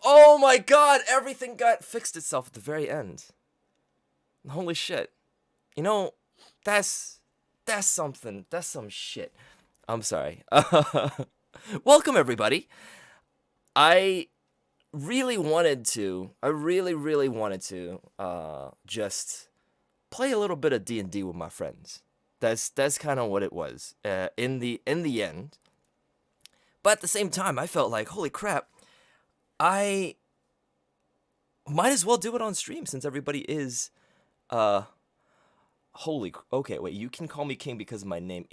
Oh my god, everything got fixed itself at the very end. Holy shit. You know, that's something. That's some shit. I'm sorry. Welcome everybody. I really wanted to just play a little bit of D&D with my friends. That's kind of what it was in the end. But at the same time, I felt like, holy crap, I might as well do it on stream since everybody is okay, wait, you can call me king because of my name.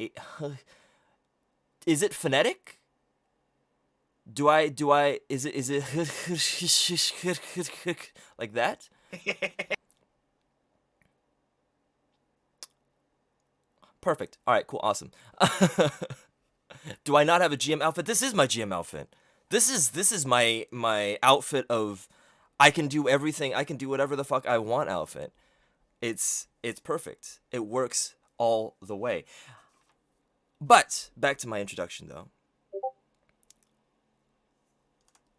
Is it phonetic? Is it like that? Perfect. All right, cool, awesome. Do I not have a GM outfit? This is my GM outfit. This is my outfit of I can do everything, I can do whatever the fuck I want outfit. It's perfect. It works all the way. But back to my introduction though.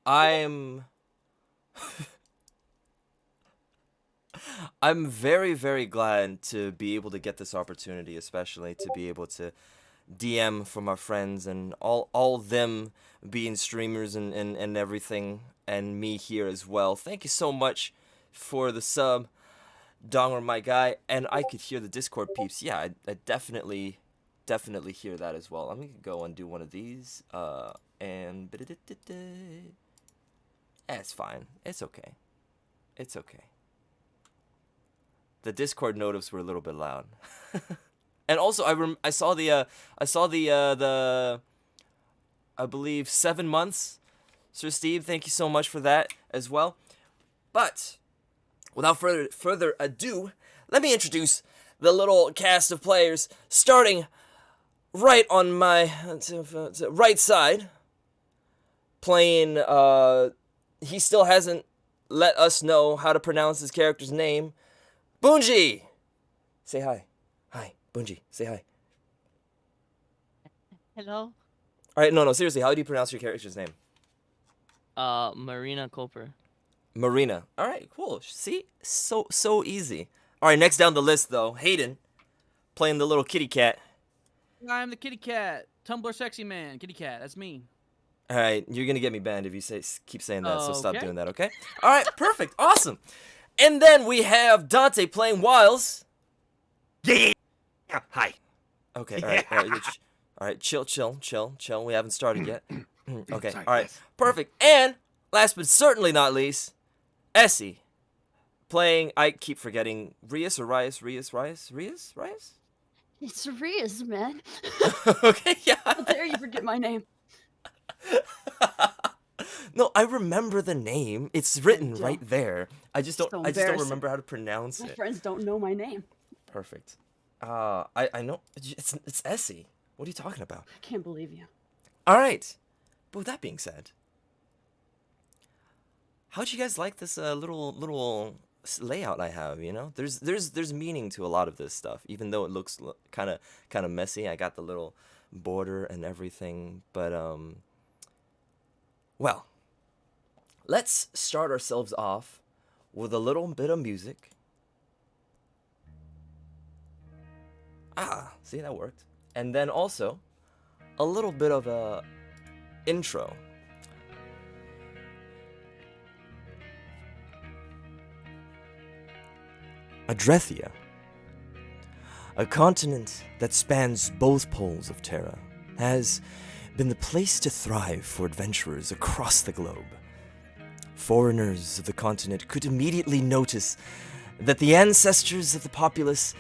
I'm very, very glad to be able to get this opportunity, especially to be able to DM for my friends and all them being streamers and everything, and me here as well. Thank you so much for the sub, Donger, my guy. And I could hear the Discord peeps. Yeah, I definitely hear that as well. I'm gonna go and do one of these. And it's fine. It's okay. It's okay. The Discord notifs were a little bit loud. And also, I saw the I believe 7 months, Sir Steve. Thank you so much for that as well. But without further ado, let me introduce the little cast of players, starting right on my right side. Playing, he still hasn't let us know how to pronounce his character's name. Bunji! Say hi. Hi, Bunji. Say hi. Hello? Alright, no, seriously, how do you pronounce your character's name? Marina Cooper. Marina. Alright, cool. See? So easy. Alright, next down the list, though, Hayden. Playing the little kitty cat. I'm the kitty cat. Tumblr sexy man. Kitty cat. That's me. Alright, you're gonna get me banned if you keep saying that, so stop Okay. doing that, okay? Alright, perfect. Awesome. And then we have Dante playing Wiles. Yeah. Hi. Okay, alright, chill. We haven't started yet. Okay, Sorry, alright, yes. perfect. And last but certainly not least, Essie playing, I keep forgetting, Rias? It's Riaz, man. Okay, yeah. How dare you forget my name? No, I remember the name. It's written don't. right there. I just don't embarrassing. remember how to pronounce My it. friends don't know my name. Perfect. I know it's Essie. What are you talking about? I can't believe you. All right. But with that being said, how'd you guys like this little layout I have? You know, there's meaning to a lot of this stuff, even though it looks kind of messy. I got the little border and everything, but well, let's start ourselves off with a little bit of music. See, that worked. And then also a little bit of a intro. Adrethia, a continent that spans both poles of Terra, has been the place to thrive for adventurers across the globe. Foreigners of the continent could immediately notice that the ancestors of the populace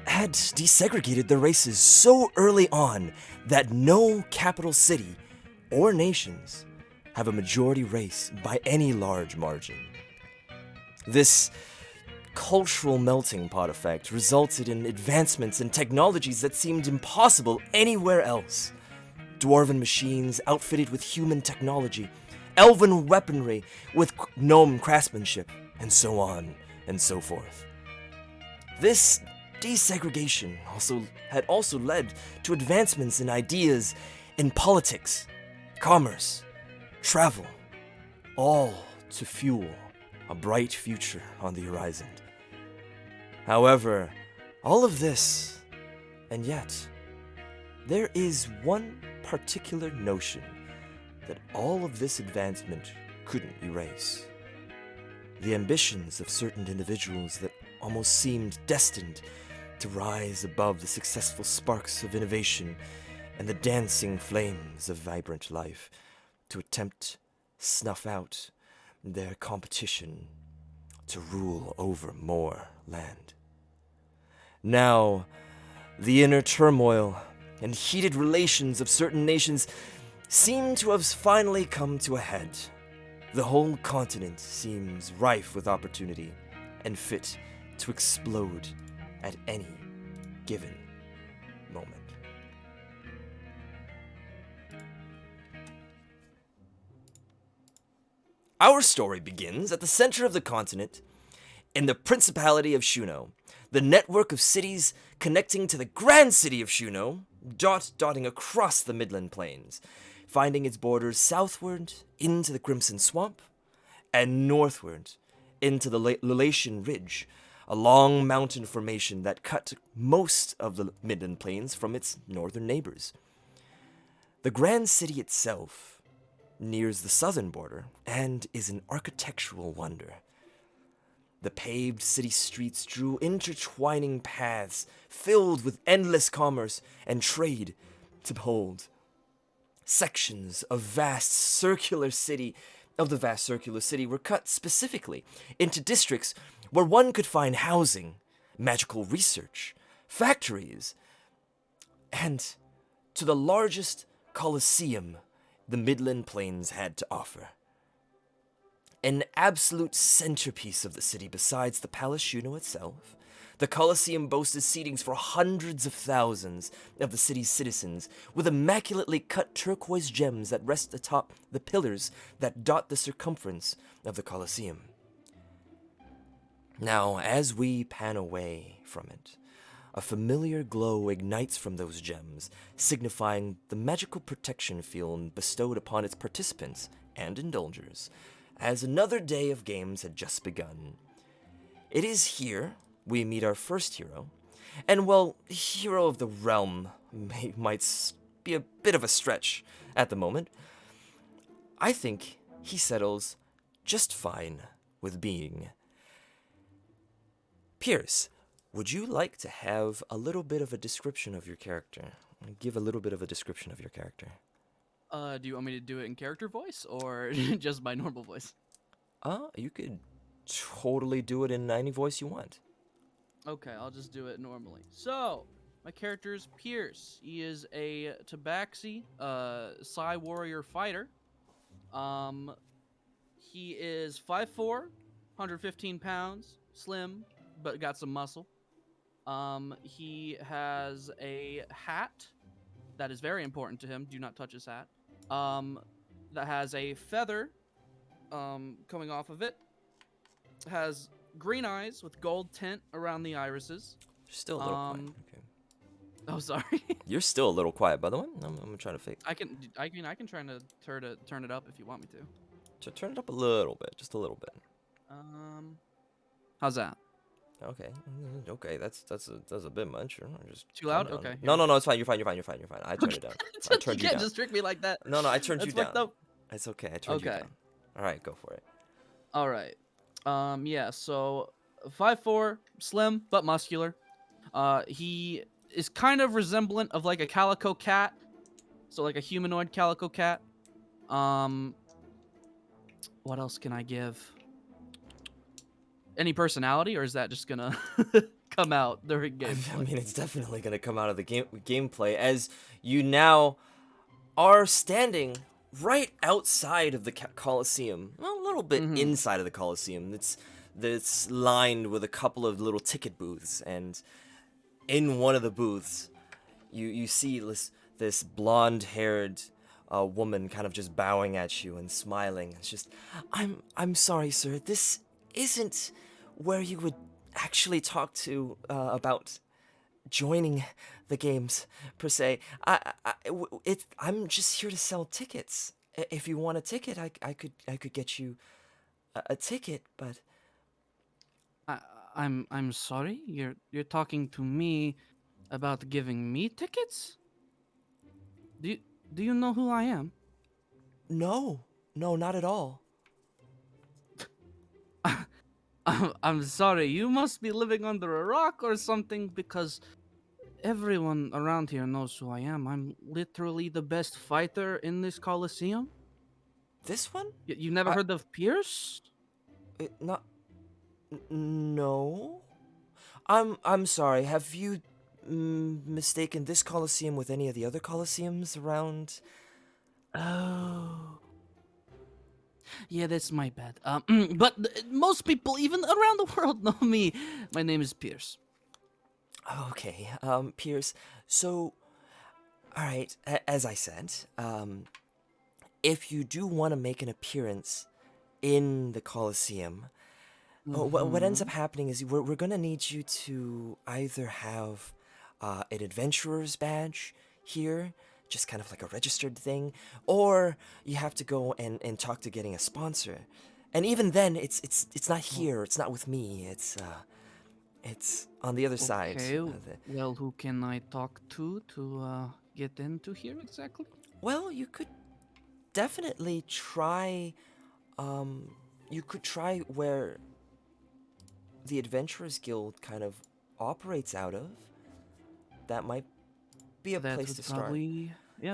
had desegregated their races so early on that no capital city or nations have a majority race by any large margin. This cultural melting pot effect resulted in advancements in technologies that seemed impossible anywhere else. Dwarven machines outfitted with human technology, elven weaponry with gnome craftsmanship, and so on and so forth. This desegregation had also led to advancements in ideas in politics, commerce, travel, all to fuel a bright future on the horizon. However, all of this, and yet, there is one particular notion that all of this advancement couldn't erase. The ambitions of certain individuals that almost seemed destined to rise above the successful sparks of innovation and the dancing flames of vibrant life, to attempt snuff out their competition to rule over more land. Now, the inner turmoil and heated relations of certain nations seem to have finally come to a head. The whole continent seems rife with opportunity and fit to explode at any given moment. Our story begins at the center of the continent, in the Principality of Shuno, the network of cities connecting to the grand city of Shuno, dotting across the Midland Plains, finding its borders southward into the Crimson Swamp, and northward into the Lelatian Ridge, a long mountain formation that cut most of the Midland Plains from its northern neighbors. The grand city itself nears the southern border and is an architectural wonder. The paved city streets drew intertwining paths filled with endless commerce and trade to behold. Sections of the vast circular city were cut specifically into districts where one could find housing, magical research, factories, and to the largest Colosseum the Midland Plains had to offer. An absolute centerpiece of the city besides the Palace Shuno itself, the Colosseum boasted seatings for hundreds of thousands of the city's citizens, with immaculately cut turquoise gems that rest atop the pillars that dot the circumference of the Colosseum. Now, as we pan away from it, a familiar glow ignites from those gems, signifying the magical protection field bestowed upon its participants and indulgers, as another day of games had just begun. It is here we meet our first hero, and well, hero of the realm might be a bit of a stretch at the moment. I think he settles just fine with being. Pierce, would you like to have a little bit of a description of your character? Give a little bit of a description of your character. Do you want me to do it in character voice or just my normal voice? You could totally do it in any voice you want. Okay, I'll just do it normally. So, my character is Pierce. He is a Tabaxi, Psi warrior fighter. He is 5'4", 115 pounds, slim, but got some muscle. He has a hat that is very important to him. Do not touch his hat. That has a feather coming off of it. Has green eyes with gold tint around the irises. Still a little quiet. Okay. Oh, sorry. You're still a little quiet, by the way. I'm trying to fix. I can try to turn it up if you want me to. So turn it up a little bit, just a little bit. How's that? Okay, that's a bit much. Just too loud. calm down. Okay. No, it's fine. You're fine. I turned it down. I turned you you can't down. just trick me like that. No, I turned you That's down. fucked up. It's okay. I turned you down. All right, go for it. All right. Yeah. So 5'4", slim but muscular. He is kind of resemblant of like a calico cat, so like a humanoid calico cat. What else can I give? Any personality, or is that just gonna come out during gameplay? I mean, it's definitely gonna come out of the gameplay as you now are standing right outside of the Colosseum, well, a little bit inside of the Colosseum. It's lined with a couple of little ticket booths, and in one of the booths, you see this blonde-haired woman kind of just bowing at you and smiling. It's just, I'm sorry, sir. This isn't where you would actually talk to about joining the games per se. I'm just here to sell tickets. If you want a ticket, I could get you a ticket, but I'm sorry. You're talking to me about giving me tickets? Do you do you know who I am? no, no, not at all. I'm sorry. You must be living under a rock or something because everyone around here knows who I am. I'm literally the best fighter in this coliseum. This one? You never I heard of Pierce? not no. I'm sorry. Have you mistaken this coliseum with any of the other coliseums around? Oh. Yeah, that's my bad. But most people, even around the world, know me. My name is Pierce. Okay, Pierce. So, all right. As I said, if you do want to make an appearance in the coliseum, what ends up Mhm. happening is we're gonna need you to either have an adventurer's badge here, just kind of like a registered thing, or you have to go and talk to getting a sponsor. And even then, it's not here. It's not with me. It's on the other side. Okay. Well, who can I talk to get into here exactly? Well, you could definitely try. You could try where the Adventurers Guild kind of operates out of. That might be a That place would to start.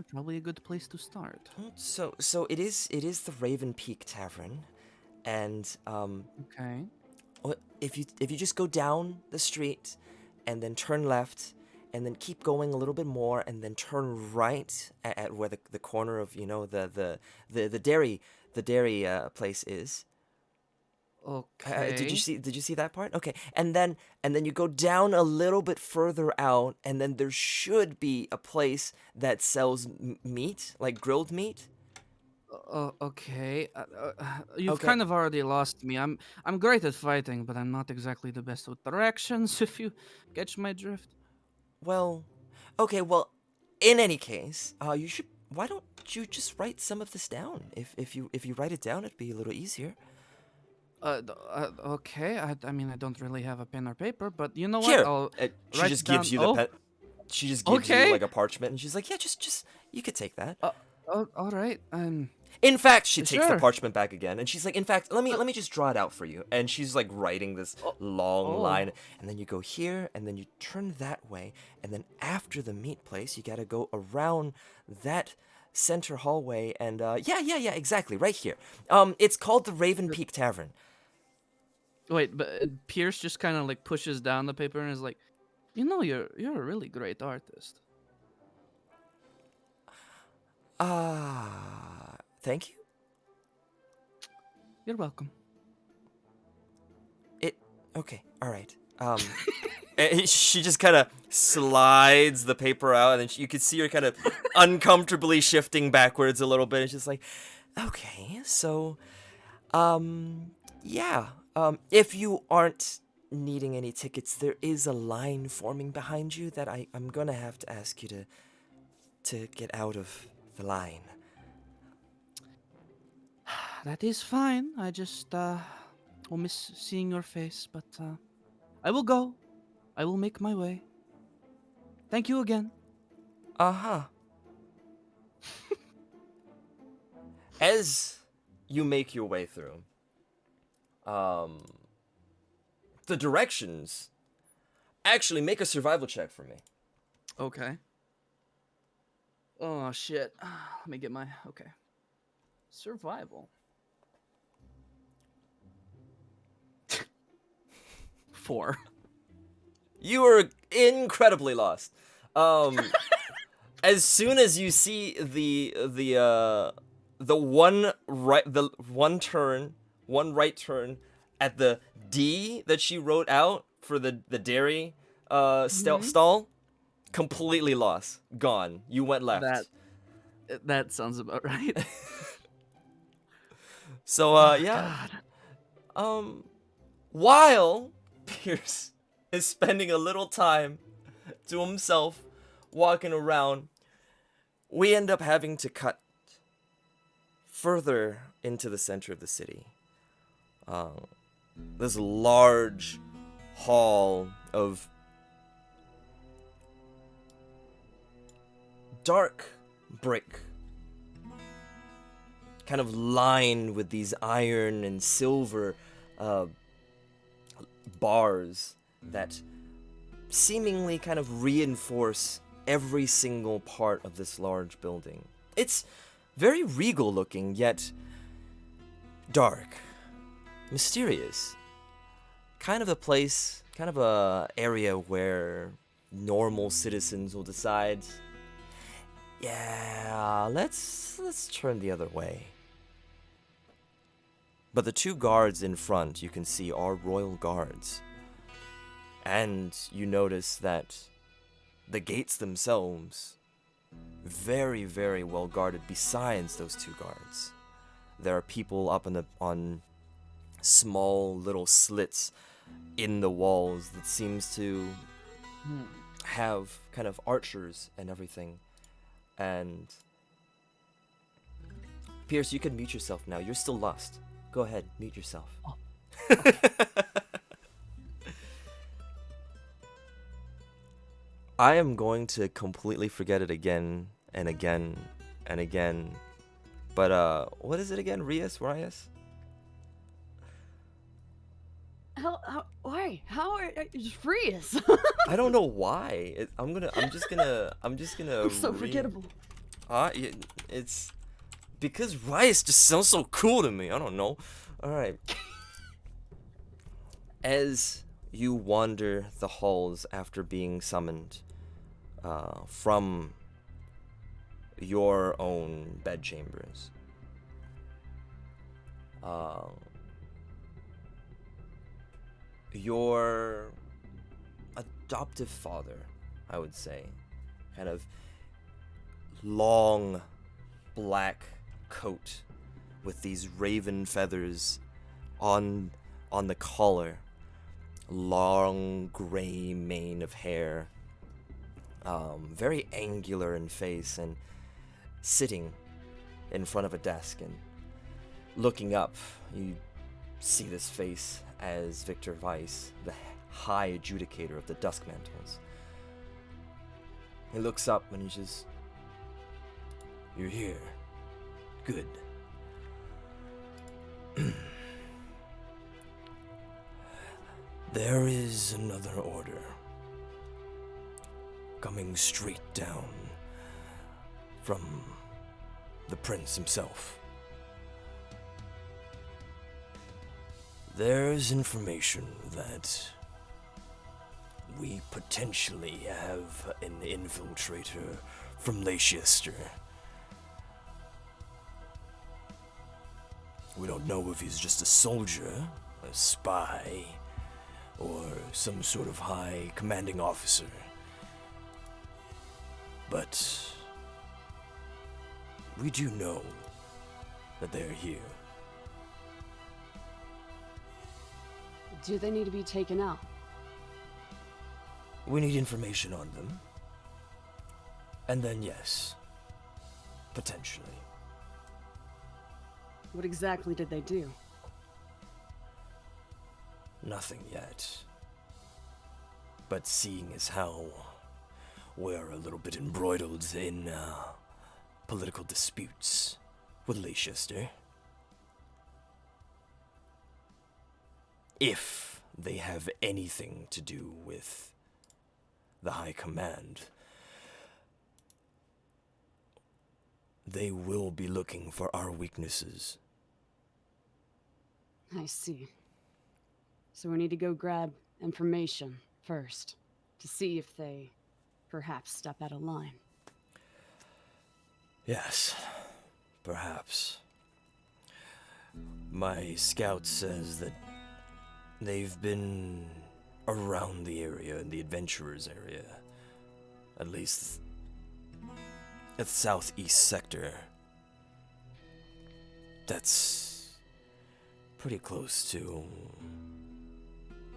probably a good place to start. So it is the Raven Peak Tavern, and Okay. if you just go down the street, and then turn left, and then keep going a little bit more, and then turn right at where the corner of the dairy place is. Did you Okay. see that part? Okay, and then you go down a little bit further out, and then there should be a place that sells meat, like grilled meat. Okay. You've Okay, kind of already lost me. I'm great at fighting, but I'm not exactly the best with directions. If you catch my drift. well, okay, well, in any case, you should. Why don't you just write some of this down? If you write it down, it'd be a little easier. Okay. I mean, I don't really have a pen or paper, but you know what? Here, I'll she write just it gives down. you the Oh, pen. She just gives you okay. like a parchment, and she's like, "Yeah, just you could take that." All right. In fact, she takes the Sure. parchment back again, and she's like, "In fact, let me Uh, let me just draw it out for you." And she's like writing this oh, long line, oh. and then you go here, and then you turn that way, and then after the meat place, you gotta go around that center hallway, and yeah, exactly, right here. It's called the Raven Peak Tavern. Wait, but Pierce just kind of like pushes down the paper and is like, you know, you're a really great artist. Thank you. You're welcome. Okay, all right. And she just kind of slides the paper out, and then you can see her kind of uncomfortably shifting backwards a little bit. It's just like, okay, so, yeah. If you aren't needing any tickets, there is a line forming behind you that I'm gonna have to ask you to get out of the line. That is fine. I just will miss seeing your face, but I will go. I will make my way. Thank you again. Uh-huh. As you make your way through, the directions actually make a survival check for me. Okay. Oh shit. Let me get my okay. Survival. 4. You are incredibly lost. As soon as you see the one right turn at the D that she wrote out for the dairy stall, completely lost, gone. You went That left. that sounds about right. So Oh, yeah. God. While Pierce is spending a little time to himself walking around, we end up having to cut further into the center of the city, this large hall of dark brick, kind of lined with these iron and silver bars that seemingly kind of reinforce every single part of this large building. It's very regal looking, yet dark, mysterious. Kind of a place, kind of a area where normal citizens will decide, yeah, let's turn the other way. But the two guards in front, you can see, are royal guards. And you notice that the gates themselves, very, very well guarded besides those two guards. There are people up on small little slits in the walls that seems to have kind of archers and everything. And Pierce, you can mute yourself now. You're still lost. Go ahead, mute yourself. Oh. Okay. I am going to completely forget it again and again and again. But what is it again? Rias? Why? How are it's Rias? I don't know why. I'm just gonna. I'm so forgettable. It's because Rias just sounds so cool to me. I don't know. All right. As you wander the halls after being summoned from your own bedchambers, your adoptive father, I would say, kind of long black coat with these raven feathers on the collar, long gray mane of hair, very angular in face, and sitting in front of a desk and looking up. You see this face as Victor Weiss, the high adjudicator of the Dusk Mantles. He looks up and he just, "You're here. Good. There is another order coming straight down from the prince himself. There's information that we potentially have an infiltrator from Leicester. We don't know if he's just a soldier, a spy, or some sort of high commanding officer. But we do know that they're here. Do they need to be taken out? We need information on them. And then yes, potentially. What exactly did they do? Nothing yet. But seeing as how we're a little bit embroiled in political disputes with Leicester, if they have anything to do with the High Command, they will be looking for our weaknesses. I see. So we need to go grab information first to see if they perhaps step out of line. Yes, perhaps. My scout says that they've been around the area, in the adventurers area. At least at the southeast sector. That's pretty close to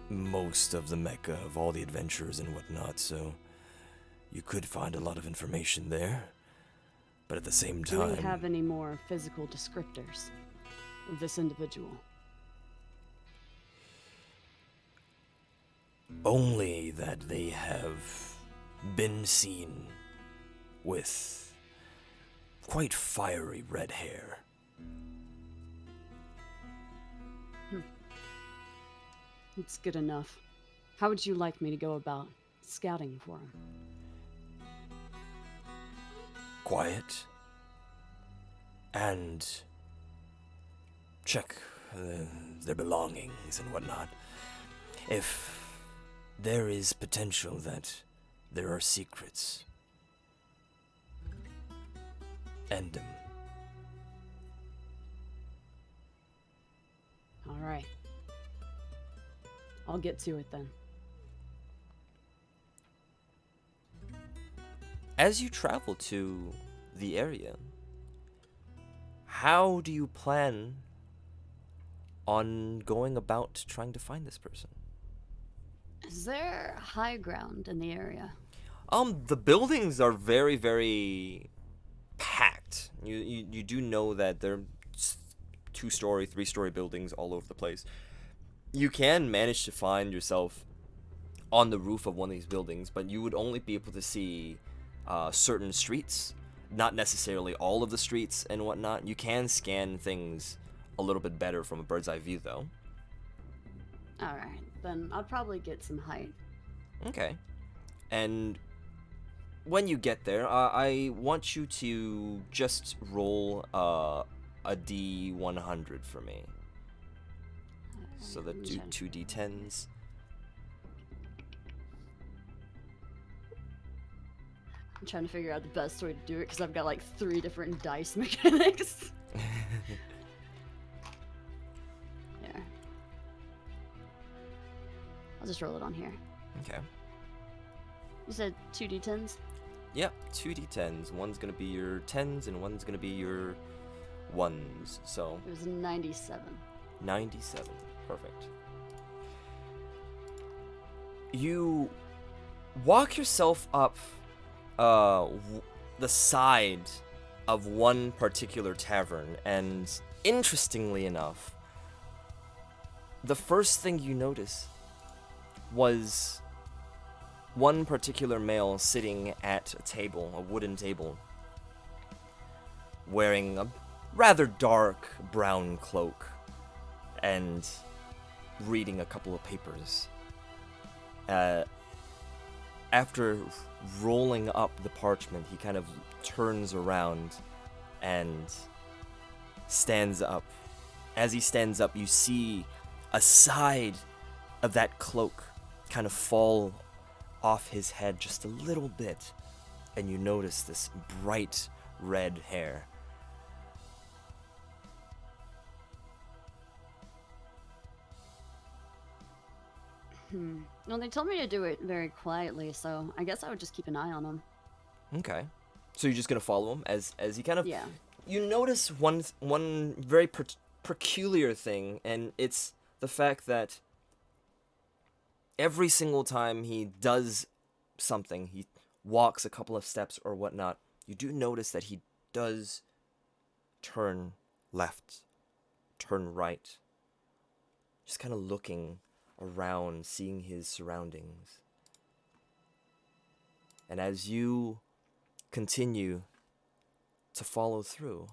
most of the mecca of all the adventurers and whatnot, so you could find a lot of information there. But at the same time... Do we have any more physical descriptors of this individual? Only that they have been seen with quite fiery red hair. It's good enough. How would you like me to go about scouting for him? Quiet. And check their belongings and whatnot. If there is potential that there are secrets, end them. All right. I'll get to it then. As you travel to the area, how do you plan on going about trying to find this person? Is there high ground in the area? The buildings are very, very packed. You do know that they're 2-story, 3-story buildings all over the place. You can manage to find yourself on the roof of one of these buildings, but you would only be able to see certain streets, not necessarily all of the streets and whatnot. You can scan things a little bit better from a bird's eye view, though. All right, then I'll probably get some height. Okay. And when you get there, I want you to just roll a D100 for me. So that do 2d10s. I'm trying to figure out the best way to do it because I've got like 3 different dice mechanics. Yeah. I'll just roll it on here. Okay. You said 2d10s? Yep, 2d10s. One's gonna be your 10s and one's gonna be your 1s. So It was 97. 97. Perfect. You walk yourself up the side of one particular tavern, and interestingly enough, the first thing you notice was one particular male sitting at a table, a wooden table, wearing a rather dark brown cloak and reading a couple of papers. After rolling up the parchment, he kind of turns around and stands up. As he stands up, you see a side of that cloak kind of fall off his head just a little bit, and you notice this bright red hair. Well, they told me to do it very quietly, so I guess I would just keep an eye on him. Okay. So you're just gonna follow him as he kind of... Yeah. You notice one very peculiar thing, and it's the fact that every single time he does something, he walks a couple of steps or whatnot, you do notice that he does turn left, turn right, just kind of looking around, seeing his surroundings. And as you continue to follow through,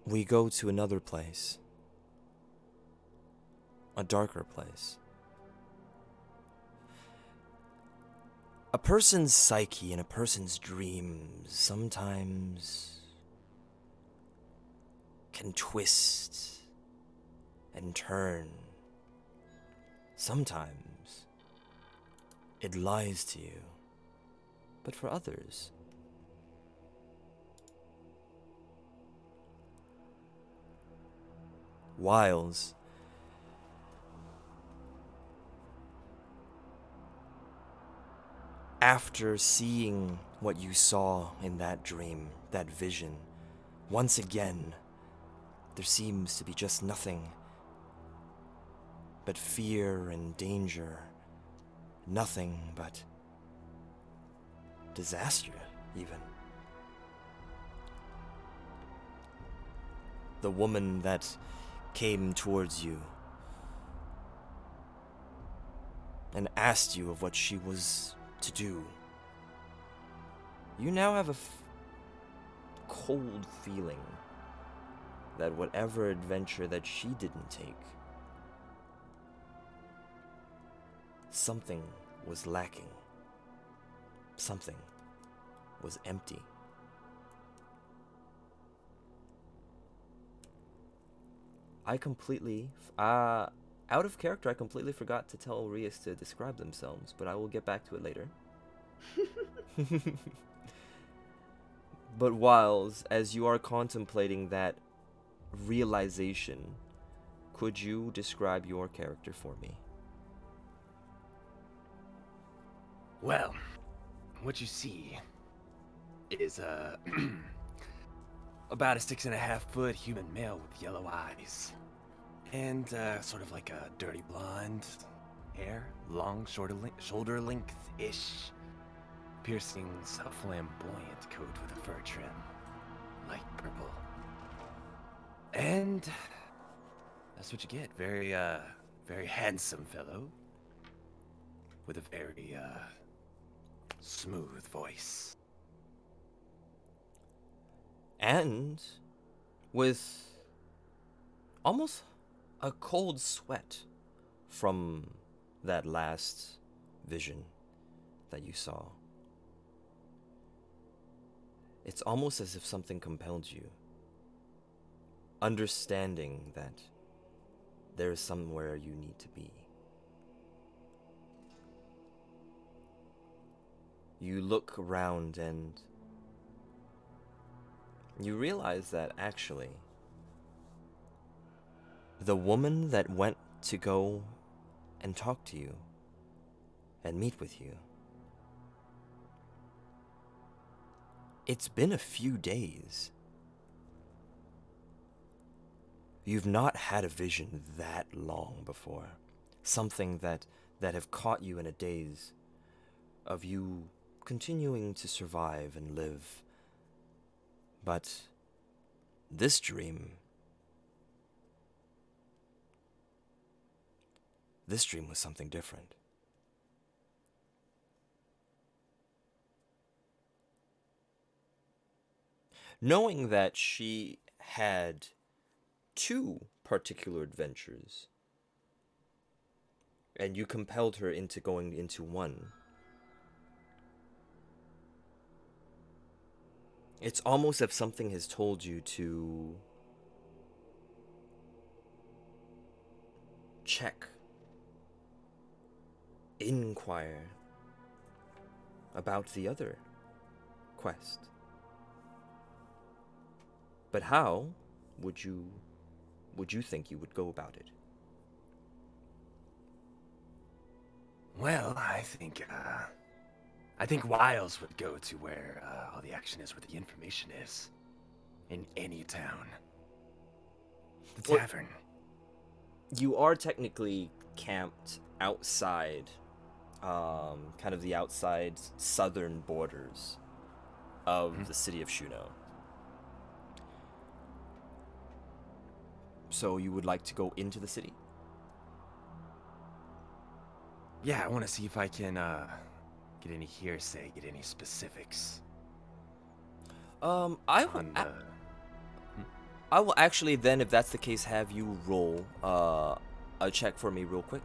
we go to another place. A darker place. A person's psyche and a person's dreams sometimes can twist and turn. Sometimes it lies to you. But for others, wiles after seeing what you saw in that dream, that vision, once again, there seems to be just nothing but fear and danger. Nothing but disaster, even. The woman that came towards you and asked you of what she was to do. You now have a cold feeling that whatever adventure that she didn't take, something was lacking. Something was empty. I completely, out of character, I completely forgot to tell Rias to describe themselves, but I will get back to it later. But whiles, as you are contemplating that realization, could you describe your character for me? Well, what you see is about a 6.5-foot human male with yellow eyes. And sort of like a dirty blonde hair, long shoulder length-ish. Piercings, a flamboyant coat with a fur trim, light purple. And that's what you get. Very handsome fellow with a very smooth voice. And with almost a cold sweat from that last vision that you saw. It's almost as if something compelled you, understanding that there is somewhere you need to be. You look around and you realize that actually, the woman that went to go and talk to you and meet with you, it's been a few days. You've not had a vision that long before. Something that have caught you in a daze of you continuing to survive and live. But this dream was something different. Knowing that she had 2 particular adventures, and you compelled her into going into one, it's almost as if something has told you to check, inquire about the other quest. But how would you think you would go about it? Well, I think Wiles would go to where all the action is, where the information is. In any town. The Well, Tavern. You are technically camped outside, kind of the outside southern borders of the city of Shuno. So you would like to go into the city? Yeah, I want to see if I can get any hearsay, get any specifics. I will actually then, if that's the case, have you roll a check for me real quick.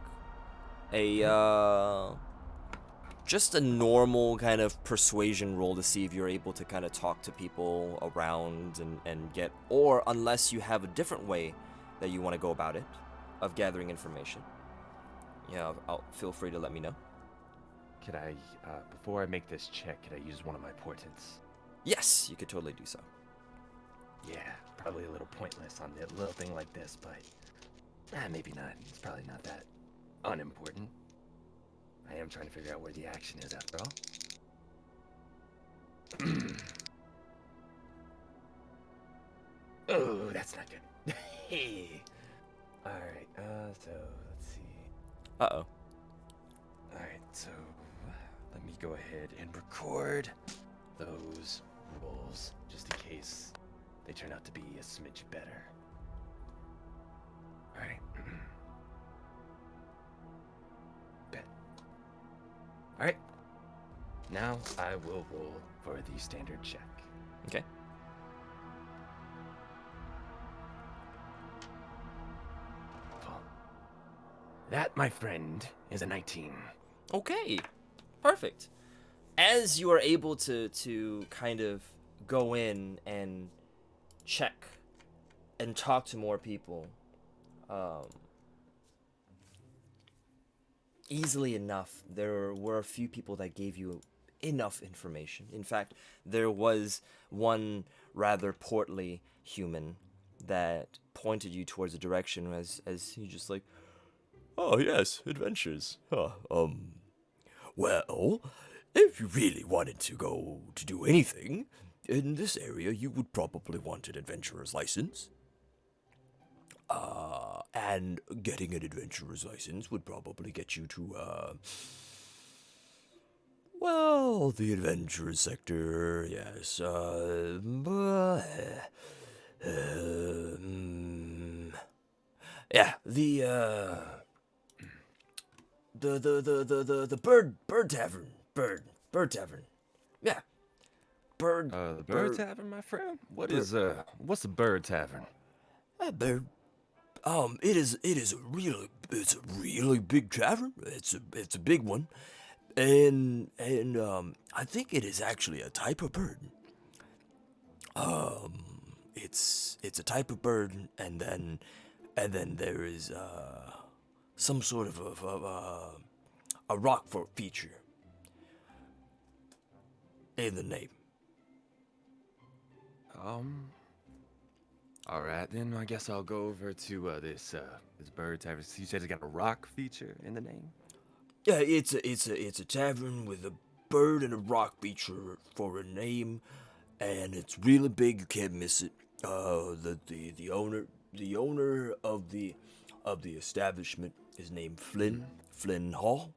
Just a normal kind of persuasion roll to see if you're able to kind of talk to people around and get, or unless you have a different way that you want to go about it, of gathering information. Yeah, I'll feel free to let me know. Could I, before I make this check, could I use one of my portents? Yes, you could totally do so. Yeah, probably a little pointless on a little thing like this, but maybe not. It's probably not that unimportant. I am trying to figure out where the action is after all. Oh, that's not good. Alright, so let's see. Uh-oh. Alright, so let me go ahead and record those rolls just in case they turn out to be a smidge better. Alright. Bet. Alright. Now I will roll for the standard check. Okay. That, my friend, is a 19. Okay. Perfect. As you are able to kind of go in and check and talk to more people, easily enough, there were a few people that gave you enough information. In fact, there was one rather portly human that pointed you towards a direction as he just like, oh yes, adventures. Well, if you really wanted to go to do anything in this area, you would probably want an adventurer's license. And getting an adventurer's license would probably get you to, well, the adventurer's sector, yes, yeah, the bird tavern, bird tavern, yeah, bird, The bird tavern, my friend? What's the bird tavern? bird. It's a really big tavern. It's a big one, and I think it is actually a type of bird. It's a type of bird, and then there is some sort of a rock feature in the name. All right, then I guess I'll go over to this bird tavern. You said it's got a rock feature in the name. Yeah, it's a tavern with a bird and a rock feature for a name, and it's really big. You can't miss it. The owner of the establishment is named Flynn Hall.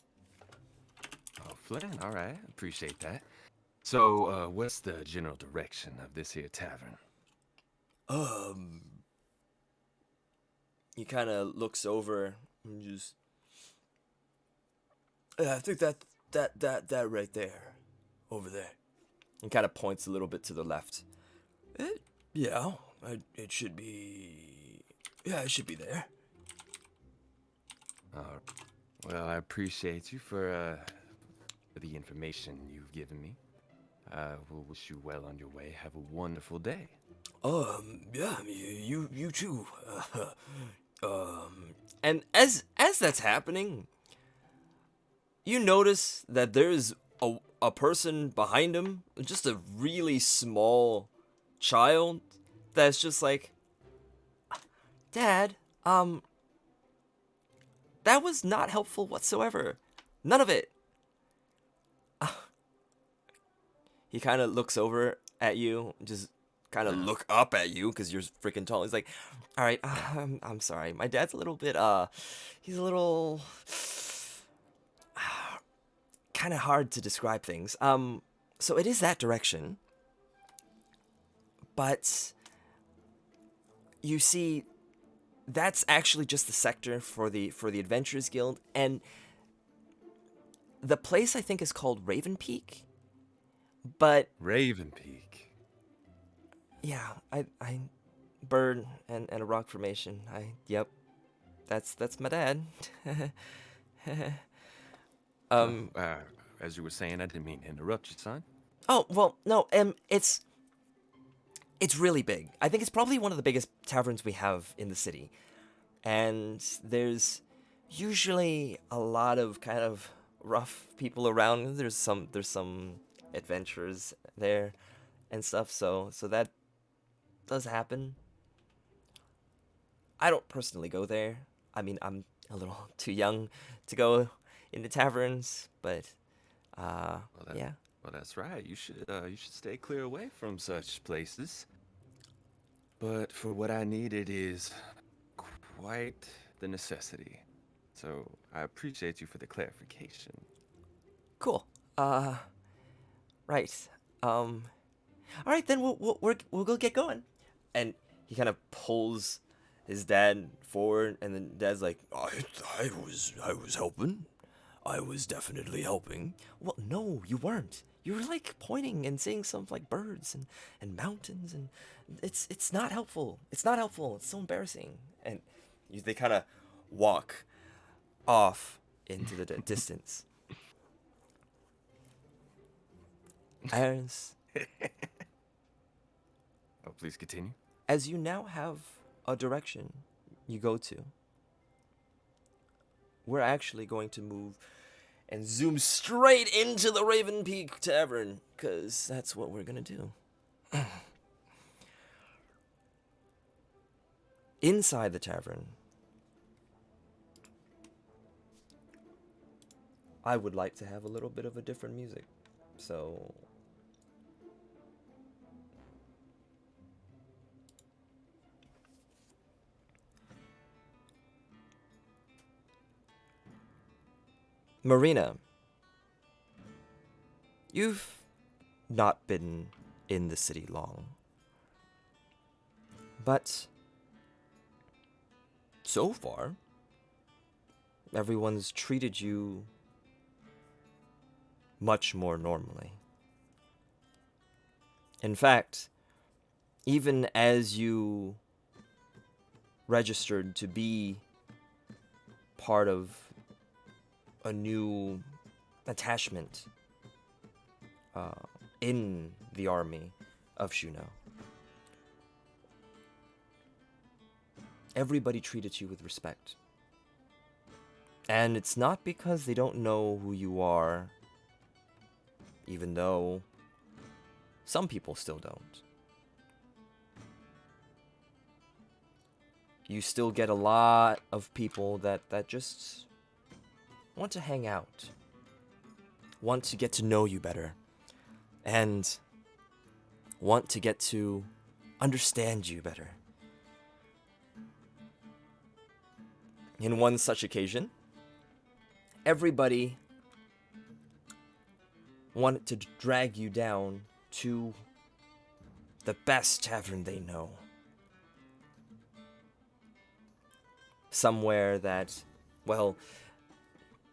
Oh, Flynn. All right, appreciate that. So, what's the general direction of this here tavern? He kind of looks over and just, I think that right there, over there. And kind of points a little bit to the left. It should be, it should be there. Well, I appreciate you for the information you've given me. We'll wish you well on your way. Have a wonderful day. Yeah, you too. And as that's happening, you notice that there's a person behind him, just a really small child, that's just like, Dad, that was not helpful whatsoever. None of it. He kind of looks over at you, just kind of look up at you because you're freaking tall. He's like, all right, I'm sorry. My dad's a little bit, he's a little kind of hard to describe things. So it is that direction. But you see, that's actually just the sector for the Adventurers Guild, and the place I think is called Raven Peak. But Raven Peak. yeah, I bird and a rock formation. Yep, that's my dad. As you were saying, I didn't mean to interrupt you, son. Oh well, no, it's really big. I think it's probably one of the biggest taverns we have in the city, and there's usually a lot of kind of rough people around. There's some adventurers there and stuff, so that does happen. I don't personally go there. I mean, I'm a little too young to go into taverns, but yeah. Well, that's right. You should stay clear away from such places. But for what I needed is quite the necessity. So I appreciate you for the clarification. Cool. Right. All right, then we'll go get going. And he kind of pulls his dad forward, and then Dad's like, I was helping. I was definitely helping. Well, no, you weren't. You were like pointing and saying something like birds and mountains, and it's not helpful. It's not helpful. It's so embarrassing. And they kind of walk off into the distance. As Oh, please continue. as you now have a direction you go to, we're actually going to move and zoom straight into the Raven Peak Tavern, because that's what we're going to do. Inside the tavern, I would like to have a little bit of a different music. So Marina, you've not been in the city long, but so far, everyone's treated you much more normally. In fact, even as you registered to be part of a new attachment in the army of Shuno, everybody treated you with respect. And it's not because they don't know who you are, even though some people still don't. You still get a lot of people that just want to hang out, want to get to know you better, and want to get to understand you better. In one such occasion, everybody wanted to drag you down to the best tavern they know. Somewhere that, well,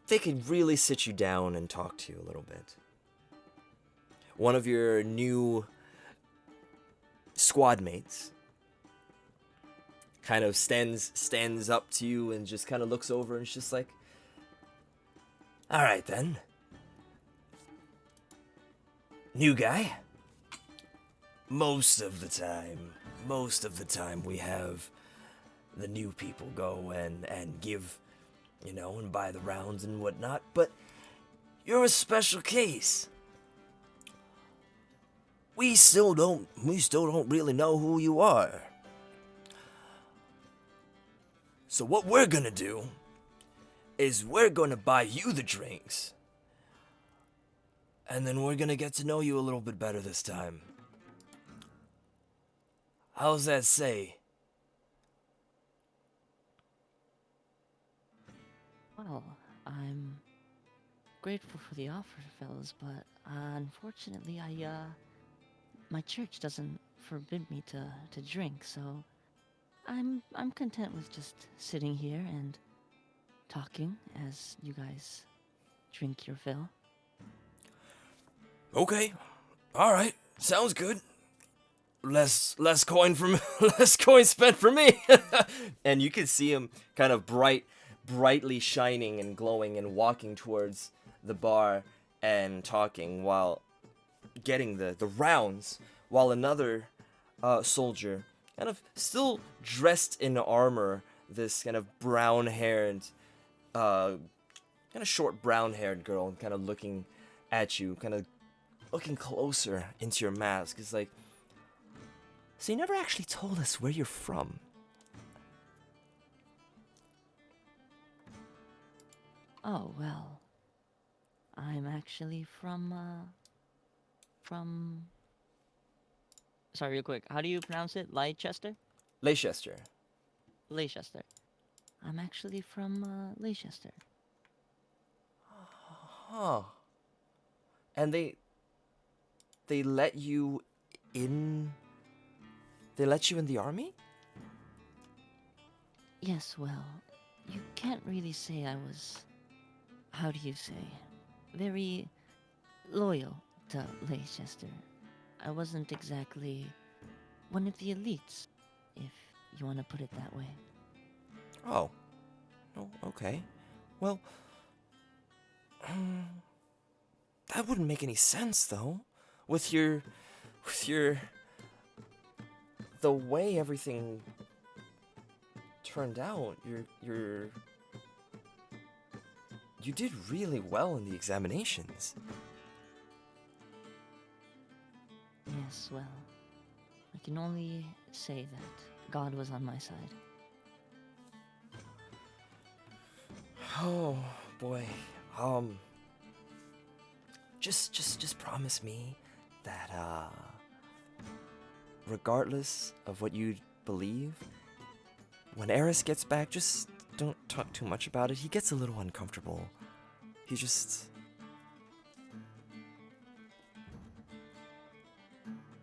they could really sit you down and talk to you a little bit. One of your new squad mates kind of stands up to you and just kind of looks over and is just like, all right then. New guy? Most of the time we have the new people go and give, and buy the rounds and whatnot, but you're a special case. We still don't really know who you are. So what we're gonna do is we're gonna buy you the drinks, and then we're gonna get to know you a little bit better this time. How's that say? Well, I'm grateful for the offer, fellas, but unfortunately, my church doesn't forbid me to drink, so I'm content with just sitting here and talking as you guys drink your fill. Okay, all right, sounds good. Less coin spent for me. And you can see him kind of brightly shining and glowing and walking towards the bar and talking while getting the rounds, while another soldier, kind of still dressed in armor, this kind of brown-haired, kind of short brown-haired girl, kind of looking at you, kind of looking closer into your mask, is like, so you never actually told us where you're from. Oh, well, I'm actually from... Sorry, real quick. How do you pronounce it? Leicester? Leicester. Leicester. I'm actually from Leicester. Huh. And they let you in. They let you in the army? Yes, well, you can't really say I was, how do you say, very loyal to Leicester. I wasn't exactly one of the elites, if you want to put it that way. Oh. Oh, okay. Well, that wouldn't make any sense though. With your the way everything turned out, you did really well in the examinations. Yes, well, I can only say that God was on my side. Oh boy. Just promise me that regardless of what you believe, when Eris gets back, just don't talk too much about it. He gets a little uncomfortable. He just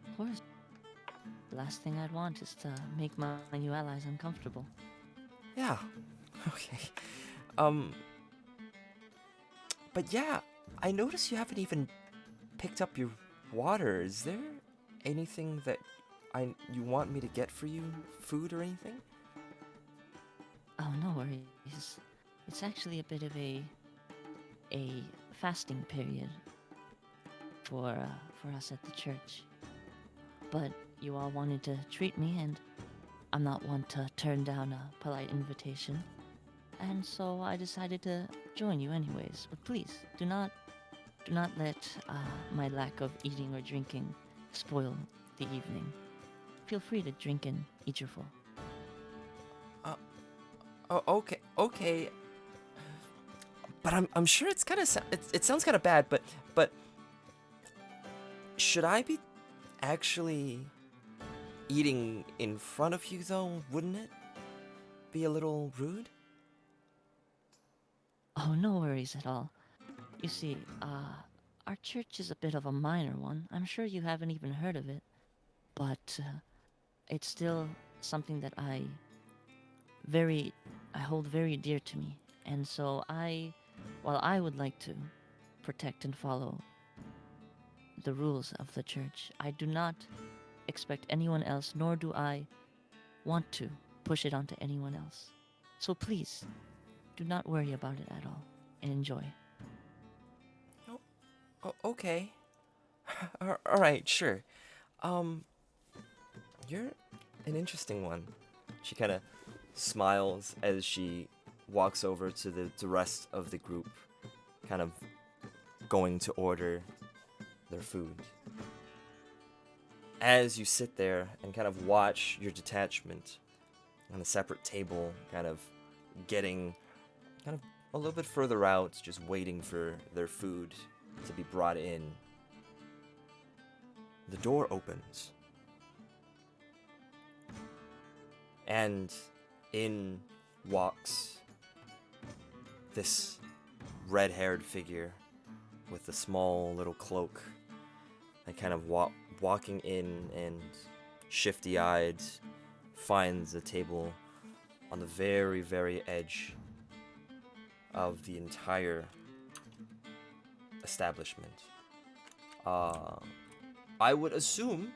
Of course, the last thing I'd want is to make my new allies uncomfortable. yeah. Okay. But yeah, I notice you haven't even picked up your water. Is there anything that you want me to get for you? Food or anything? Oh, no worries. It's actually a bit of a fasting period for us at the church. But you all wanted to treat me, and I'm not one to turn down a polite invitation. And so I decided to join you anyways. But please, do not let my lack of eating or drinking spoil the evening. Feel free to drink and eat your full. Oh, okay. But I'm sure it's kind of it sounds kind of bad, but should I be actually eating in front of you though? Wouldn't it be a little rude? Oh, no worries at all. You see, our church is a bit of a minor one. I'm sure you haven't even heard of it, but it's still something that I hold very dear to me. And so while I would like to protect and follow the rules of the church, I do not expect anyone else, nor do I want to push it onto anyone else. So please, do not worry about it at all, and enjoy. Oh, okay. All right, sure. You're an interesting one. She kind of smiles as she walks over to the rest of the group, kind of going to order their food. As you sit there and kind of watch your detachment on a separate table, kind of getting kind of a little bit further out, just waiting for their food to be brought in, the door opens. And in walks this red-haired figure with a small little cloak, and kind of walking in and shifty-eyed finds a table on the very, very edge of the entire establishment. I would assume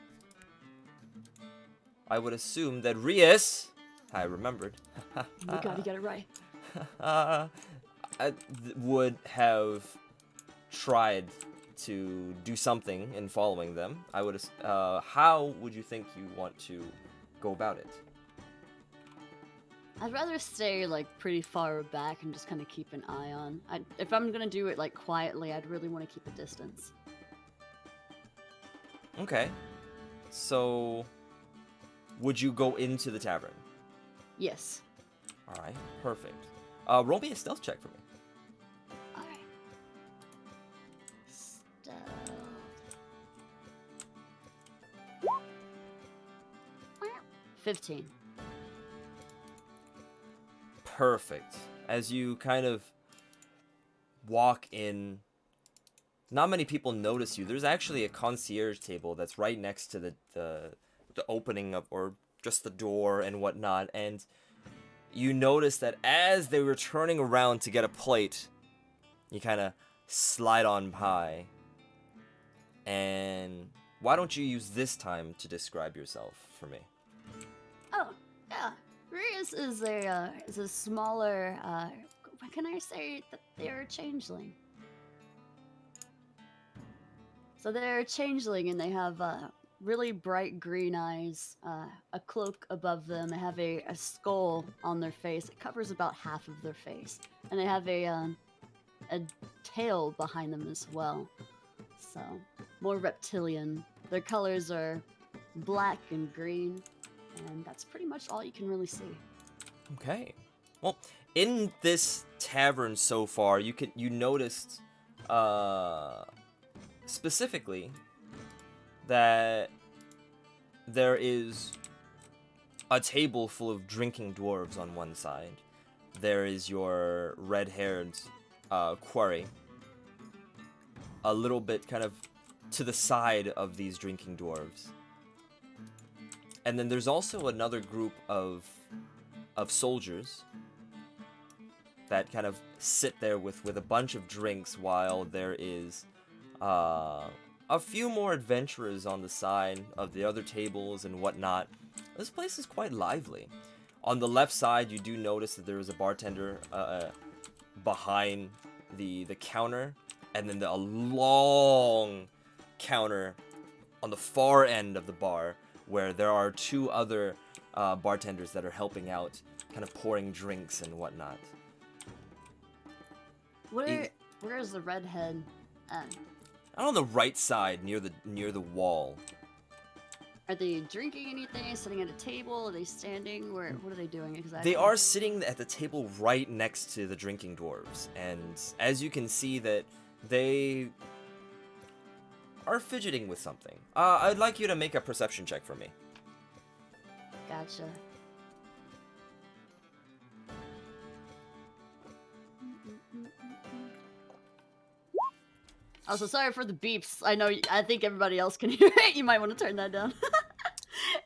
that Rias, I remembered, You gotta get it right. would have tried to do something in following them. I would. How would you think you want to go about it? I'd rather stay like pretty far back and just kind of keep an eye on. If I'm gonna do it like quietly, I'd really want to keep a distance. Okay. So, would you go into the tavern? Yes. All right. Perfect. Roll me a stealth check for me. All right. Stealth. .15. Perfect. As you kind of walk in, not many people notice you. There's actually a concierge table that's right next to the opening of, or just the door and whatnot, and you notice that as they were turning around to get a plate, you kind of slide on by. And why don't you use this time to describe yourself for me? Oh, yeah. Rias is a smaller, what can I say? That they're a changeling. So they're a changeling and they have really bright green eyes, a cloak above them. They have a skull on their face. It covers about half of their face. And they have a tail behind them as well. So, more reptilian. Their colors are black and green, and that's pretty much all you can really see. Okay. Well, in this tavern so far, you noticed specifically that there is a table full of drinking dwarves on one side. There is your red-haired quarry, a little bit kind of to the side of these drinking dwarves. And then there's also another group of soldiers that kind of sit there with a bunch of drinks, while there is a few more adventurers on the side of the other tables and whatnot. This place is quite lively. On the left side, you do notice that there is a bartender behind the counter, and then a long counter on the far end of the bar, where there are two other bartenders that are helping out, kind of pouring drinks and whatnot. Where is the redhead at? On the right side, near the wall. Are they drinking anything? Sitting at a table? Are they standing? What are they doing exactly? They are sitting at the table right next to the drinking dwarves, and as you can see that they are fidgeting with something. I'd like you to make a perception check for me. Gotcha. Also, sorry for the beeps. I think everybody else can hear it. You might want to turn that down.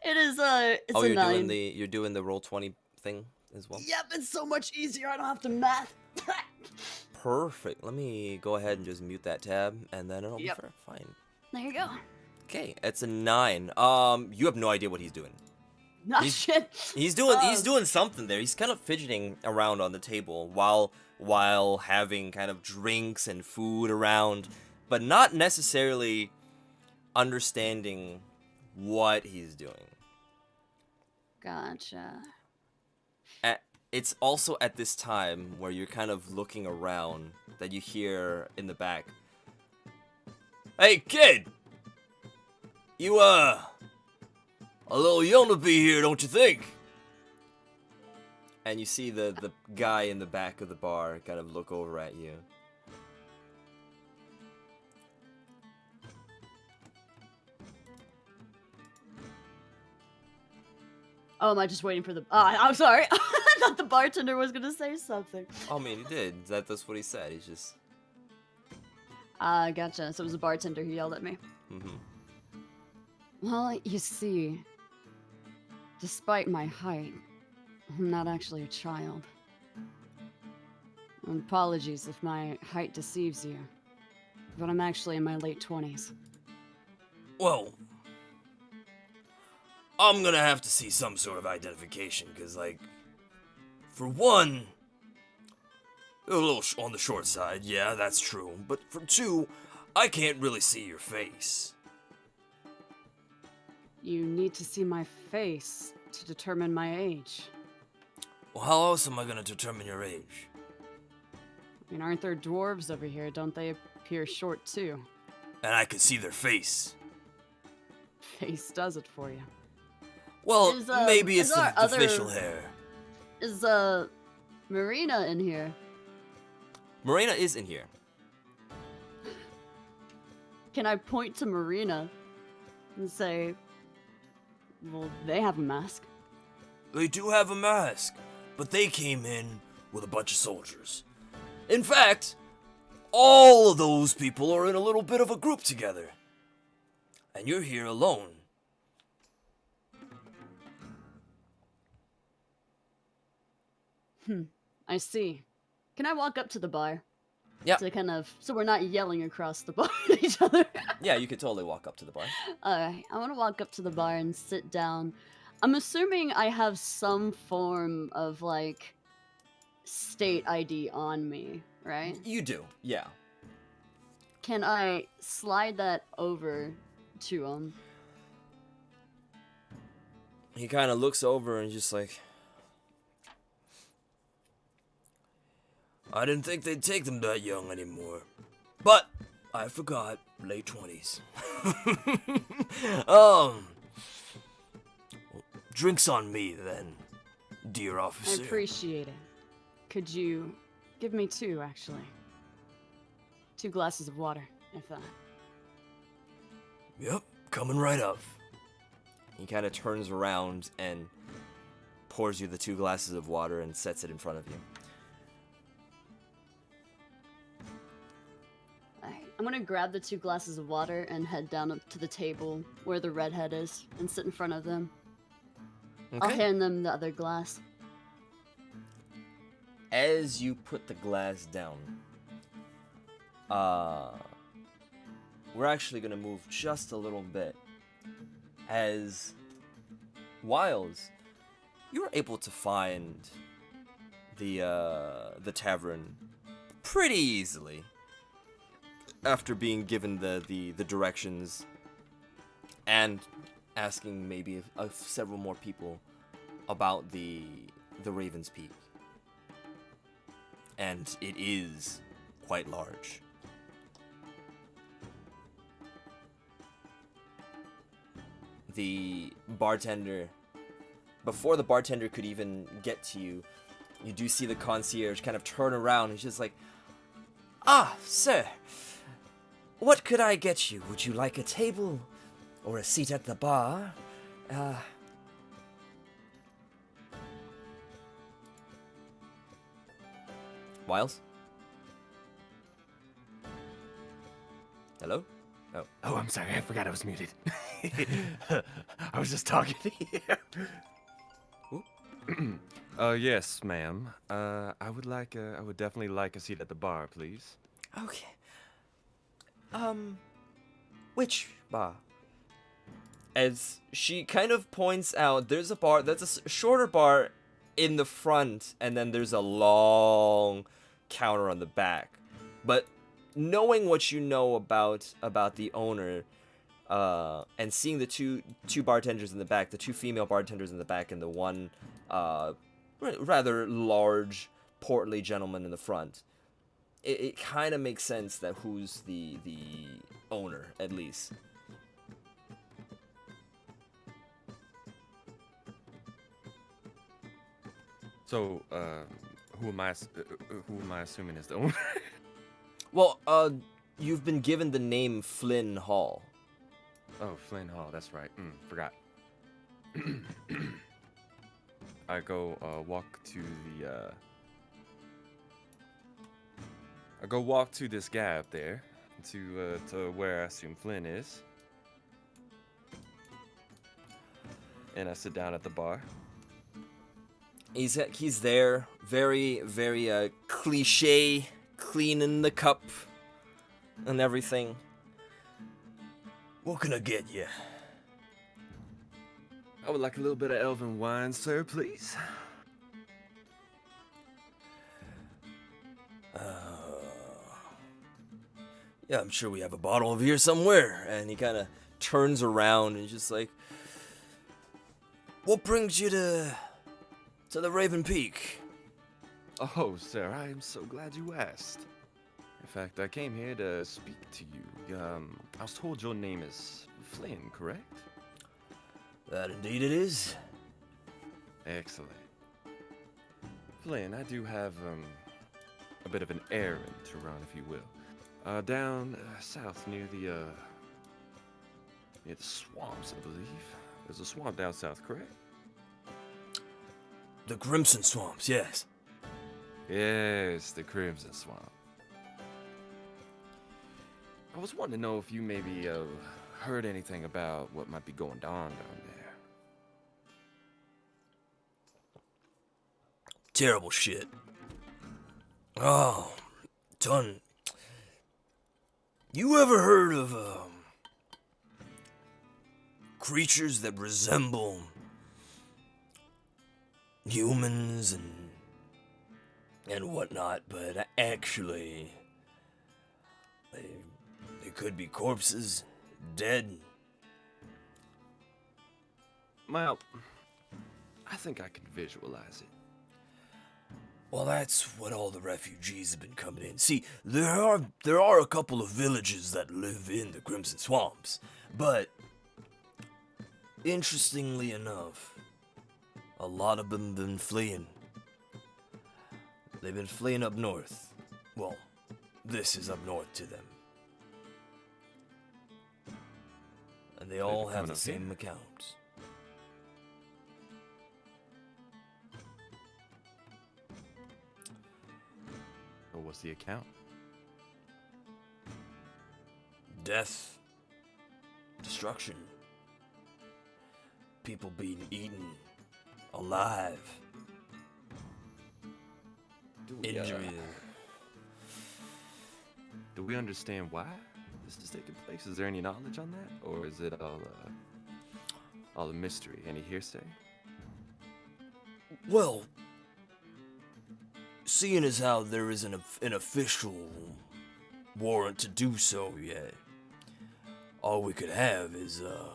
It is it's a 9. You're doing the roll 20 thing as well? Yep, it's so much easier. I don't have to math. Perfect. Let me go ahead and just mute that tab, and then it'll be fine. There you go. Okay, it's a 9. You have no idea what he's doing. Not shit. He's doing something there. He's kind of fidgeting around on the table while having kind of drinks and food around, but not necessarily understanding what he's doing. Gotcha. It's also at this time where you're kind of looking around that you hear in the back, "Hey, kid! You, a little young to be here, don't you think?" And you see the guy in the back of the bar kind of look over at you. Oh, am I just waiting for the... I'm sorry. I thought the bartender was going to say something. I mean, he did. That's what he said. He's just... Gotcha. So it was a bartender who yelled at me. Mm-hmm. Well, you see, despite my height, I'm not actually a child. Apologies if my height deceives you, but I'm actually in my late 20s. Well, I'm gonna have to see some sort of identification, because, like, for one, you're a little on the short side, yeah, that's true, but for two, I can't really see your face. You need to see my face to determine my age. Well, how else am I gonna determine your age? I mean, aren't there dwarves over here? Don't they appear short too? And I can see their face. Face does it for you. Well, maybe it's the facial hair. Is Marina in here? Marina is in here. Can I point to Marina and say, well, they have a mask? They do have a mask, but they came in with a bunch of soldiers. In fact, all of those people are in a little bit of a group together. And you're here alone. I see. Can I walk up to the bar? Yeah. So we're not yelling across the bar at each other. Yeah, you could totally walk up to the bar. Alright, I want to walk up to the bar and sit down. I'm assuming I have some form of, like, state ID on me, right? You do, yeah. Can I slide that over to him? He kind of looks over and just like, I didn't think they'd take them that young anymore. But I forgot, late 20s. Drinks on me then, dear I officer. appreciate it. Could you give me 2, actually? 2 glasses of water, if that. Yep, coming right up. He kind of turns around and pours you the 2 glasses of water and sets it in front of you. Alright, I'm gonna grab the 2 glasses of water and head down up to the table where the redhead is and sit in front of them. I'll hand them the other glass. As you put the glass down, we're actually gonna move just a little bit. As Wiles, you were able to find the tavern pretty easily after being given the directions and asking maybe several more people about the Raven's Peak. And it is quite large. The bartender, before the bartender could even get to you, you do see the concierge kind of turn around and he's just like, "Ah, sir, what could I get you? Would you like a table or a seat at the bar? Wiles? Hello? Oh. Oh, I'm sorry. I forgot I was muted. I was just talking to you. Yes, ma'am. I would definitely like a seat at the bar, please. Okay. Which bar? As she kind of points out, there's a bar that's a shorter bar in the front, and then there's a long counter on the back. But knowing what you know about the owner, and seeing the two bartenders in the back, the 2 female bartenders in the back, and the one rather large, portly gentleman in the front, it kind of makes sense that who's the owner, at least. So, who am I assuming is the owner? Well, you've been given the name Flynn Hall. Oh, Flynn Hall. That's right. Forgot. I go walk to the. I go walk to this guy up there, to where I assume Flynn is, and I sit down at the bar. He's there, very, very cliche, cleaning the cup and everything. What can I get you? I would like a little bit of elven wine, sir, please. Yeah, I'm sure we have a bottle of here somewhere. And he kind of turns around and just like, what brings you to the Raven Peak? Oh, sir, I am so glad you asked. In fact, I came here to speak to you. I was told your name is Flynn, correct? That indeed it is. Excellent. Flynn, I do have a bit of an errand to run, if you will. Down south near the swamps, I believe. There's a swamp down south, correct? The Crimson Swamps, yes. Yes, the Crimson Swamp. I was wanting to know if you maybe heard anything about what might be going on down there. Terrible shit. Oh, ton. You ever heard of creatures that resemble humans and whatnot, but actually they could be corpses, dead? Well, I think I can visualize it. Well, that's what all the refugees have been coming in. See, there are a couple of villages that live in the Crimson Swamps, but interestingly enough, a lot of them have been fleeing. They've been fleeing up north. Well, this is up north to them. And they all have the same accounts. What's the account? Death. Destruction. People being eaten alive. Injury. Do we understand why this is taking place? Is there any knowledge on that? Or is it all a mystery? Any hearsay? Well, seeing as how there isn't an official warrant to do so yet, all we could have is a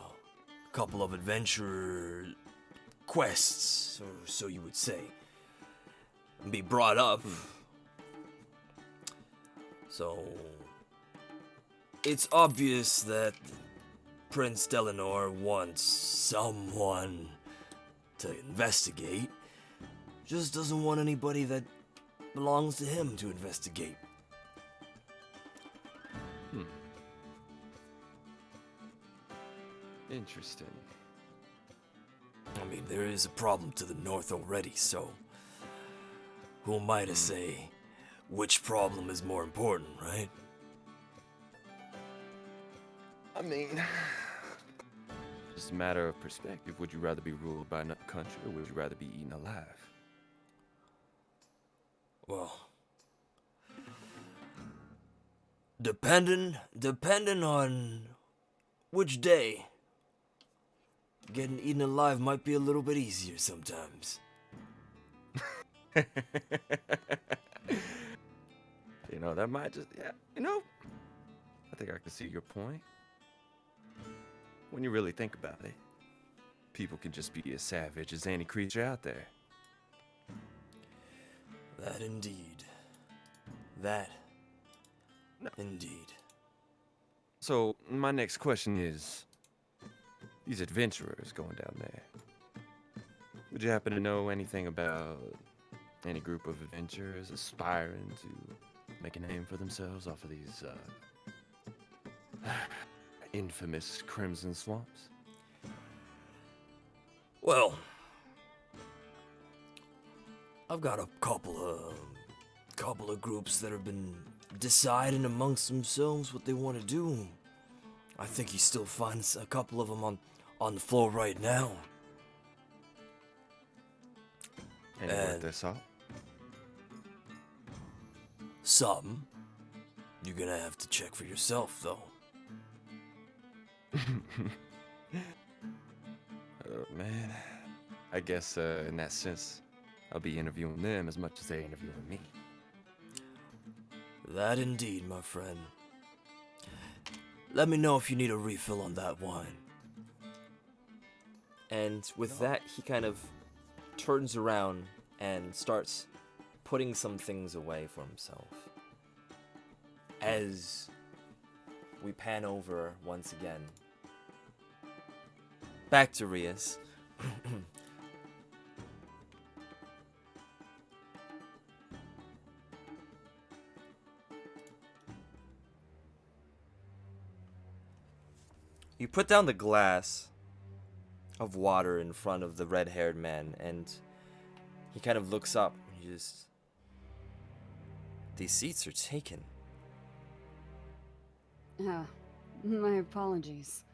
couple of adventurer quests, or so you would say, and be brought up. So, it's obvious that Prince Delanor wants someone to investigate, just doesn't want anybody that belongs to him to investigate. Interesting. I mean, there is a problem to the north already, so who am I to say which problem is more important, right? I mean, just a matter of perspective. Would you rather be ruled by another country, or would you rather be eaten alive? Well, depending on which day, getting eaten alive might be a little bit easier sometimes. You know, that might just, yeah, you know, I think I can see your point. When you really think about it, people can just be as savage as any creature out there. That indeed. That indeed. So, my next question is, these adventurers going down there, would you happen to know anything about any group of adventurers aspiring to make a name for themselves off of these infamous Crimson Swamps? Well, I've got a couple of groups that have been deciding amongst themselves what they want to do. I think you still find a couple of them on the floor right now. Any worth their salt? Some. You're gonna have to check for yourself, though. Oh, man. I guess in that sense, I'll be interviewing them as much as they're interviewing me. That indeed, my friend. Let me know if you need a refill on that wine. And with that, he kind of turns around and starts putting some things away for himself. As we pan over once again, back to Rias. You put down the glass of water in front of the red-haired man, and He kind of looks up. He just... These seats are taken. My apologies.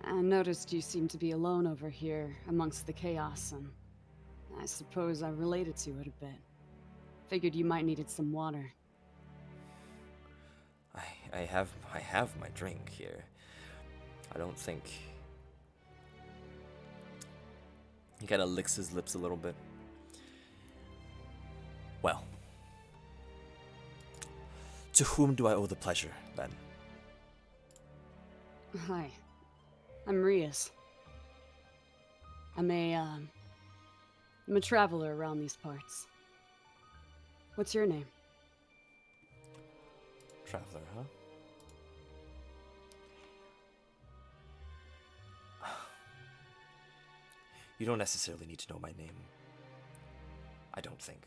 I noticed you seem to be alone over here amongst the chaos, and I suppose I related to it a bit. Figured you might needed some water. I have my drink here. I don't think... He kind of licks his lips a little bit. Well. To whom do I owe the pleasure, then? Hi. I'm Rias. I'm a traveler around these parts. What's your name? Traveler, huh? You don't necessarily need to know my name. I don't think.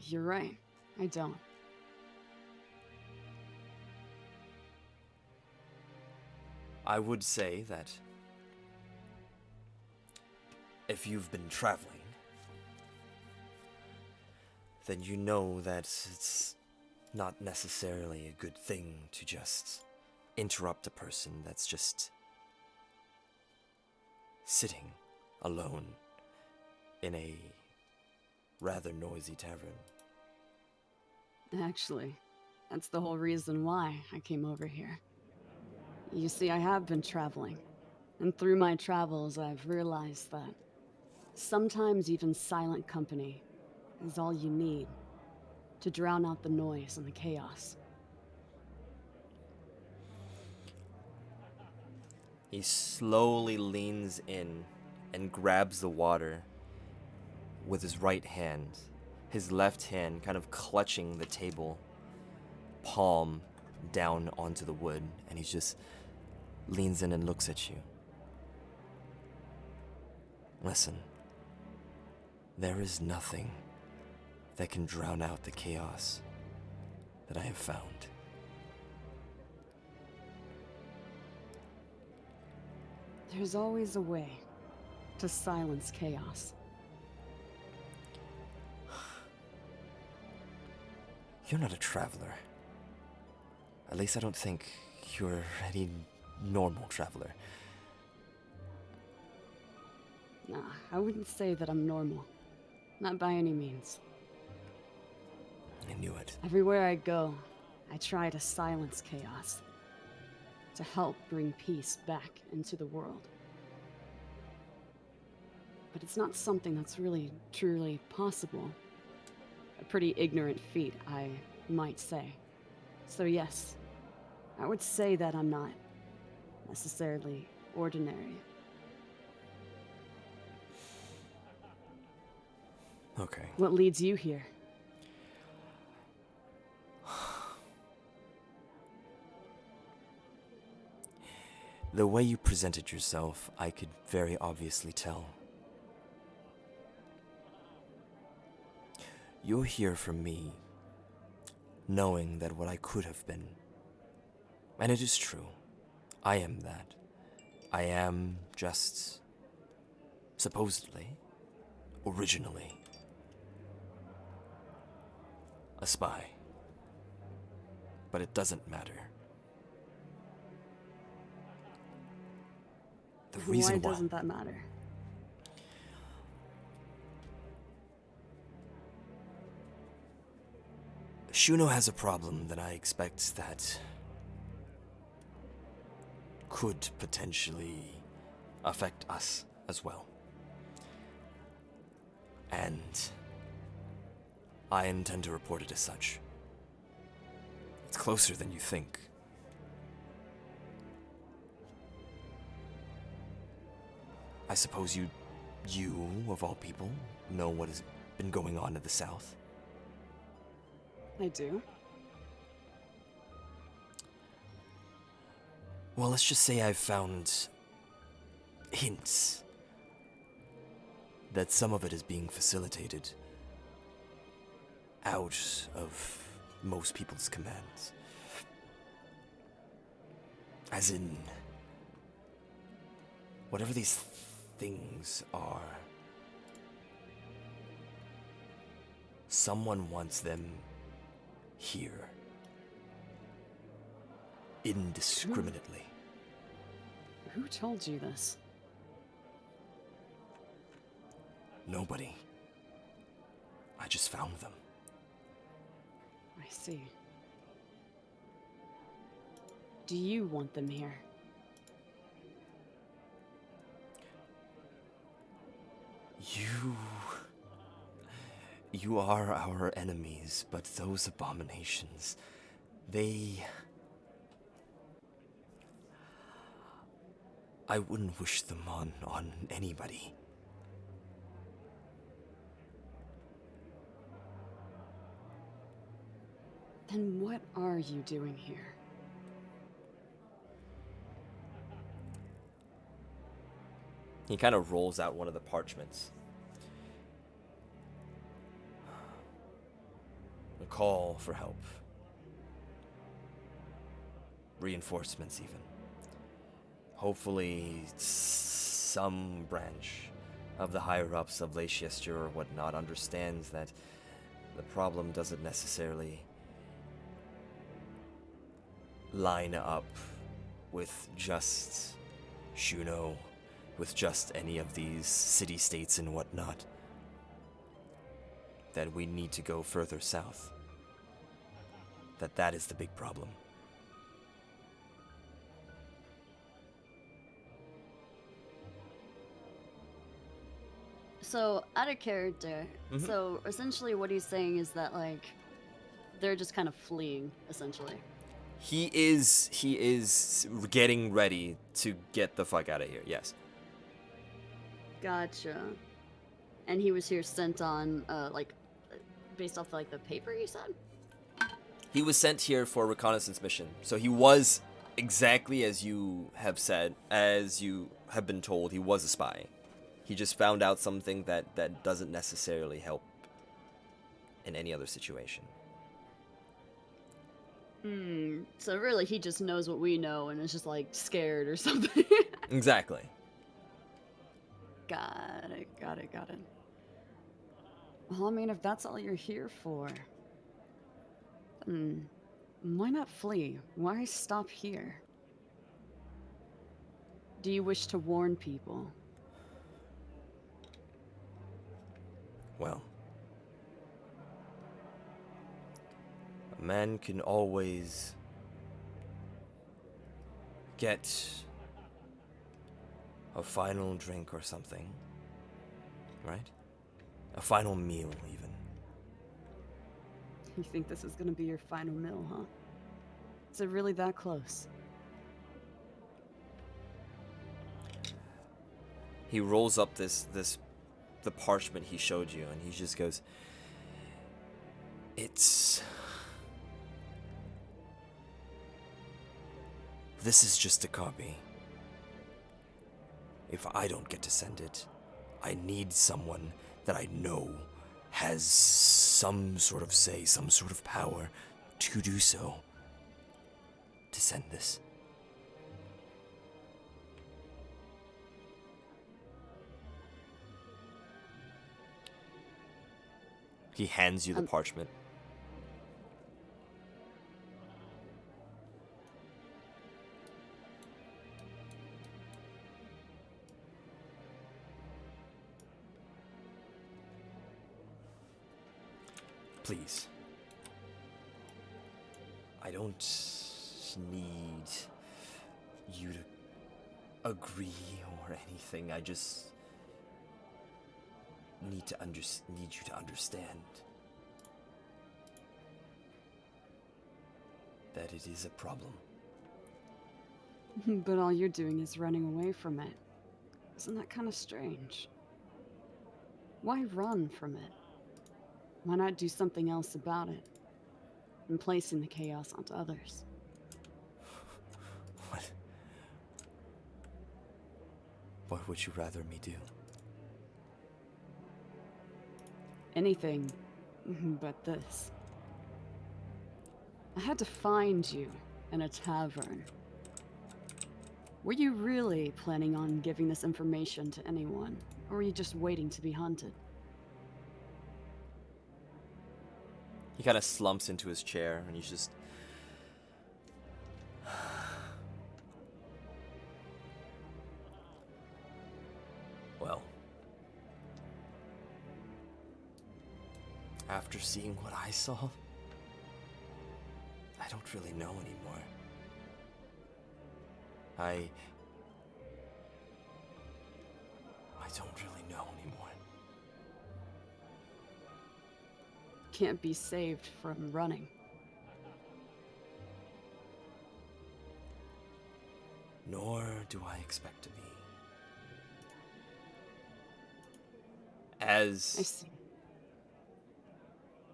You're right. I don't. I would say that if you've been traveling, then you know that it's not necessarily a good thing to just interrupt a person that's just sitting alone in a rather noisy tavern. Actually, that's the whole reason why I came over here. You see, I have been traveling, and through my travels I've realized that sometimes even silent company is all you need to drown out the noise and the chaos. He slowly leans in and grabs the water with his right hand, his left hand kind of clutching the table, palm down onto the wood, and he just leans in and looks at you. Listen, there is nothing that can drown out the chaos that I have found. There's always a way to silence chaos. You're not a traveler. At least I don't think you're any normal traveler. Nah, I wouldn't say that I'm normal. Not by any means. I knew it. Everywhere I go, I try to silence chaos. To help bring peace back into the world. But it's not something that's really, truly possible. A pretty ignorant feat, I might say. So yes, I would say that I'm not necessarily ordinary. Okay. What leads you here? The way you presented yourself, I could very obviously tell. You're here for me, knowing that what I could have been. And it is true. I am that. I am just, supposedly, originally, a spy. But it doesn't matter. The reason why doesn't that matter? Shuno has a problem that I expect that could potentially affect us as well. And I intend to report it as such. It's closer than you think. I suppose you, of all people, know what has been going on in the South. I do. Well, let's just say I've found hints that some of it is being facilitated out of most people's commands. As in, whatever these things are, someone wants them here. Indiscriminately. Who told you this? Nobody. I just found them. I see. Do you want them here? You are our enemies, but those abominations, I wouldn't wish them on anybody. Then what are you doing here? He kind of rolls out one of the parchments. A call for help. Reinforcements, even. Hopefully, some branch of the higher-ups of Leicester or whatnot understands that the problem doesn't necessarily line up with just Shuno, with just any of these city-states and whatnot. That we need to go further south. That is the big problem. So, out of character, Mhm. so essentially what he's saying is that, like, they're just kind of fleeing, essentially. He is getting ready to get the fuck out of here, yes. Gotcha. And he was here sent on, based off, like, the paper you said? He was sent here for a reconnaissance mission. So he was exactly as you have said, as you have been told, he was a spy. He just found out something that doesn't necessarily help in any other situation. So really he just knows what we know and is just, like, scared or something. Exactly. Got it. Well, I mean, if that's all you're here for, why not flee? Why stop here? Do you wish to warn people? Well, a man can always get a final drink or something, right? A final meal, even. You think this is gonna be your final meal, huh? Is it really that close? He rolls up the parchment he showed you, and he just goes, This is just a copy. If I don't get to send it, I need someone that I know has some sort of say, some sort of power to do so. To send this. He hands you the parchment. Please. I don't need you to agree or anything. I just need you to understand that it is a problem. But all you're doing is running away from it. Isn't that kind of strange? Why run from it? Why not do something else about it? And placing the chaos onto others. What would you rather me do? Anything but this. I had to find you in a tavern. Were you really planning on giving this information to anyone? Or were you just waiting to be hunted? He kind of slumps into his chair, and he's just... Well... After seeing what I saw, I don't really know anymore. I don't really know anymore. Can't be saved from running. Nor do I expect to be. I As see.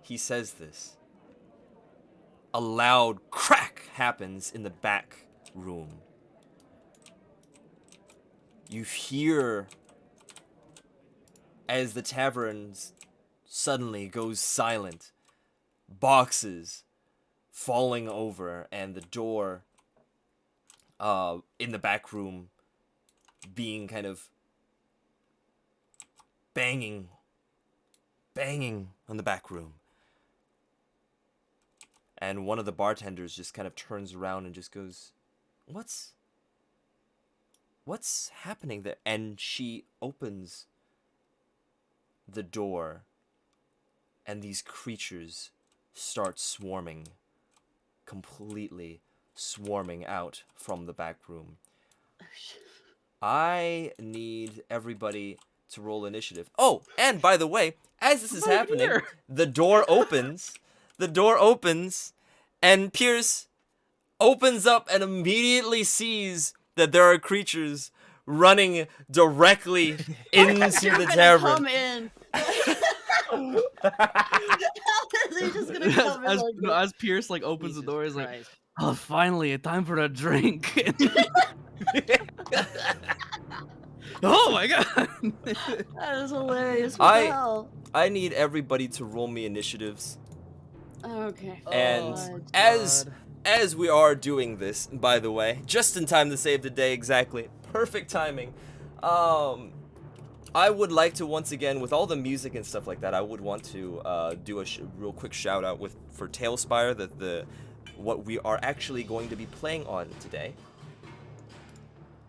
he says this, a loud crack happens in the back room. You hear as the tavern suddenly goes silent, boxes falling over, and the door in the back room being kind of banging on the back room. And one of the bartenders just kind of turns around and just goes, What's happening there? And she opens the door, and these creatures start swarming, completely swarming out from the back room. I need everybody to roll initiative. Oh, and by the way, as this is happening, the door opens, and Pierce opens up and immediately sees that there are creatures running directly into the tavern. Come in. They're just gonna come in like As Pierce like opens the Jesus door, he's like, Christ. "Oh, finally, time for a drink." Oh my god! that is hilarious. What the hell? I need everybody to roll me initiatives. Okay. And God. as we are doing this, by the way, just in time to save the day, exactly, perfect timing. I would like to once again, with all the music and stuff like that, I would want to do a real quick shout out for Talespire, what we are actually going to be playing on today,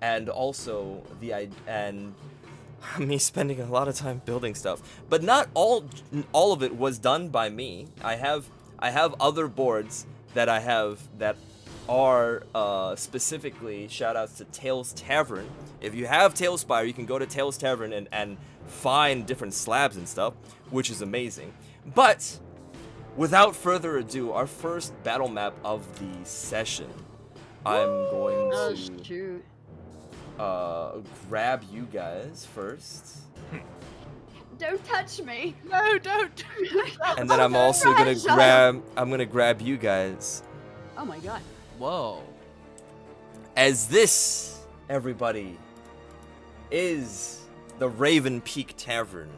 and also me spending a lot of time building stuff, but not all of it was done by me. I have other boards that I have that are specifically shoutouts to Tales Tavern. If you have Talespire, you can go to Tales Tavern and find different slabs and stuff, which is amazing. But without further ado, our first battle map of the session, I'm going Oh, to shoot. grab you guys first. Don't touch me. No, don't. And then I'm also gonna grab you guys. Oh my god. Whoa. As this, everybody, is the Raven Peak Tavern.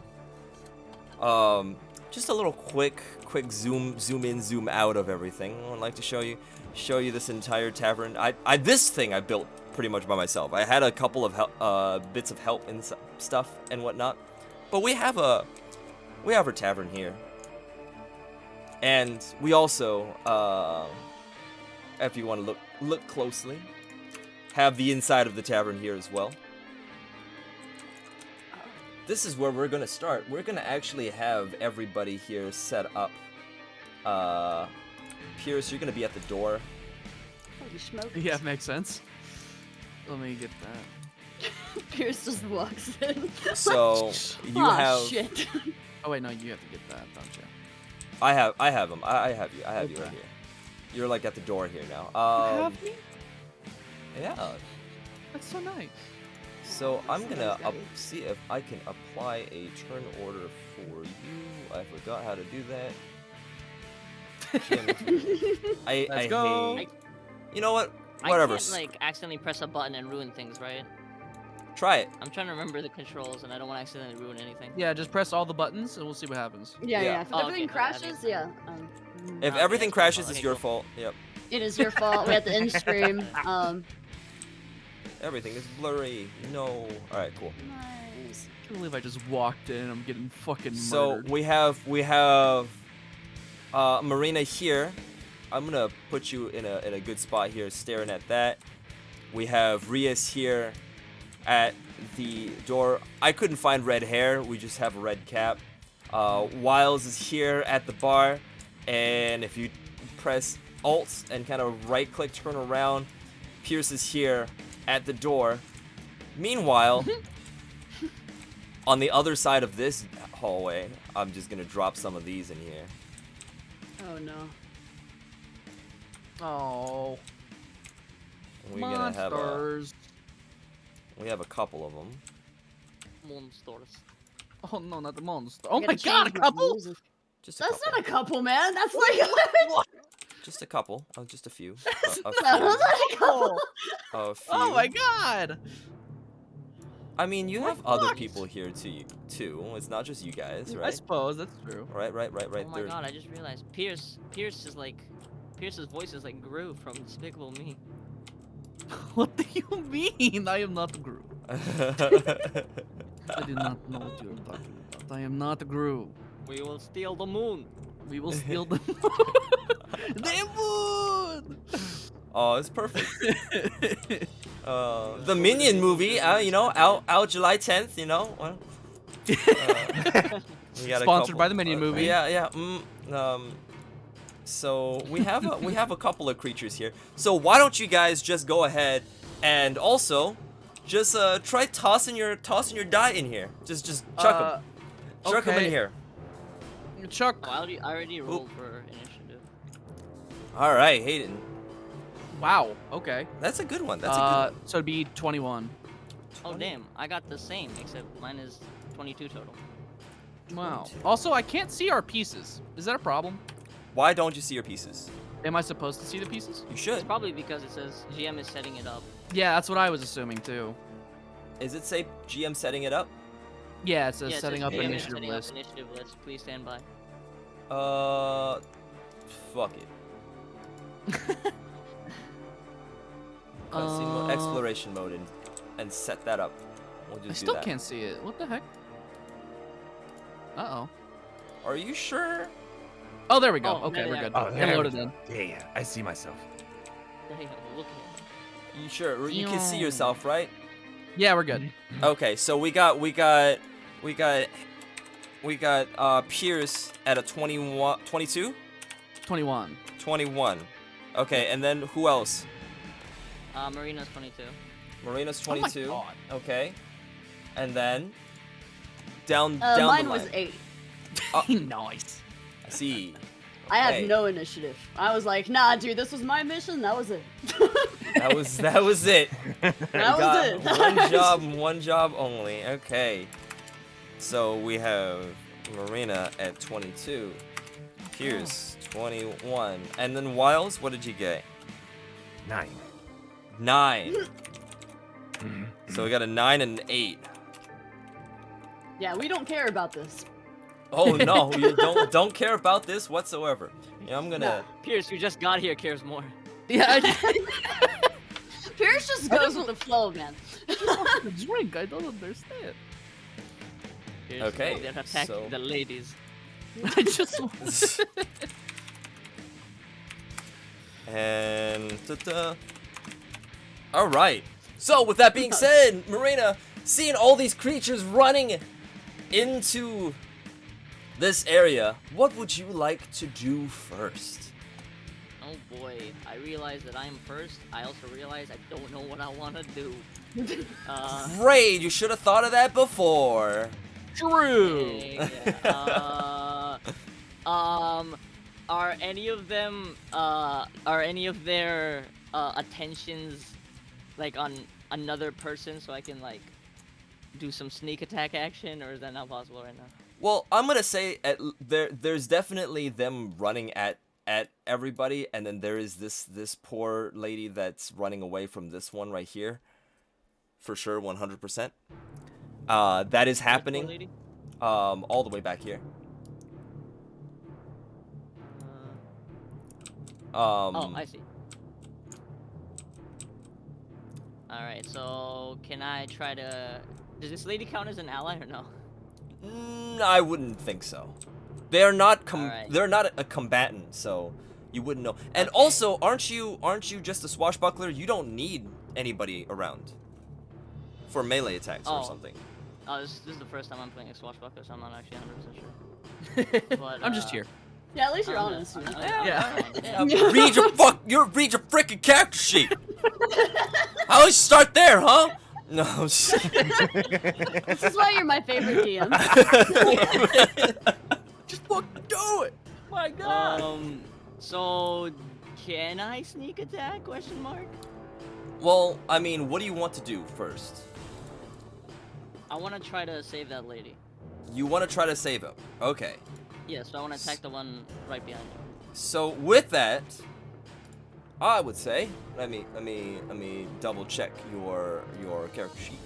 Just a little quick zoom in, zoom out of everything. I'd like to show you this entire tavern. This thing I built pretty much by myself. I had a couple of bits of help and stuff and whatnot, but we have our tavern here, and we also, if you want to look closely, have the inside of the tavern here as well. This is where we're gonna start. We're gonna actually have everybody here set up. Pierce, you're gonna be at the door. Holy smokes. Yeah, makes sense. Let me get that. Pierce just walks in. So you Aw, have. shit. Oh wait, no, you have to get that, don't you? I have them. I have you. I have you Okay. right here. You're like at the door here now. Have me? Yeah. That's so nice. So I'm gonna Sounds see if I can apply a turn order for you. I forgot how to do that. I go. hate. You know what? I Whatever. can't like accidentally press a button and ruin things, right? Try it. I'm trying to remember the controls and I don't want to accidentally ruin anything. Yeah, just press all the buttons and we'll see what happens. Yeah, Yeah. yeah. If Oh, everything okay, crashes, yeah. If Okay, everything that's my crashes, fault. it's Okay, your cool. fault. Yep. It is your fault. We had to end stream. Everything is blurry. No. All right. Cool. Nice. I can't believe I just walked in. I'm getting fucking So murdered. we have Marina here. I'm gonna put you in a good spot here, staring at that. We have Rias here at the door. I couldn't find red hair. We just have a red cap. Wiles is here at the bar, and if you press Alt and kind of right-click, turn around, Pierce is here at the door. Meanwhile, on the other side of this hallway, I'm just gonna drop some of these in here. Oh no. Oh. We're gonna have Monsters. we have a couple of them. Monsters. Oh no, not the monster. Oh I my gotta god, a change my couple? music. Just a That's couple. not a couple, man. That's like Just a couple. Just a few. A That's not a couple. A few. Oh my god. I mean, you We're have other fucked. people here too. It's not just you guys, I right? suppose that's true. Right. Oh my There. god, I just realized Pierce's voice is like Gru from Despicable Me. What do you mean? I am not Gru. I do not know what you're talking about. I am not Gru. We will steal the moon. We will steal the the moon. Oh, it's perfect. The Minion movie, out July 10th. We got Sponsored by the Minion movie. Yeah. So we have a couple of creatures here. So why don't you guys just go ahead and also just try tossing your die in here. Just chuck them. Chuck them in okay. here. Chuck. Oh, I already rolled for initiative. All right, Hayden. Wow. Okay. That's a good one. That's a good one. So it'd be 21. Oh damn, I got the same, except mine is 22 total. Wow. Also, I can't see our pieces. Is that a problem? Why don't you see your pieces? Am I supposed to see the pieces? You It's should. probably because it says GM is setting it up. Yeah, that's what I was assuming too. Is it say GM setting it up? Yeah, it says Yeah, it setting says up GM is initiative setting list. Up initiative list. Please stand by. Fuck it. Cutscene mode, exploration mode, and set that up. We'll just I do still that. can't see it. What the heck? Uh-oh. Are you sure? Oh, there we go. Oh, okay, there we're they good. are. Oh, It there loaded we in. Yeah, I see myself. Damn, look at You sure? You can see yourself, right? Yeah, we're good. Okay, so we got Pierce at a 21, 22? 21. 21. Okay, and then who else? Marina's 22. Marina's Oh my 22. God. Okay. And then down Mine the was line. 8. Nice. I see. I had Okay. no initiative. I was like, nah, dude, this was my mission. That was it. That was it. That was it. One job only. Okay. So we have Marina at 22, Pierce 21, and then Wiles. What did you get? 9. 9. So we got a 9 and an 8. Yeah, we don't care about this. Oh no, you don't care about this whatsoever. Yeah, I'm gonna. Pierce, who just got here, cares more. Yeah, Pierce just goes with the flow, man. I drink. I don't understand. Pierce, Okay, they're attacking so- the ladies. I just. And all right. So with that being said, Marina, seeing all these creatures running into this area, what would you like to do first? Oh boy, I realize that I'm first. I also realize I don't know what I want to do. Great, you should have thought of that before. True. Yeah. Are any of their attentions like on another person, so I can like do some sneak attack action, or is that not possible right now? Well, I'm gonna say there's definitely them running at everybody, and then there is this poor lady that's running away from this one right here, for sure, 100%. That is Poor happening. lady? All the way back here. Oh, I see. Alright, so can I try to... Does this lady count as an ally or no? I wouldn't think so. They're not Alright. they're not a combatant, so you wouldn't know. And Okay. also, aren't you just a swashbuckler? You don't need anybody around for melee attacks or Oh. something. Oh, this is the first time I'm playing a swashbuckler, so I'm not actually 100% sure. But, I'm just here. Yeah, at least you're I'm honest. I'm- you know? I'm- Yeah. I'm- Yeah, read your freaking character sheet. I always start there, huh? No. This is why you're my favorite DM. Just fucking do it. My God. So can I sneak attack? Question mark. Well, I mean, what do you want to do first? I want to try to save that lady. You want to try to save him. Okay. Yeah, so I want to attack the one right behind you. So with that, I would say, let me double check your character sheet.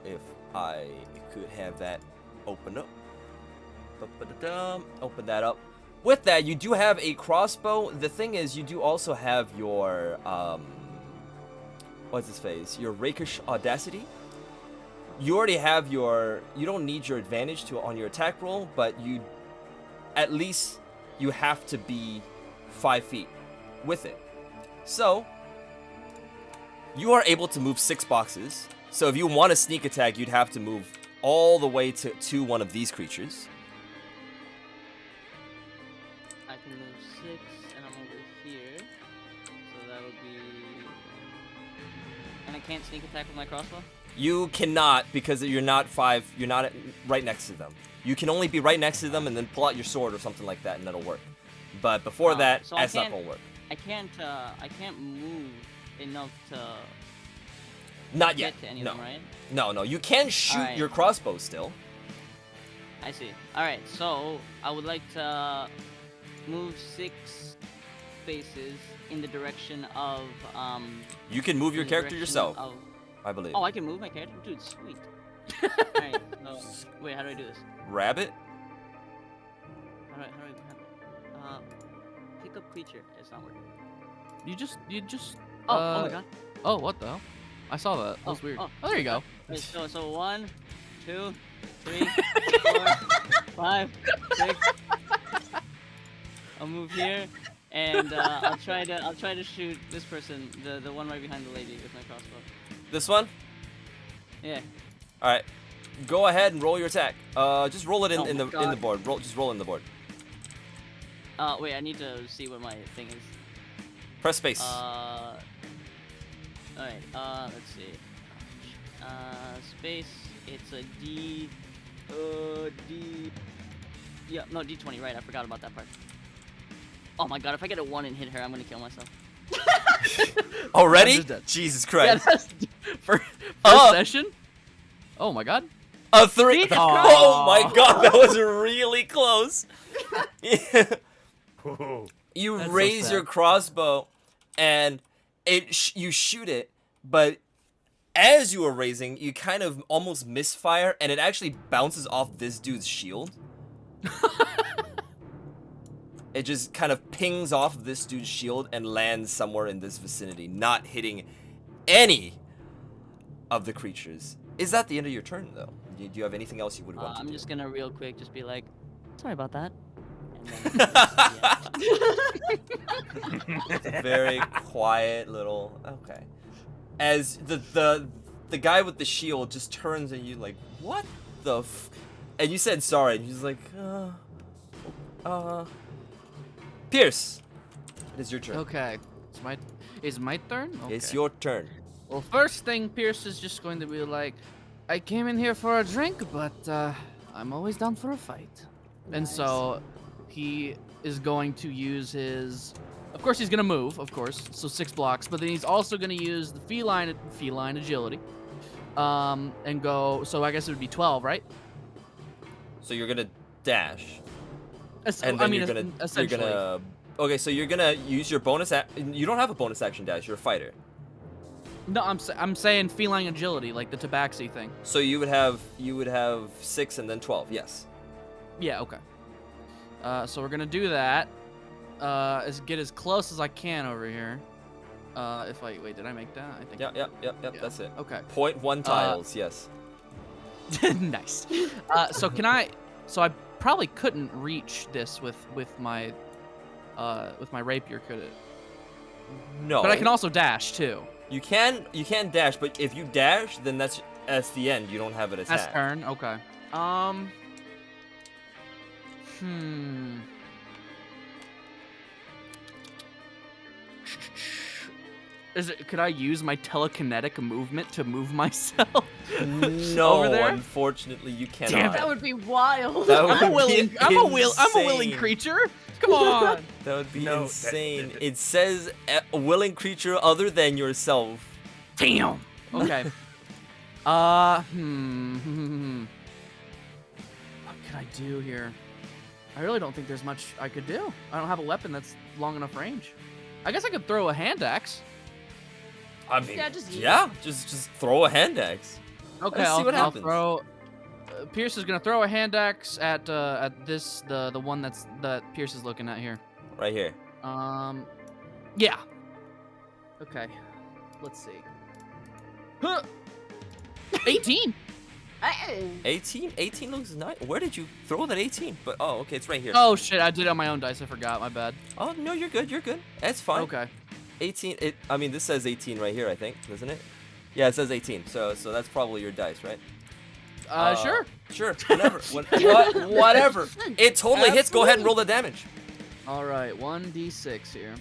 If I could have that open up. Open that up. With that, you do have a crossbow. The thing is, you do also have your what's his face? Your rakish audacity. You already have your. You don't need your advantage on your attack roll, but at least you have to be 5 feet with it. So you are able to move 6 boxes. So if you want to sneak attack, you'd have to move all the way to one of these creatures. I can move 6, and I'm over here. So that would be. And I can't sneak attack with my crossbow. You cannot, because you're not right next to them. You can only be right next to them and then pull out your sword or something like that, and that'll work. But before that, so that's not gonna work. I can't move enough to Not yet. get to any No. of them, right? No. You can shoot Alright. your crossbow still. I see. Alright, so I would like to move 6 spaces in the direction of You can move your in the character direction yourself, of- I believe. Oh, I can move my character? Dude, sweet. Alright, so wait, how do I do this? Rabbit? How do I pick up creature. It's not working. You just. Oh my god. Oh, what the hell? I saw that. That was weird. oh. Oh, there you go. Wait, so 1, 2, 3, 4, 5, 6. I'll move here, and I'll try to shoot this person, the one right behind the lady with my crossbow. This one? Yeah. Alright. Go ahead and roll your attack. Just roll it Oh in my the God. board. Just roll in the board. Wait, I need to see what my thing is. Press space. Alright, let's see. Space, it's a D, yeah, no, D20, right, I forgot about that part. Oh my god, if I get a 1 and hit her, I'm gonna kill myself. Already? I'm just dead. Jesus Yeah, Christ. that's first Oh. session. Oh my god. A 3. Jesus Oh my god, that was really close. You That's so raise your sad. crossbow, and you shoot it, but as you are raising, you kind of almost misfire, and it actually bounces off this dude's shield. It just kind of pings off this dude's shield and lands somewhere in this vicinity, not hitting any of the creatures. Is that the end of your turn, though? Do you have anything else you would want to I'm do? just gonna real quick just be like, sorry about that. And It's a very quiet little. Okay. As the guy with the shield just turns and you like, what the? And you said sorry, and he's like, Pierce, it is your turn. Okay. It's my turn? Okay. It's your turn. Well, first thing, Pierce is just going to be like, I came in here for a drink, but I'm always down for a fight. And so he is going to use his. Of course, he's going to move, of course, so 6 blocks, but then he's also going to use the feline agility. And go. So I guess it would be 12, right? So you're gonna dash, and I then mean, You're essentially. gonna. Okay, so you're gonna use your bonus. You don't have a bonus action dash. You're a fighter. No, I'm saying feline agility, like the tabaxi thing. So you would have 6 and then 12. Yes. Yeah, okay. So we're gonna do that. Get as close as I can over here. Wait, did I make that? I think. Yep. Yeah. That's it. Okay. 0.1 tiles. Yes. Nice. So can I? So I probably couldn't reach this with my rapier, could it? No. But I can also dash too. You can dash, but if you dash, then that's the end. You don't have an attack. That's turn. Okay. Could I use my telekinetic movement to move myself? No, over there? Unfortunately, you cannot. Damn That would be wild. That would I'm a willing be I'm a willing insane. creature. Come on. That would be No, insane. It says a willing creature other than yourself. Damn. Okay. What can I do here? I really don't think there's much I could do. I don't have a weapon that's long enough range. I guess I could throw a hand axe. I mean, Yeah, just use just throw a hand axe. Okay, Let's see what I'll happens. throw. Pierce is gonna throw a hand axe at this the one that Pierce is looking at here. Right here. Yeah. Okay. Let's see. Huh. 18. Hey. 18? 18 looks nice. Where did you throw that 18? But oh, okay, it's right here. Oh shit! I did it on my own dice. I forgot. My bad. Oh no, you're good. You're good. That's fine. Okay. 18. I mean, this says 18 right here. I think, doesn't it? Yeah, it says 18. So that's probably your dice, right? Sure. Sure. Whatever. Whatever. It totally hits. Go ahead and roll the damage. All right. 1d6 here.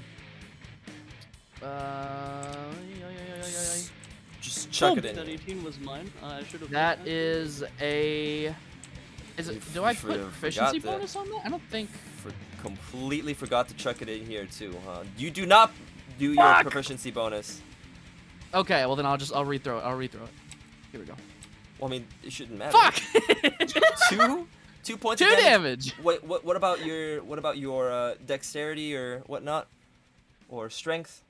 Just chuck it in. That 18 was mine. I should have. That is a. Is it? Do I put proficiency forgot bonus on that? I don't think. Completely forgot to chuck it in here too, huh? You do not do your proficiency bonus. Okay. Well then I'll rethrow it. I'll rethrow it. Here we go. Well, I mean, it shouldn't matter. Fuck. 2 points. 2 of damage. Wait, what about your dexterity or whatnot, or strength?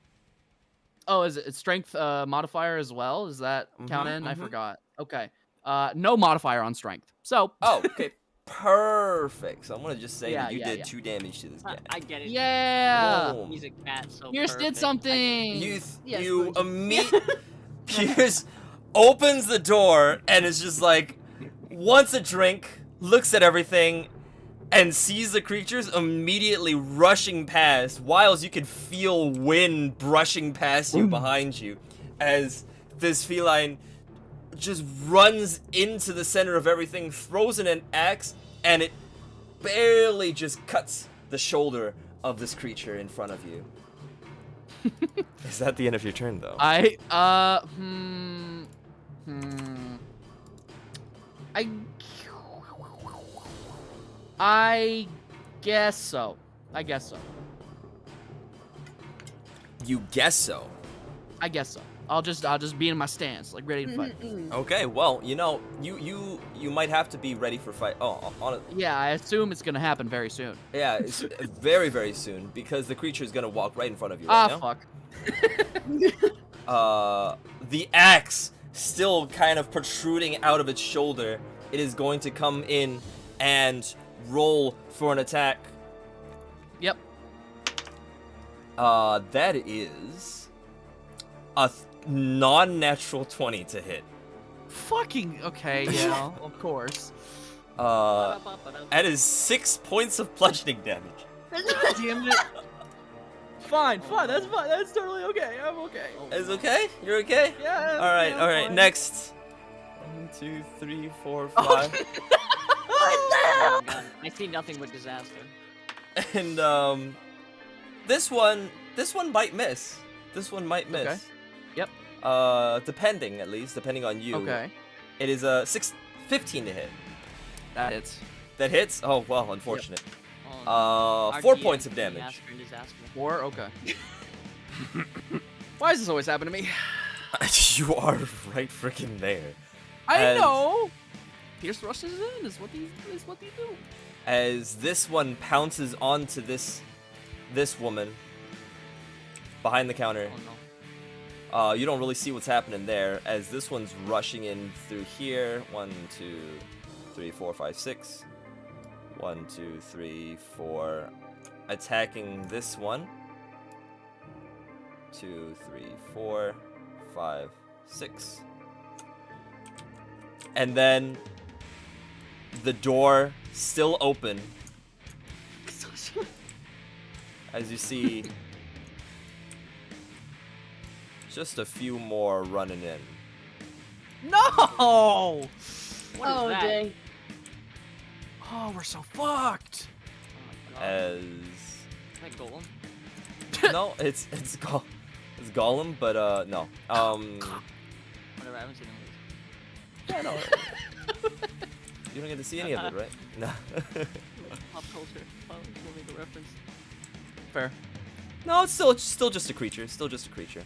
Oh, is it strength modifier as well? Is that count in? I forgot. Okay. No modifier on strength. So. Oh, okay. Perfect. So I'm gonna just say Yeah, that you yeah, did yeah. 2 damage to this guy. I get it. Yeah. Boom. He's a cat, so. Pierce did perfect. something. Yes, You Luigi. immediately Pierce opens the door and is just like wants a drink, looks at everything, and sees the creatures immediately rushing past. Whilst you can feel wind brushing past you behind you, as this feline just runs into the center of everything, throws in an axe, and it barely just cuts the shoulder of this creature in front of you. Is that the end of your turn, though? I guess so. I guess so. You guess so. I guess so. I'll just be in my stance, like ready to fight. Okay, well, you know, you might have to be ready for fight. Oh, on it. Yeah, I assume it's gonna happen very soon. Yeah, it's very, very soon, because the creature is gonna walk right in front of you right now. Fuck. The axe still kind of protruding out of its shoulder. It is going to come in and roll for an attack. Yep. That is a non-natural 20 to hit. Fucking okay, yeah, of course. That is 6 points of bludgeoning damage. Damn it. Fine, that's fine. That's totally okay. I'm okay. Is okay? You're okay? Yeah. All right, yeah, all right. fine. Next. 1, 2, 3, 4, 5. Oh, God. I see nothing but disaster. And this one might miss. This one might miss. Okay. Yep. Depending on you. Okay. It is 15 to hit. That hits. That hits? Oh well, unfortunate. Oh, 4 points of damage. Disaster and disaster. 4? Okay. Why does this always happen to me? You are right freaking there. I As- know. Pierce rushes in. Is what they do. As this one pounces onto this woman behind the counter. Oh no. You don't really see what's happening there, as this one's rushing in through here. 1, 2, 3, 4, 5, 6. 1, 2, 3, 4. Attacking this one. 2, 3, 4, 5, 6. And then the door still open. As you see, just a few more running in. No! What is Oh, that? dang. Oh, we're so fucked. Oh my god. As Is that Golem? no, it's Gollum, but no. Whatever, I haven't seen him. Yeah, no. You don't get to see any of it, right? No. Pop culture. Oh, we'll make a reference. Fair. No, it's still just a creature. Still just a creature.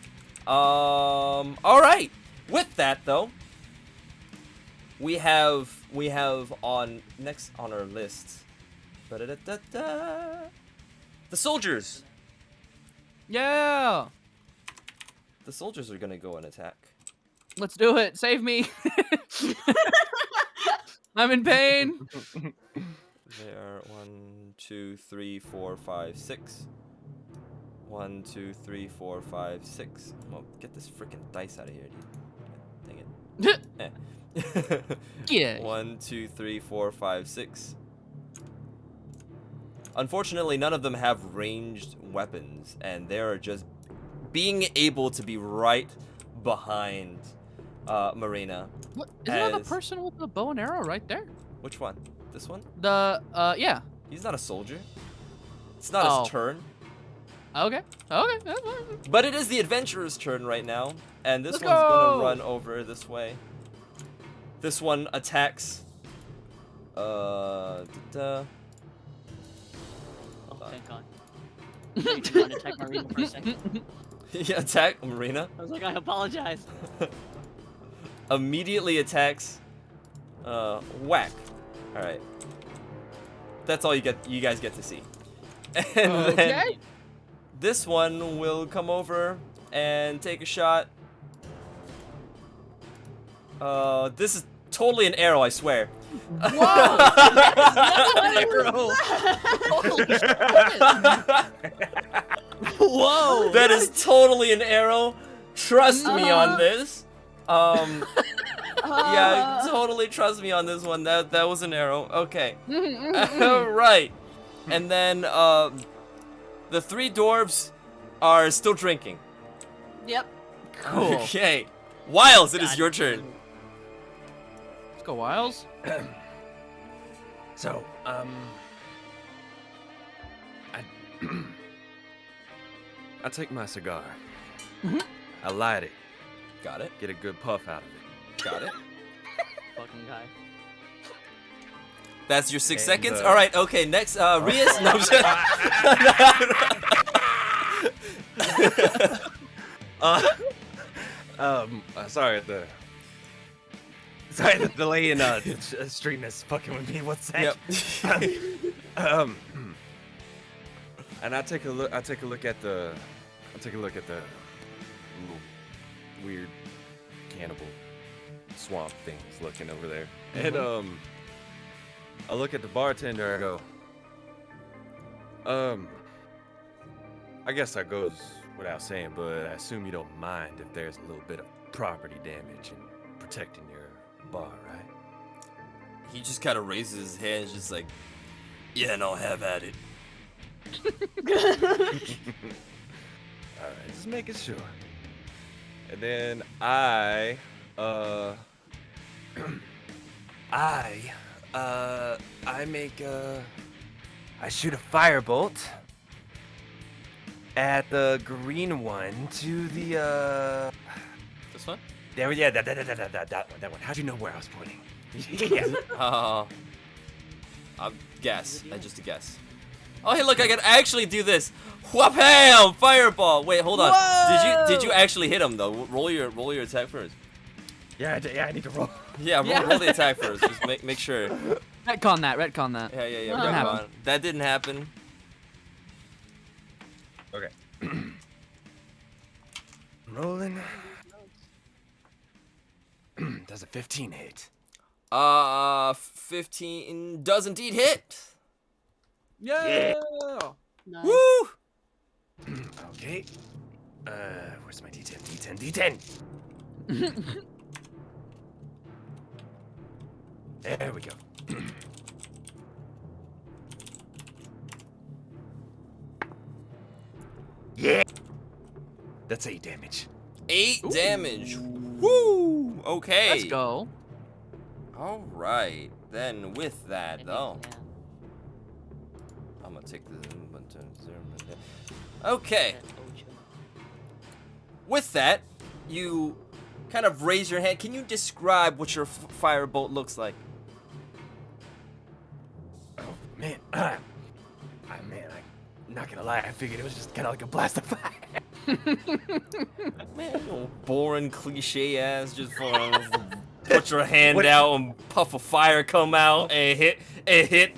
All right. With that though, we have on next on our list, the soldiers. Yeah. The soldiers are gonna go and attack. Let's do it. Save me. I'm in pain. They are 1, 2, 3, 4, 5, 6. 1, 2, 3, 4, 5, 6. Well, get this freaking dice out of here, dude. Dang it. Yeah. 1, 2, 3, 4, 5, 6. Unfortunately, none of them have ranged weapons, and they are just being able to be right behind Marina. What? Isn't that the As- person with the bow and arrow right there? Which one? This one? Yeah. He's not a soldier. It's not Oh. his turn. Okay. Okay. That's fine. But it is the adventurer's turn right now, and this Let's one's go! gonna run over this way. This one attacks. Oh, thank god. I thought you wanted to attack Marina for a second. He attack Marina. I was like, I apologize. Immediately attacks. Whack. All right. That's all you guys get to see. And then Okay. this one will come over and take a shot. This is totally an arrow, I swear. Whoa. That is totally an arrow. Trust me on this. Yeah, totally trust me on this one. That was an arrow. Okay. All right. And then the three dwarves are still drinking. Yep. Cool. Okay. Wiles, it is your turn. Let's go, Wiles. So, I take my cigar. I light it. Got it. Get a good puff out of it. Got it. Fucking guy. That's your 6 And, seconds. All right. Okay. Next, Rias. No, I'm just- Sorry, the delay in stream is fucking with me. What's that? Yep. And I take a look at the little weird cannibal swamp things looking over there. And I look at the bartender. I go, I guess that goes without saying, but I assume you don't mind if there's a little bit of property damage in protecting your bar, right? He just kind of raises his hands, just like, yeah, no, have at it. All right, just making sure. And then I shoot a firebolt at the green one to the This one? there, yeah, that one. How'd you know where I was pointing? Yeah. I guess. I just a guess. Oh, hey, look! I can actually do this. Wham! Fireball. Wait, hold on. Did you actually hit him though? Roll your attack first. Yeah, I need to roll. Yeah, Yeah. roll the attack first. Just make sure. Retcon that. Retcon that. Yeah. Didn't Right happen. on. That didn't happen. Okay. Rolling. Does a 15 hit? 15 does indeed hit. Yeah. Nice. Woo! Okay. Where's my D10? There we go. Yeah. That's 8 damage. 8 damage. Woo! Okay. Let's go. All right. Then with that, I think, though, yeah. I'm gonna take the. Okay. That's Ocho. With that, you kind of raise your hand. Can you describe what your firebolt looks like? Oh, man. I'm not gonna lie. I figured it was just kind of like a blast of fire. Man, you know, boring cliche ass. Just put your hand out and puff of fire come out and hit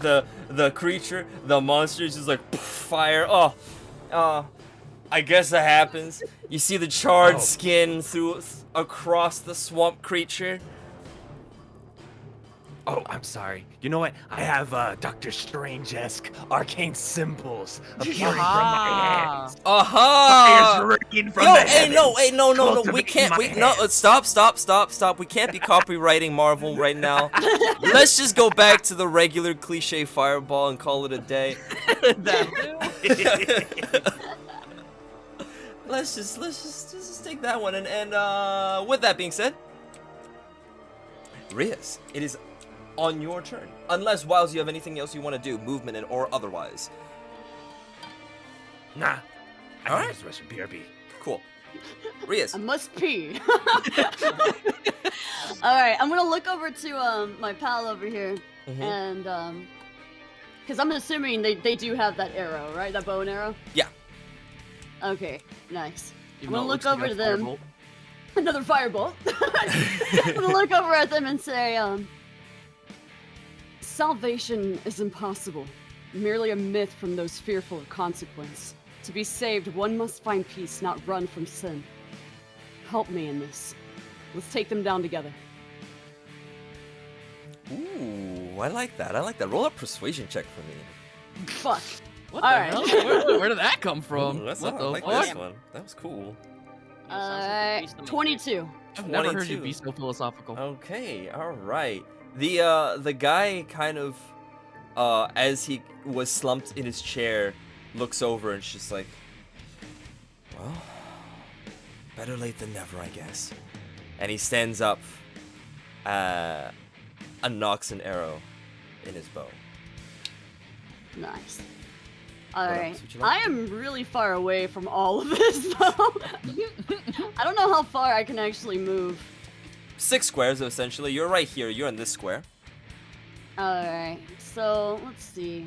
the creature. The monster is just like fire. I guess that happens. You see the charred skin across the swamp creature. Oh, I'm sorry. You know what? I have Doctor Strange-esque arcane symbols appearing from my hands. Aha! Fire's raining from Yo, the hey, no, heavens, no. We cultivating can't. my No, hands. stop. We can't be copywriting Marvel right now. Let's just go back to the regular cliche fireball and call it a day. Let's just take that one and with that being said, Rias, it is on your turn. Unless Wiles, you have anything else you want to do, movement and or otherwise. Nah. I Alright. think it's Russian BRB. Cool. Rias. I must pee. All right, I'm gonna look over to my pal over here, and because I'm assuming they do have that arrow, right? That bow and arrow. Yeah. Okay, nice. Even I'm though gonna it look looks over like a to them. firebolt. Another firebolt. I'm gonna look over at them and say, salvation is impossible, merely a myth from those fearful of consequence. To be saved, one must find peace, not run from sin. Help me in this. Let's take them down together. Ooh, I like that. Roll a persuasion check for me. Fuck. What All the right. hell? Where did that come from? Ooh, that's What I the like fuck? this one. That was cool. Yeah, sounds like a priest to me. 22. I've never heard you 22. be so philosophical. Okay, all right. The guy kind of, as he was slumped in his chair, looks over and just like, well, better late than never, I guess. And he stands up, and knocks an arrow in his bow. Nice. What else Alright. would you like I am really far away from all of this, though. I don't know how far I can actually move. 6 squares, essentially. You're right here. You're in this square. Alright, so let's see.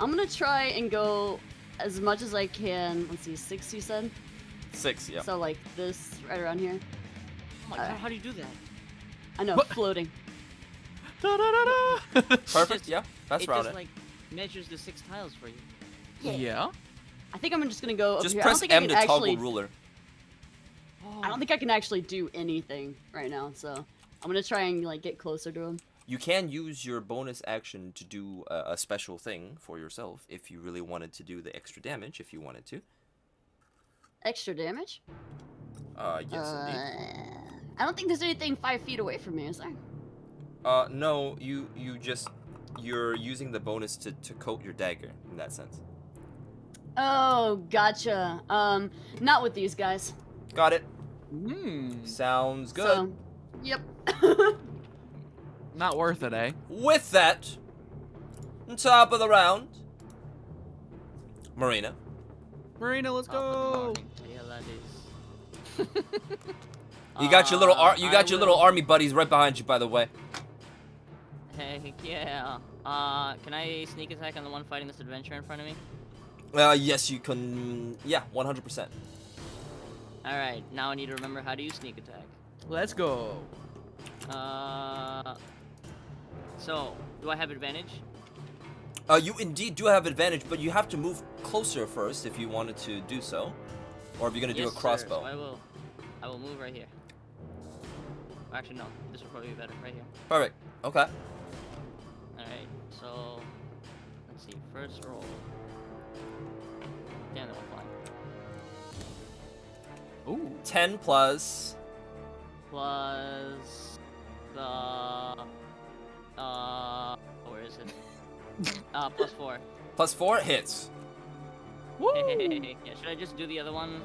I'm gonna try and go as much as I can. Let's see, 6 you said? 6, yeah. So like this, right around here. Oh my god, how do you do that? I know, What? floating. Perfect, yeah. That's It around just it. like measures the 6 tiles for you. Yeah. I think I'm just gonna go over Just here. I don't press think I M can to toggle actually. ruler. I don't think I can actually do anything right now, so I'm gonna try and like get closer to him. You can use your bonus action to do a special thing for yourself if you really wanted to do the extra damage, if you wanted to. Extra damage? Yes, indeed. I don't think there's anything 5 feet away from me, is there? No, you're using the bonus to coat your dagger in that sense. Oh, gotcha. Not with these guys. Got it. Hmm. Sounds good. So, yep. Not worth it, eh? With that, on top of the round, Marina. Marina, let's Top of the go. morning. Yeah, that is. You got your little I little will- army buddies right behind you, by the way. Heck yeah. Can I sneak attack on the one fighting this adventure in front of me? Yes, you can. Yeah, 100%. Alright, now I need to remember how to use sneak attack. Let's go. So, do I have advantage? You indeed do have advantage, but you have to move closer first if you wanted to do so, or if you're gonna do a Yes, sir, crossbow. so I will move right here. Actually, no. This will probably be better. Right here. Perfect. Okay. Alright, so... Let's see. First roll. Damn, that went fine. Ooh. 10 plus. Plus... The... Where is it? +4. +4 hits. Woo! Yeah, should I just do the other one,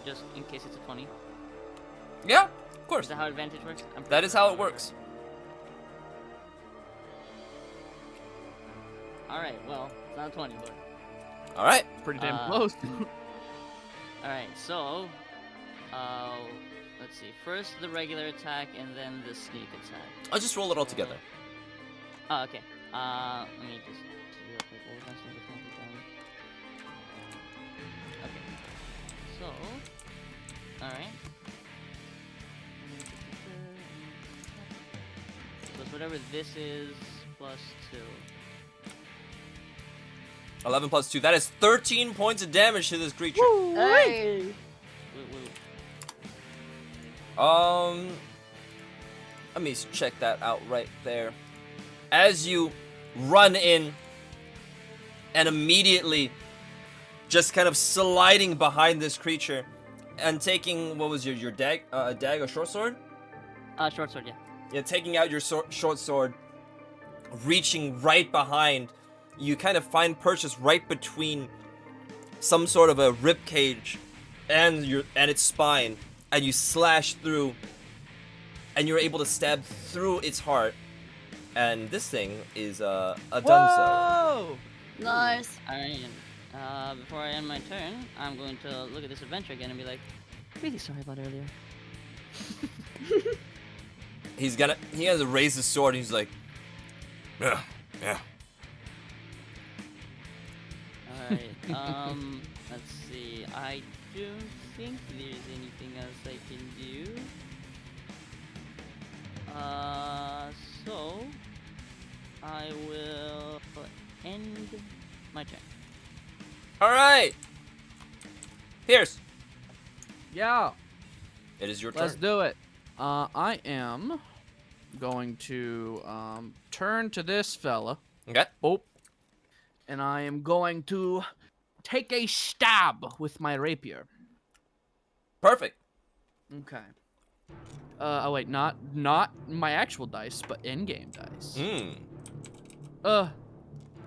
just in case it's a 20? Yeah, of course. Is that how advantage works? I'm pretty That is sure. how it works. Alright, well, it's not a 20, but... All right. Pretty damn Uh, close. Alright, so... let's see. First the regular attack, and then the sneak attack. I'll just roll it all together. Oh, okay. Let me just see real quick. What was my sneak attack again? Okay. So... Alright. So it's whatever this is, +2. 11 + 2. That is 13 points of damage to this creature. Hey! Woo. Let me check that out right there. As you run in and immediately just kind of sliding behind this creature and taking, what was your dag or short sword? Short sword, yeah. Yeah, taking out your short sword, reaching right behind, you kind of find purchase right between some sort of a rib cage and its spine, and you slash through, and you're able to stab through its heart, and this thing is a dunzo. Whoa! Nice. Alright, before I end my turn, I'm going to look at this adventure again and be like, really sorry about earlier. He has to raise his sword, and he's like, yeah. Alright, let's see. I don't think there's anything else I can do. So I will end my turn. All right, Pierce, Yeah, it is your turn. let's do it. I am going to turn to this fella. Okay. Oh. And I am going to take a stab with my rapier. Perfect. Okay. Oh wait, not my actual dice, but in-game dice. I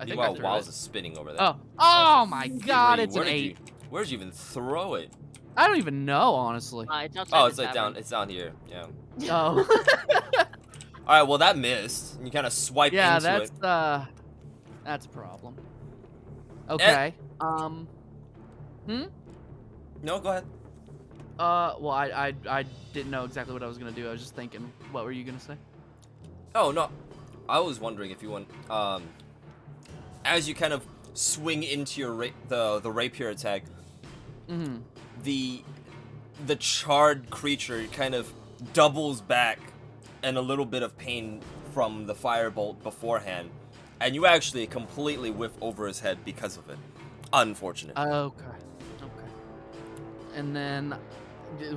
think I Meanwhile, threw Wiles it. is spinning over there. Oh my god, it's Where an did 8. Where'd you even throw it? I don't even know, honestly. It's outside Oh, the it's like tavern. down. It's down here. Yeah. Oh. All right. Well, that missed. You kind of swipe Yeah, into it. that's a problem. Okay. No, go ahead. Well, I didn't know exactly what I was gonna do. I was just thinking, what were you gonna say? Oh no, I was wondering if you want. As you kind of swing into your the rapier attack, Mm-hmm. the charred creature kind of doubles back in a little bit of pain from the firebolt beforehand, and you actually completely whiff over his head because of it. Unfortunate. Okay. And then,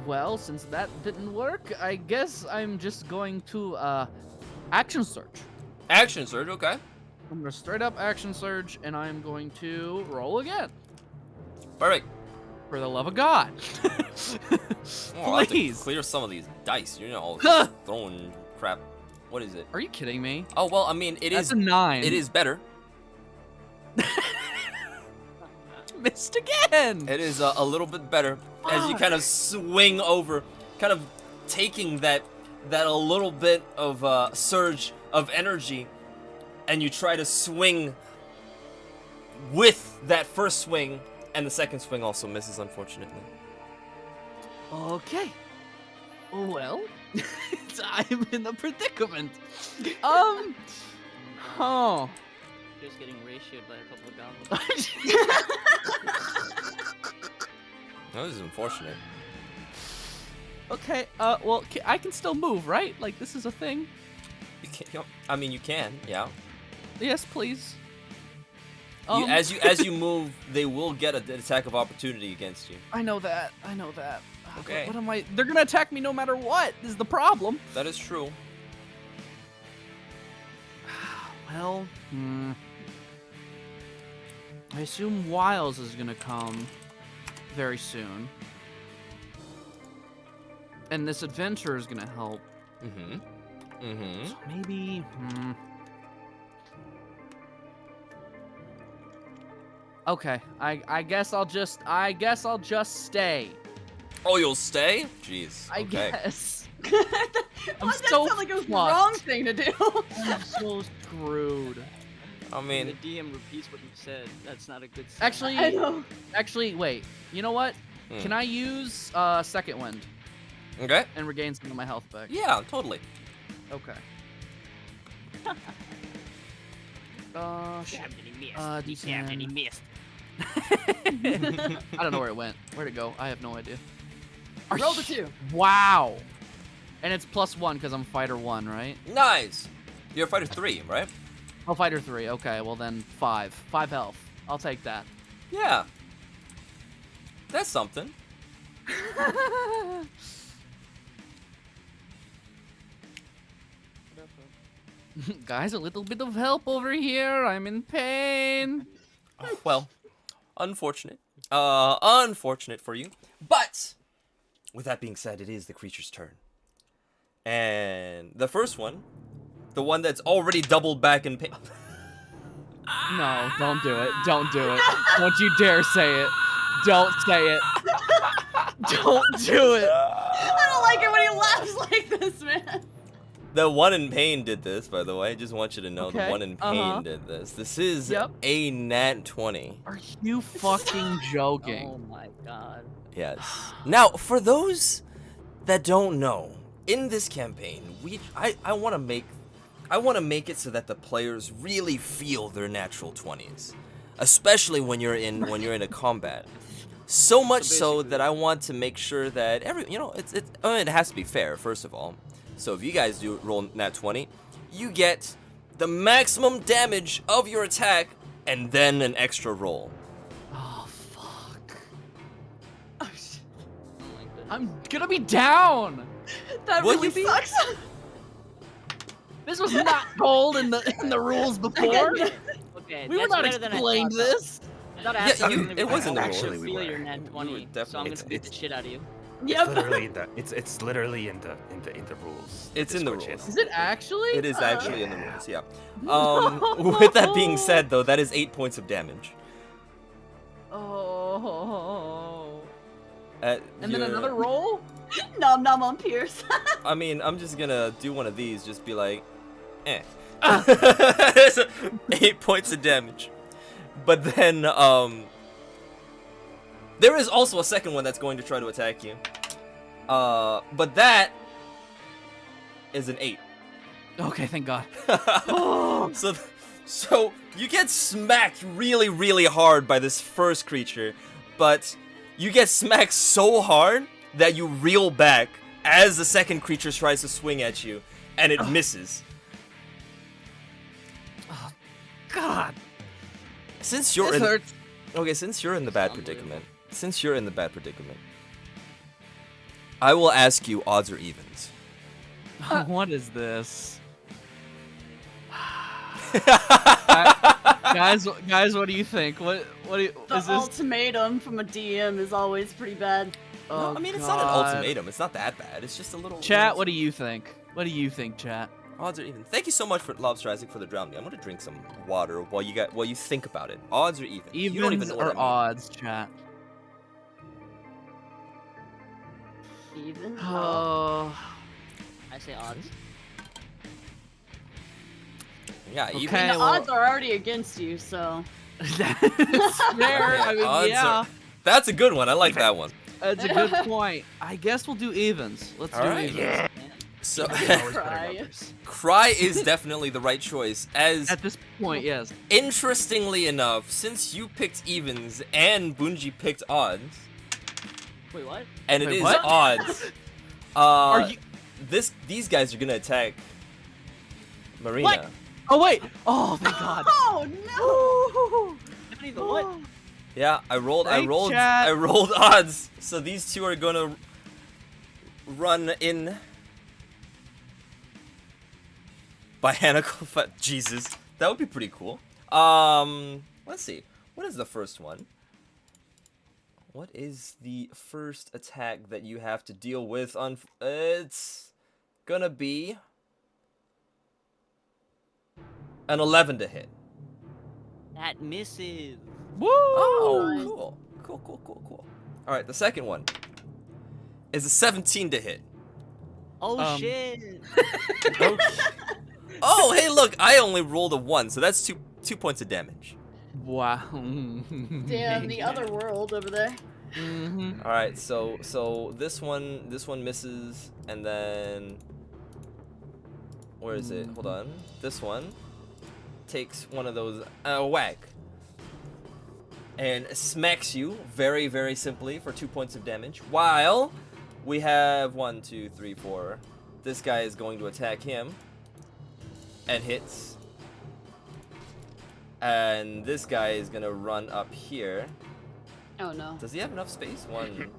well, since that didn't work, I guess I'm just going to action surge. Action surge. Okay. I'm gonna straight up action surge, and I'm going to roll again. Perfect. For the love of God. Oh, I'll have to Please. clear some of these dice. You're all throwing crap. What is it? Are you kidding me? Oh well, I mean, it That's is. a 9. It is better. Missed again. It is a little bit better as you kind of swing over, kind of taking that a little bit of surge of energy, and you try to swing with that first swing, and the second swing also misses, unfortunately. Okay. Well, I'm in a predicament. Oh. Just getting ratioed by a couple of goblins. That was unfortunate. Okay. Well, I can still move, right? Like this is a thing. You can. I mean, you can. Yeah. Yes, please. As you move, they will get an attack of opportunity against you. I know that. Okay. What am I? They're gonna attack me no matter what. Is the problem? That is true. Well, I assume Wiles is gonna come very soon, and this adventure is gonna help. Mm-hmm. So maybe, Okay, I guess I'll just stay. Oh, you'll stay? Jeez. I Okay. guess. Why I'm does that so sound like it was the fucked. wrong thing to do? I'm so screwed. I When mean, the DM repeats what you said, that's not a good sign. I know. Actually, wait. You know what? Hmm. Can I use second wind okay. and regain some of my health back? Yeah, totally. Okay. Shit. He missed. I don't know where it went. Where'd it go? I have no idea. Roll the 2. Wow. And it's +1 because I'm fighter 1, right? Nice. You're fighter 3, right? Oh, fighter 3. Okay, well then 5. 5 health. I'll take that. Yeah. That's something. Guys, a little bit of help over here. I'm in pain. Well, unfortunate. Unfortunate for you. But, with that being said, it is the creature's turn. And the first one, the one that's already doubled back in pain. No, don't do it. Don't do it. Don't you dare say it. Don't say it. Don't do it. I don't like it when he laughs like this, man. The one in pain did this, by the way. I just want you to know Okay, the one in pain did this. This is Yep. a nat 20. Are you fucking joking? Oh my god. Yes. Now, for those that don't know, in this campaign, I want to make it so that the players really feel their natural 20s, especially when you're in a combat. So much so that I want to make sure that it has to be fair, first of all. So if you guys do roll nat 20, you get the maximum damage of your attack and then an extra roll. Oh, fuck. Oh, shit. Oh my goodness. I'm gonna be down. That Would really you be? sucks. This was not told in the rules before. Okay, We were that's not better than I explained thought, this. I thought I Yeah, asked something it was in the actually rules. we feel were. your nat 20, so I'm definitely- gonna beat the shit out of you. It's Yep. literally in the it's literally in the rules. It's in the Discord rules. channel. Is it actually? It is actually in the rules, yeah. With that being said, though, that is 8 points of damage. Oh. At And then your- another roll? Nom nom on Pierce. I mean, I'm just gonna do one of these, just be like, eh. Ah. There's 8 points of damage. But then, there is also a second one that's going to try to attack you. But that is an 8. Okay, thank God. So you get smacked really, really hard by this first creature, but you get smacked so hard that you reel back as the second creature tries to swing at you, and it misses. God. Since you're This in, hurts. okay, since you're in the bad predicament, I will ask you odds or evens. What is this? Guys, what do you think? What do you, The is this? ultimatum from a DM is always pretty bad. Oh, No, I mean, it's not an God. ultimatum. It's not that bad. It's just a little. Chat, what do you think? What do you think, chat? Odds or even? Thank you so much for Lobster Isaac for the drown me. I'm gonna drink some water while you think about it. Odds or even? You don't even Evens know what or I mean. odds, chat? Even. Oh. I say odds. Yeah, even. Okay. the well- odds are already against you, so. That's fair. I mean, Odds yeah. are- That's a good one. I like that one. That's a good point. I guess we'll do evens. Let's All do right. evens. Yeah. So, Always better Cry. numbers. Cry is definitely the right choice. As At this point, yes. interestingly enough, since you picked evens and Bunji picked odds, Wait, what? and it Wait, is what? odds, Are you? these guys are gonna attack Marina. What? Oh wait! Oh, thank God. Oh no! Not even what? Yeah, I rolled chat. odds. So these two are gonna run in Bionicle. Jesus, that would be pretty cool. Let's see. What is the first one? What is the first attack that you have to deal with? It's gonna be an 11 to hit. That misses. Woo! Oh, Nice. cool. All right, the second one is a 17 to hit. Oh Um, shit! Oh, hey, look, I only rolled a 1, so that's two points of damage. Wow. Damn, the other world over there. Mm-hmm. All right, so this one misses, and then where is it? Hold on. This one takes one of those whack and smacks you very, very simply for 2 points of damage. While we have 1, 2, 3, 4. This guy is going to attack him and hits. And this guy is gonna run up here. Oh no. Does he have enough space? 1,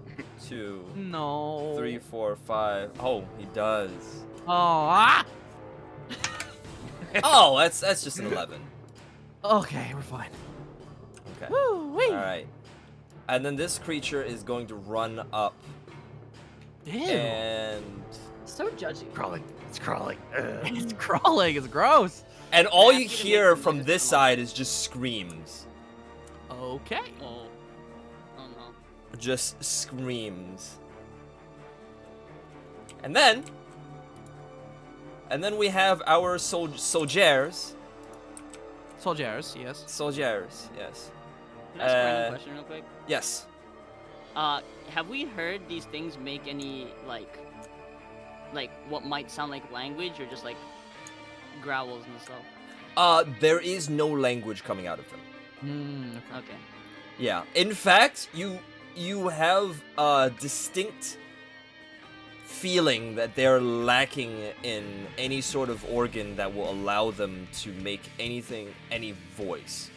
2, No. 3, 4, 5. Oh, he does. Oh, ah! Oh, that's just an 11. Okay, we're fine. Okay. Woo, wait. All right. And then this creature is going to run up Ew. and So judgy. Crawling. It's crawling. It's crawling. It's gross. all I you have to hear make from some this noise. side is just screams. Okay. Oh. Oh no. Just screams. And then we have our soldiers. Soldiers, yes. Soldiers, yes. Can I ask a random Uh, question real quick? Yes. Have we heard these things make any like what might sound like language or just like growls and stuff? There is no language coming out of them. Okay. Okay. Yeah. In fact, you have a distinct feeling that they're lacking in any sort of organ that will allow them to make any voice.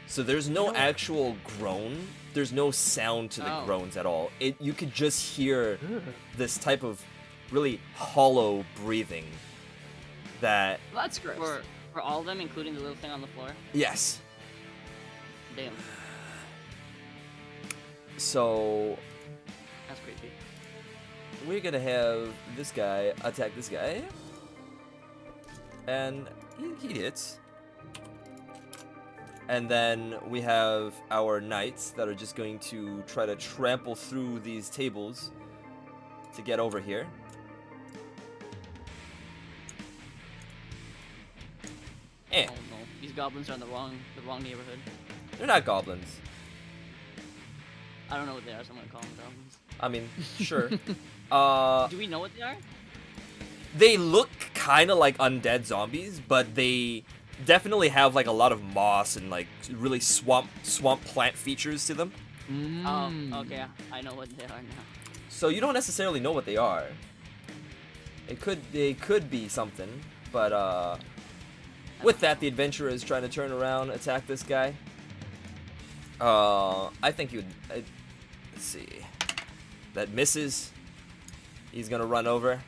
So there's no actual groan. There's no sound to the Oh. groans at all. You could just hear this type of really hollow breathing that, That's gross. For all of them, including the little thing on the floor. yes. Damn, So that's creepy. we're gonna have this guy attack this guy, and he hits. And then we have our knights that are just going to try to trample through these tables to get over here. Eh, Oh no, these goblins are in the wrong neighborhood. they're not goblins. I don't know what they are, so I'm gonna call them goblins. I mean, sure. Do we know what they are? They look kind of like undead zombies, but they definitely have like a lot of moss and like really swamp plant features to them. Oh, okay, I know what they are now. So you don't necessarily know what they are. They could be something, but with that, the adventurer is trying to turn around, attack this guy. I think he would. Let's see. That misses. He's gonna run over.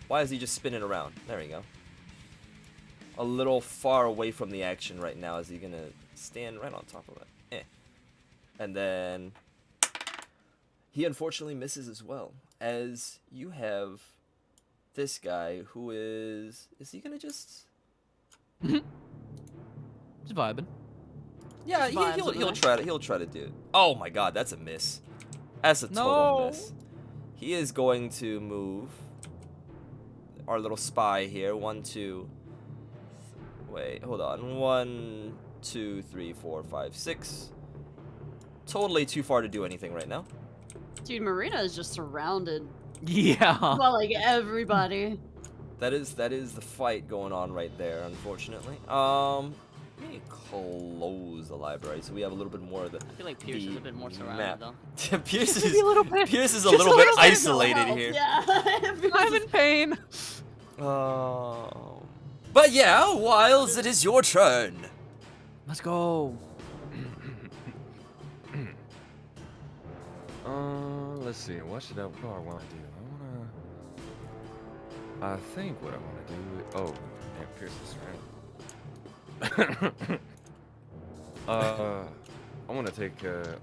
Why is he just spinning around? There we go. A little far away from the action right now. Is he gonna stand right on top of it? Eh. And then he unfortunately misses as well. As you have this guy who is he gonna just? Just vibing. Yeah, Just vibes he'll try to do it. Oh my god, that's a miss. That's a total No. miss. He is going to move our little spy here. 1, 2. Wait, hold on. 1, 2, 3, 4, 5, 6. Totally too far to do anything right now. Dude, Marina is just surrounded Yeah. by like everybody. That is the fight going on right there, unfortunately. Let me close the library so we have a little bit more of the. I feel like Pierce is a bit more surrounded map. though. Pierce is Maybe a little bit. Pierce is a Just little a bit little bit. isolated here. Yeah. I'm in pain. But yeah, Wiles, it is your turn. Let's go. Let's see. What do I want to do? I think what I want to do. Oh, man, Pierce is surrounded. I want to take a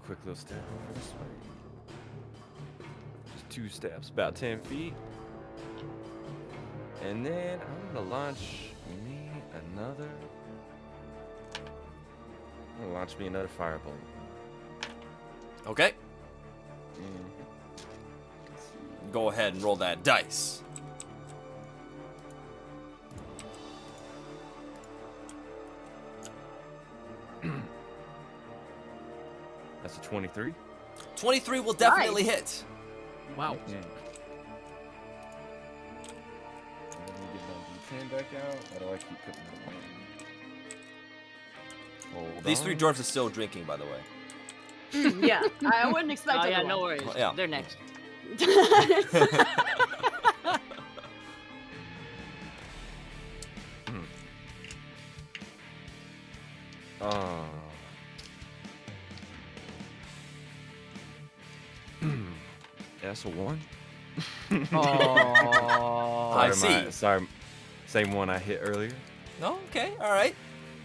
quick little step over this way. Just 2 steps, about 10 feet. And then I'm gonna launch me another gonna launch me another firebolt. Okay. Mm. Go ahead and roll that dice. That's a 23. 23 will definitely Nice. hit. Wow. Mm. Let me get my D10 back out. Why do I keep putting it away? Hold These 3 on. dwarves are still drinking, by the way. Yeah, I wouldn't expect. Oh yeah, otherwise. no worries. Oh, yeah. They're next. Oh. That's a 1. Oh. I Sorry, see. Sorry, same one I hit earlier. No, okay, all right.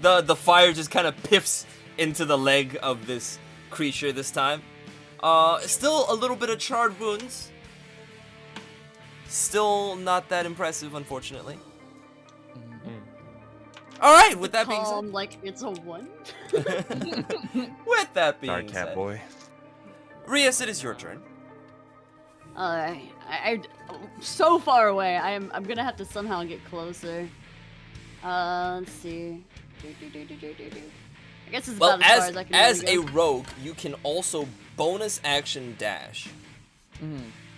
The fire just kind of piffs into the leg of this creature this time. Still a little bit of charred wounds. Still not that impressive, unfortunately. All right, with that being Calm, like it's a 1. said, with that being Sorry, cat said, boy. Rias, it is your turn. Alright, I so far away. I'm gonna have to somehow get closer. Let's see. I guess it's Well, about as far as I can as really a go. rogue, you can also bonus action dash.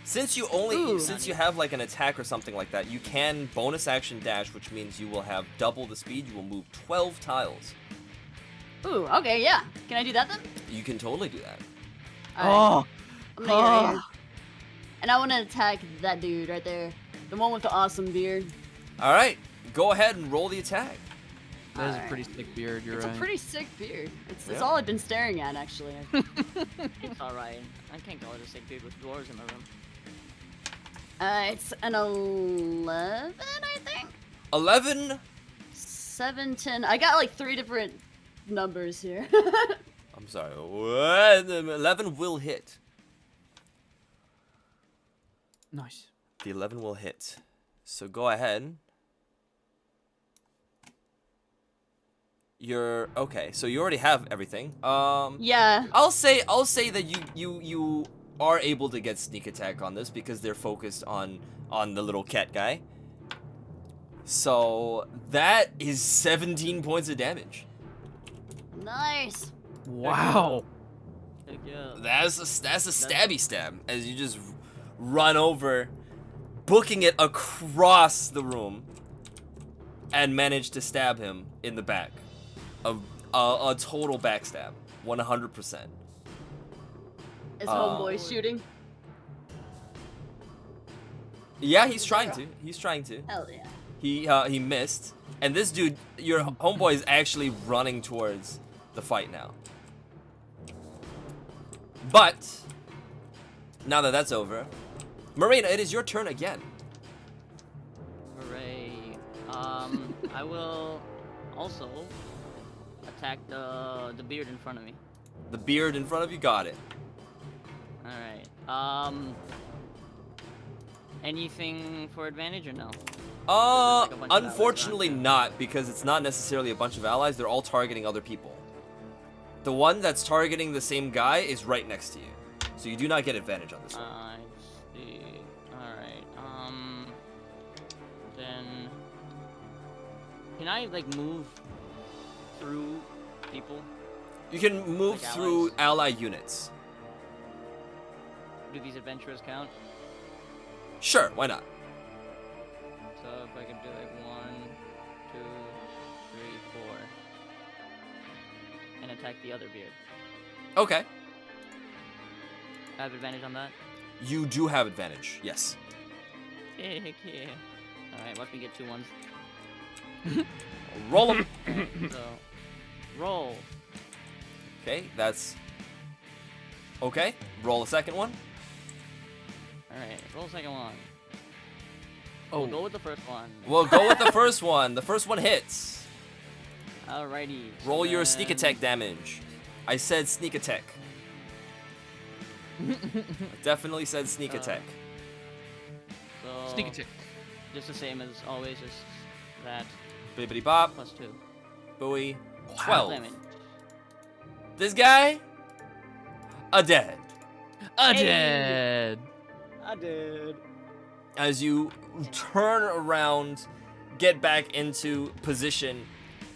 Since you Ooh. since you have like an attack or something like that, you can bonus action dash, which means you will have double the speed. You will move 12 tiles. Ooh, okay, yeah. Can I do that then? You can totally do that. Alright. I'm gonna get here. And I want to attack that dude right there. The one with the awesome beard. All right, go ahead and roll the attack. That is a Alright. pretty sick beard, you're It's right. a pretty sick beard. It's Yeah. all I've been staring at, actually. It's alright. I can't call it a sick dude with dwarves in my room. It's an 11, I think? 11. 7, 10. I got like 3 different numbers here. I'm sorry. What? 11 will hit. Nice. The 11 will hit. So go ahead. You're okay. So you already have everything. Yeah. I'll say that you are able to get sneak attack on this because they're focused on the little cat guy. So that is 17 points of damage. Nice. Wow. Heck yeah. That's a stabby stab as you just run over, booking it across the room, and manage to stab him in the back. A total backstab, 100%. Is Homeboy shooting? Yeah, he's trying to. He's trying to. Hell yeah. He missed, and this dude, your homeboy, is actually running towards the fight now. But now that that's over, Marina, it is your turn again. Hooray. I will also attack the beard in front of me. The beard in front of you, got it. Alright. Anything for advantage or no? Like a bunch of allies Unfortunately around? not, because it's not necessarily a bunch of allies. They're all targeting other people. The one that's targeting the same guy is right next to you, so you do not get advantage on this one. I see. Alright. Then can I like move through people? You can move like through allies? ally units. Do these adventurers count? Sure, why not? So if I could do like 1, 2, 3, 4, and attack the other beard. Okay. I have advantage on that? You do have advantage, yes. Heck yeah. Alright, watch me get 2 ones. Roll them. So, roll. Okay, that's... Okay, roll a second one. Alright, roll second one. Oh. We'll go with the first one. We'll go with the first one. The first one hits. Alrighty. so Roll your sneak then- attack damage. I said sneak attack. I definitely said sneak attack. So, Sneak attack. just the same as always, just that Bibbidi bop, plus 2. buoy, Wow. 12. Damage. This guy, a dead. Dead. I did. As you turn around, get back into position,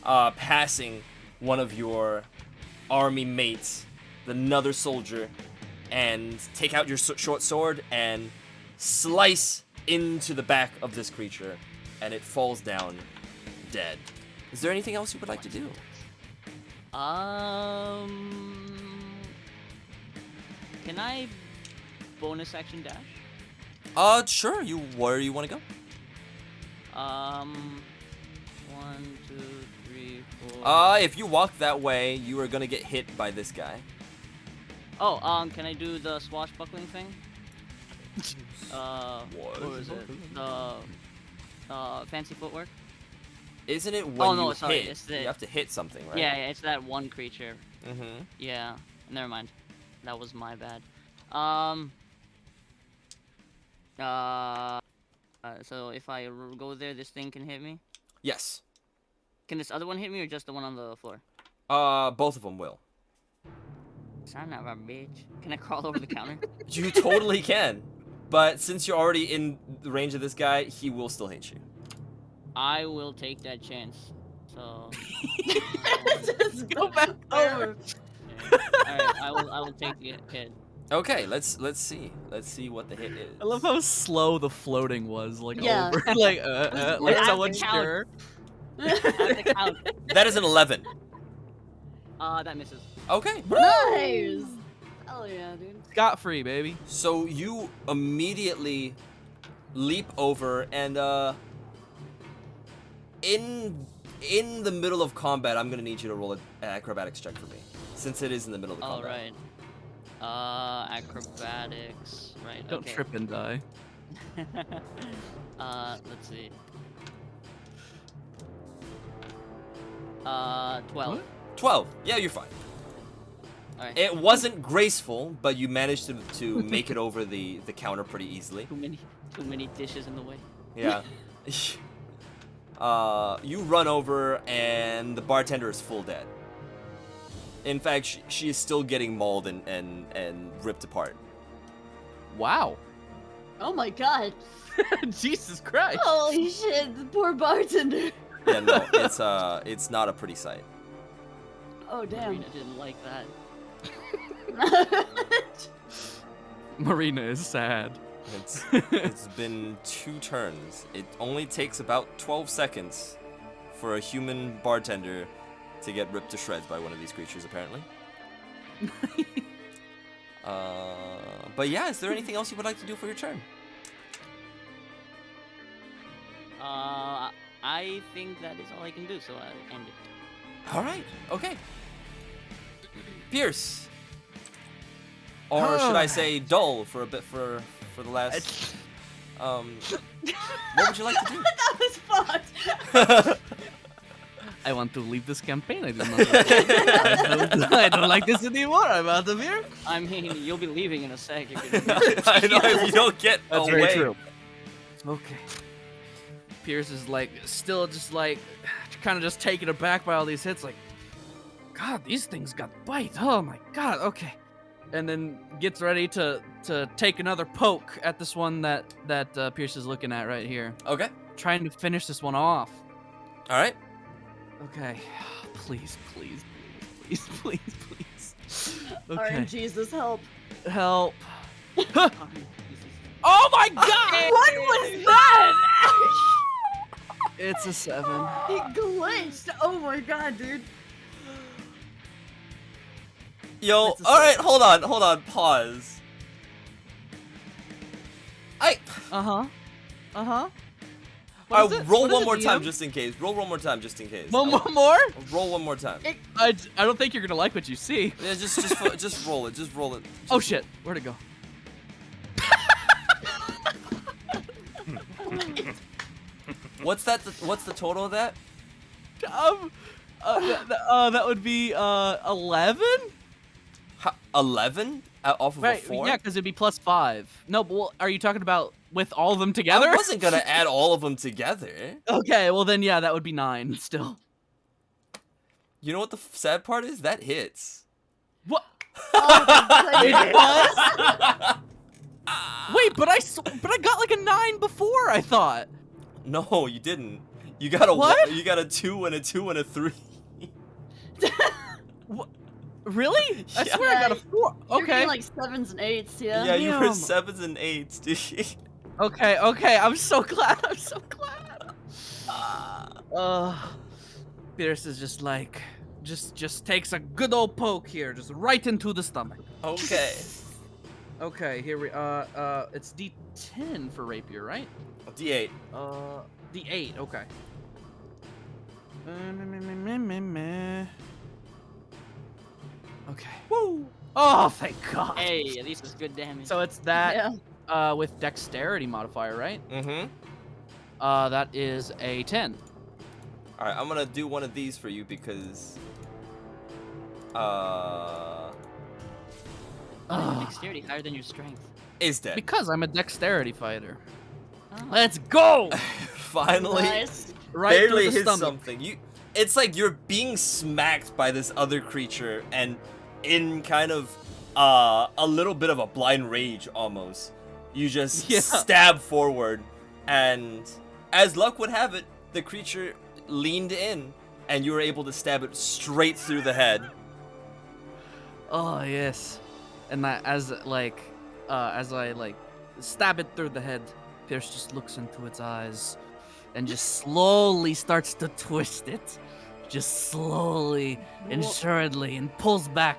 passing one of your army mates, another soldier, and take out your short sword and slice into the back of this creature, and it falls down dead. Is there anything else you would like to do? Can I bonus action dash? Sure. Where you want to go? 1, 2, 3, 4. If you walk that way, you are gonna get hit by this guy. Oh, can I do the swashbuckling thing? What was it? The fancy footwork? Isn't it when no, you sorry, hit? it's the- You have to hit something, right? Yeah, it's that one creature. Mm-hmm. Yeah, never mind. That was my bad. So if I go there, this thing can hit me? Yes. Can this other one hit me or just the one on the floor? Both of them will. Son of a bitch. Can I crawl over the counter? You totally can. But since you're already in the range of this guy, he will still hit you. I will take that chance. So. Just go back over. Alright, I will take the hit. Okay, let's see. Let's see what the hit is. I love how slow the floating was. Like Yeah. over. Like I like have so to unsure. I have to count. That is an 11. That misses. Okay. Nice. Hell yeah, dude. Scot free, baby. So you immediately leap over and in the middle of combat, I'm gonna need you to roll an acrobatics check for me, since it is in the middle of the All combat. right. Acrobatics. Right. Don't okay. trip and die. Let's see. 12. What? 12. Yeah, you're fine. Alright. It wasn't graceful, but you managed to make it over the counter pretty easily. Too many dishes in the way. Yeah. You run over and the bartender is full dead. In fact, she is still getting mauled and ripped apart. Wow. Oh my god. Jesus Christ. Holy shit, the poor bartender. Yeah, no, it's not a pretty sight. Oh damn. Marina didn't like that. Marina is sad. It's been 2 turns. It only takes about 12 seconds for a human bartender to get ripped to shreds by one of these creatures, apparently. But yeah, is there anything else you would like to do for your turn? I think that is all I can do, so I end it. All right. Okay. Pierce. Or should I say dull for a bit for the last what would you like to do? That was fucked. I want to leave this campaign. I do not like I don't like this anymore. I'm out of here. I mean, you'll be leaving in a sec. You're gonna I know if you don't get That's away. very true. Okay. Pierce is like still just like kind of just taken aback by all these hits. Like, God, these things got bite. Oh my God. Okay. And then gets ready to take another poke at this one that Pierce is looking at right here, Okay. trying to finish this one off. All right. Okay. Please, please, please, please, please, please. Okay. RNGesus, help. Help. Oh my God! What was that? It's a 7. It glitched. Oh my god, dude. Yo, It's a all right, hold on, pause. Uh-huh. Roll one more time just in case. Roll one more time just in case. One more? Roll one more time. I don't think you're gonna like what you see. Yeah, just roll it. Just roll it. Oh shit! Where'd it go? What's that? What's the total of that? That would be 11. 11 off of a 4. Yeah, because it'd be +5. No, but well, are you talking about with all of them together? I wasn't gonna add all of them together. Okay, well then yeah, that would be 9 still. You know what the sad part is? That hits. What? Oh, It my was? Wait, but I got like a 9 before, I thought. No, you didn't. You got a What? You got a 2 and a 2 and a 3. What? Really? I Yeah. swear I got a 4. You're Okay. getting like 7s and 8s, yeah? Yeah, you were Damn. 7s and 8s, dude. Okay. I'm so glad. I'm so glad. Pierce is just like, just takes a good old poke here, just right into the stomach. Okay. Okay, here we it's D10 for rapier, right? D8. D8. Okay. Okay. Woo! Oh, thank God. Hey, at least it's good damage. So it's that Yeah. with dexterity modifier, right? Mm-hmm. That is a 10. All right, I'm gonna do one of these for you because, Dexterity higher than your strength. is dead. Because I'm a dexterity fighter. Oh. Let's go! Finally, Nice. Right barely through the hit stomach. something. It's like you're being smacked by this other creature, and in kind of a little bit of a blind rage almost. You just Yeah. stab forward, and as luck would have it, the creature leaned in, and you were able to stab it straight through the head. Oh yes, and as I stab it through the head, Pierce just looks into its eyes, and just slowly starts to twist it, just slowly and surely, and pulls back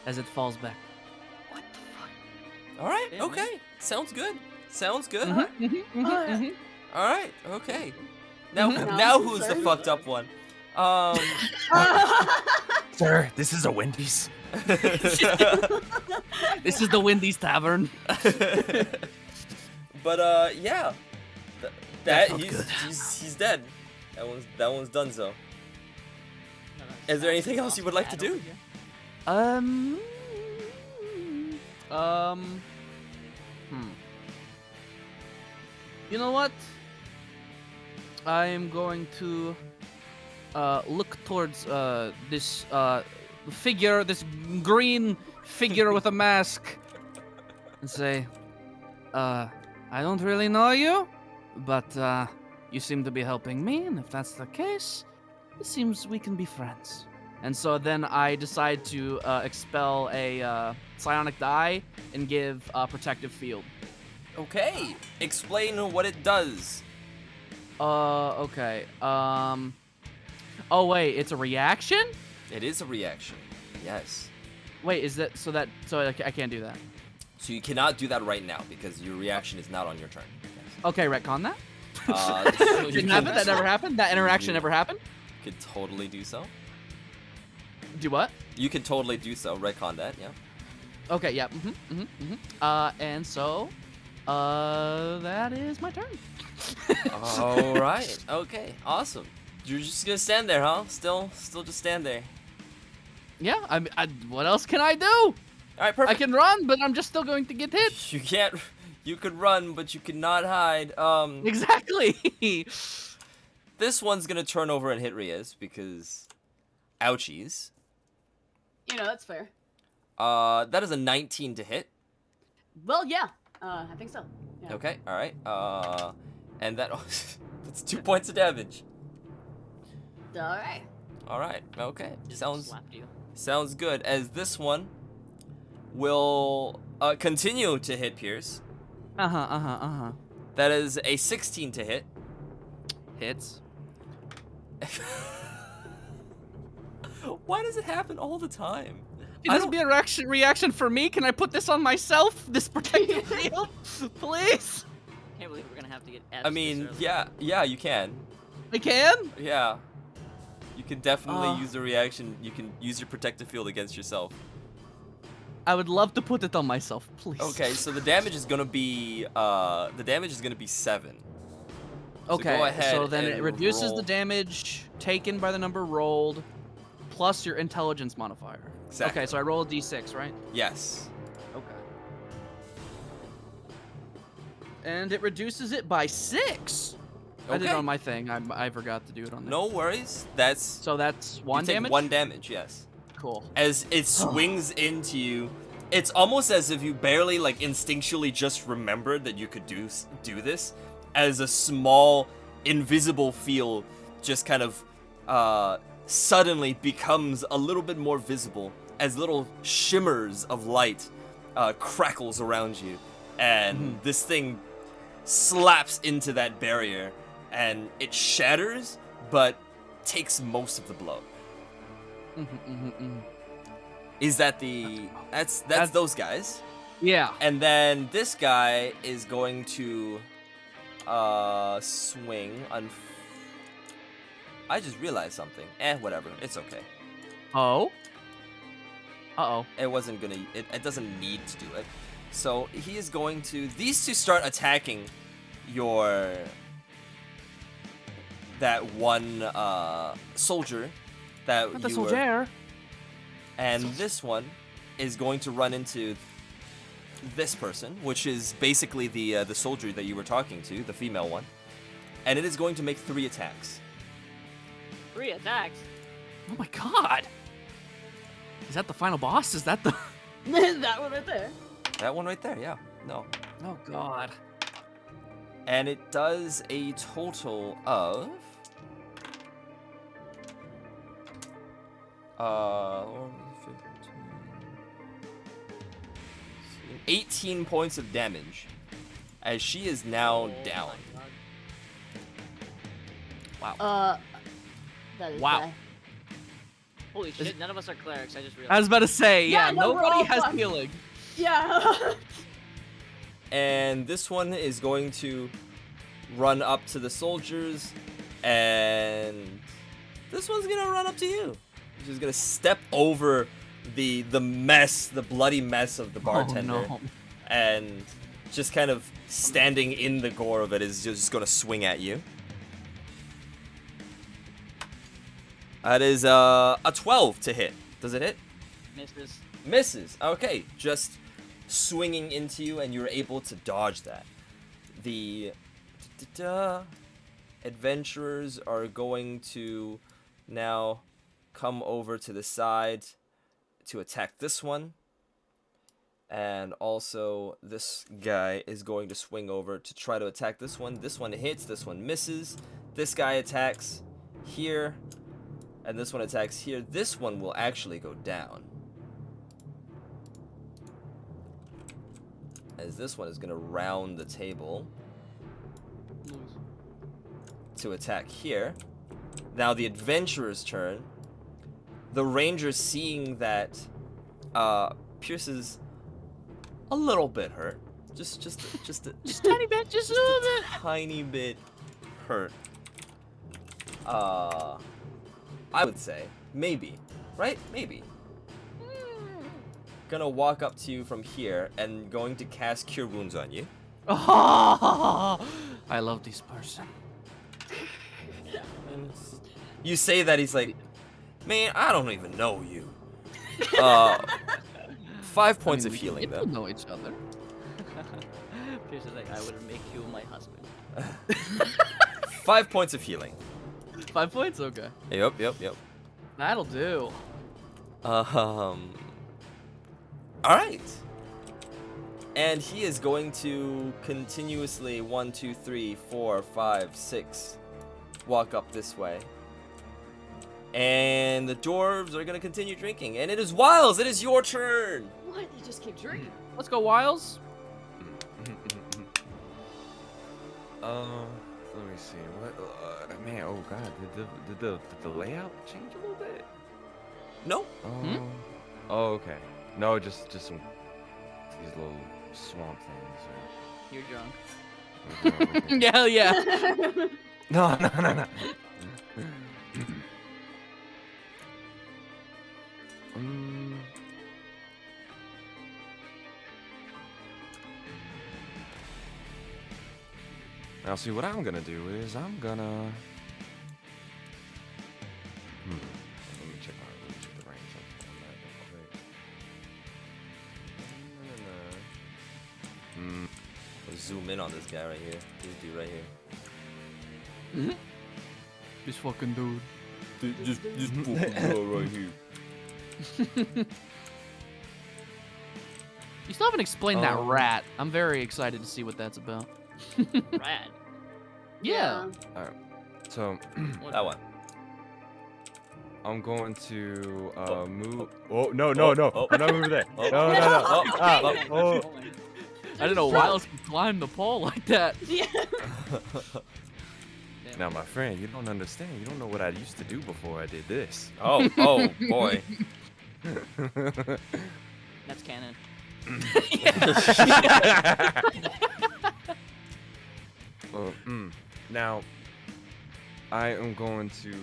as it falls back. What the fuck? All right, Yeah, man. okay, sounds good. Sounds good. Mm-hmm. All right, okay. Now, Mhm. now who's the fucked up one? Sir, this is a Wendy's. This is the Wendy's Tavern. But yeah, That that felt he's, good. he's dead. That one's done. So, is there anything else you would like to do? You know what? I am going to look towards this figure, this green figure with a mask, and say, I don't really know you, but you seem to be helping me, and if that's the case, it seems we can be friends. And so then I decide to expel a psionic die and give a protective field. Okay, explain what it does. Okay. Oh wait, it's a reaction? It is a reaction. Yes. Wait, is that so I can't do that? So you cannot do that right now because your reaction is not on your turn. Yes. Okay, retcon that. So you Didn't can- happen. That never happened. That interaction never happened. You could totally do so. Do what? You can totally do so. Retcon that. Yeah. Okay. Yeah. And so, that is my turn. All right. Okay. Awesome. You're just gonna stand there, huh? Still just stand there. Yeah. What else can I do? All right. Perfect. I can run, but I'm just still going to get hit. You can't. You could run, but you cannot hide. Exactly. This one's gonna turn over and hit Riaz because, ouchies. You know, that's fair. That is a 19 to hit. Well, yeah. I think so. Yeah. Okay. All right. And that's 2 points of damage. All right. All right. Okay. Just Sounds slapped you. sounds good. As this one will continue to hit Pierce. That is a 16 to hit. Hits. Why does it happen all the time? Can this be a reaction for me? Can I put this on myself? This protective field, please. Can't believe we're gonna have to get. I mean, yeah, you can. I can. Yeah. You can definitely Ah. use the reaction. You can use your protective field against yourself. I would love to put it on myself, please. Okay, so the damage is gonna be 7. So Okay, go ahead so then and it reduces roll. the damage taken by the number rolled, plus your intelligence modifier. Exactly. Okay, so I roll a d6, right? Yes. Okay. And it reduces it by 6. I did it Okay. on my thing. I forgot to do it on there. No worries. That's So that's you one take damage. 1 damage. Yes. Cool. As it swings into you, it's almost as if you barely like instinctually just remembered that you could do this, as a small invisible field just kind of suddenly becomes a little bit more visible as little shimmers of light crackles around you, and this thing slaps into that barrier and it shatters but takes most of the blow. Is that that's those guys? Yeah. And then this guy is going to swing on. I just realized something. Whatever. It's okay. Oh. Uh-oh. It wasn't gonna. It doesn't need to do it. So he is going to. These two start attacking that one soldier that Not the you were. soldier. And this one is going to run into this person, which is basically the soldier that you were talking to, the female one. And it is going to make 3 attacks. 3 attacks. Oh my god. Is that the final boss? Is that the... That one right there. That one right there, yeah. No. Oh god. And it does a total of 18 points of damage, as she is now down. Wow. That is Wow. bad. Holy shit, none of us are clerics, I just I realized. was about to say, Yeah, yeah, no, we're nobody all has fucked. healing. Yeah. And this one is going to run up to the soldiers, and this one's gonna run up to you. She's gonna step over the mess, the bloody mess of the bartender, Oh, no. and just kind of standing in the gore of it is just gonna swing at you. That is a 12 to hit. Does it hit? Misses. Misses. Okay, just swinging into you, and you're able to dodge that. The adventurers are going to now come over to the side to attack this one. And also, this guy is going to swing over to try to attack this one. This one hits, this one misses. This guy attacks here, and this one attacks here. This one will actually go down, as this one is going to round the table to attack here. Now the adventurer's turn. The ranger, seeing that Pierce is a little bit hurt, just Tiny bit, just a little bit. tiny bit hurt. I would say maybe, right? Maybe. Gonna walk up to you from here and going to cast Cure Wounds on you. Oh, I love this person. You say that, he's like, man, I don't even know you. 5 points of We healing, get though. to know each other. Pierce is like, I would make you my husband. 5 points of healing. 5 points? Okay. Yep. That'll do. All right. And he is going to continuously 1, 2, 3, 4, 5, 6 walk up this way. And the dwarves are going to continue drinking. And it is Wiles. It is your turn. What? They just keep drinking. Let's go, Wiles. Let me see. What? Man, oh god, did the layout change a little bit? No. Oh. Oh, okay. No, just some these little swamp things. You're drunk. Yeah, yeah. No. Now, see, what I'm gonna do is I'm gonna. Let me check the range on that real quick. Let's zoom in on this guy right here. This dude right here. This fucking dude. This fucking guy right here. You still haven't explained that rat. Um, I'm very excited to see what that's about. Rad. Yeah. All right. So That one. I'm going to Oh. move. Oh no Oh. I'm not moving there. Oh. No. Oh. Ah, Oh. oh. I didn't know Wiles could climb the pole like that. Yeah. Now, my friend, you don't understand. You don't know what I used to do before I did this. Oh boy. That's canon. Now, I am going to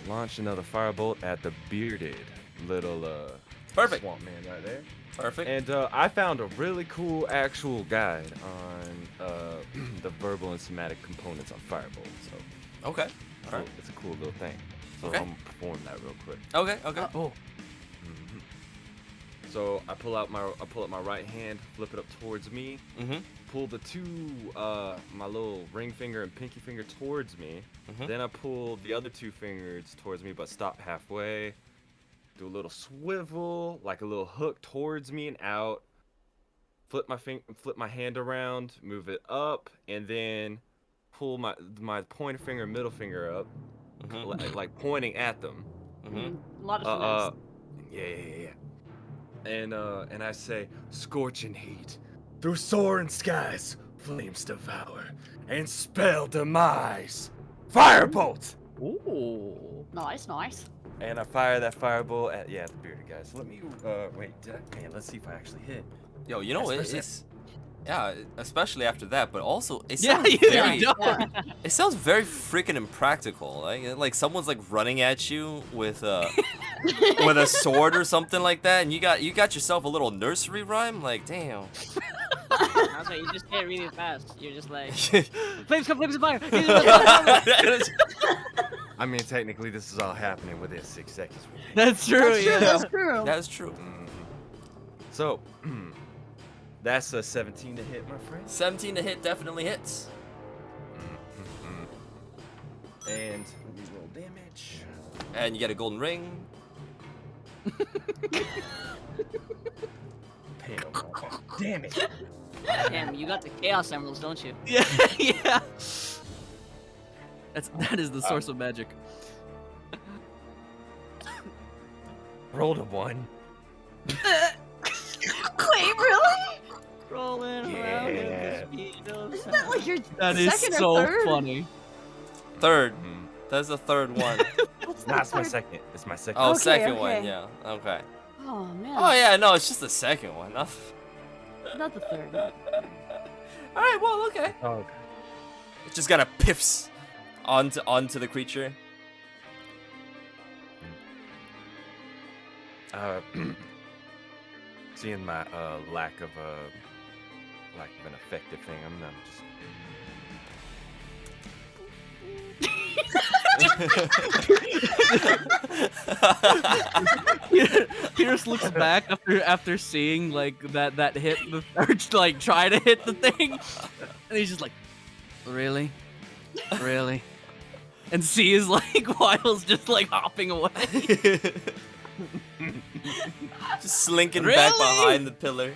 launch another firebolt at the bearded little Perfect. swamp man right there. Perfect. And I found a really cool actual guide on the verbal and somatic components on firebolt. So Okay. All right. it's a cool little thing. So Okay. I'm gonna perform that real quick. Okay. Okay. Oh. So I pull up my right hand, flip it up towards me, Mm-hmm. pull the two my little ring finger and pinky finger towards me. Mhm. Then I pull the other two fingers towards me, but stop halfway. Do a little swivel, like a little hook towards me and out. Flip my hand around, move it up, and then pull my pointer finger and middle finger up, like pointing at them. Mm-hmm. A lot of finesse. Yeah. And I say, scorching heat, through soaring skies, flames devour, and spell demise. Firebolt! Ooh. Nice, nice. And I fire that firebolt at the bearded guy. So let me wait. Man, let's see if I actually hit. Yo, you know That's it's yeah, especially after that, but also it Yeah, sounds you very don't. it sounds very freaking impractical. Like someone's like running at you with with a sword or something like that, and you got yourself a little nursery rhyme. Like, damn. That's why you just get really fast. You're just like, flames come, flames fire. I mean, technically, this is all happening within 6 seconds. That's true. That's true. Yeah. That's true. That's true. Mhm. So, that's a 17 to hit, my friend. 17 to hit definitely hits. And let me roll damage. And you get a golden ring. Damn it. Damn, you got the chaos emeralds, don't you? Yeah. Yeah. That is the source of magic. Rolled a 1. Wait, really? Rolling around with the speed of Isn't that like your That is second so or third? funny. Third. Mhm. That's the third one. What's Nah, the it's my third? second. It's my second. Oh, Okay, second one. okay. Yeah. Okay. Oh man. Oh yeah, no, it's just the second one. All Not the third. right. Well, okay. Oh, okay. It just kind of piffs onto the creature. Seeing my lack of an effective thing, I'm just. Pierce looks back after seeing like that hit or like try to hit the thing, and he's just like, really, and sees like Wiles just like hopping away. Just slinking Really? back behind the pillar.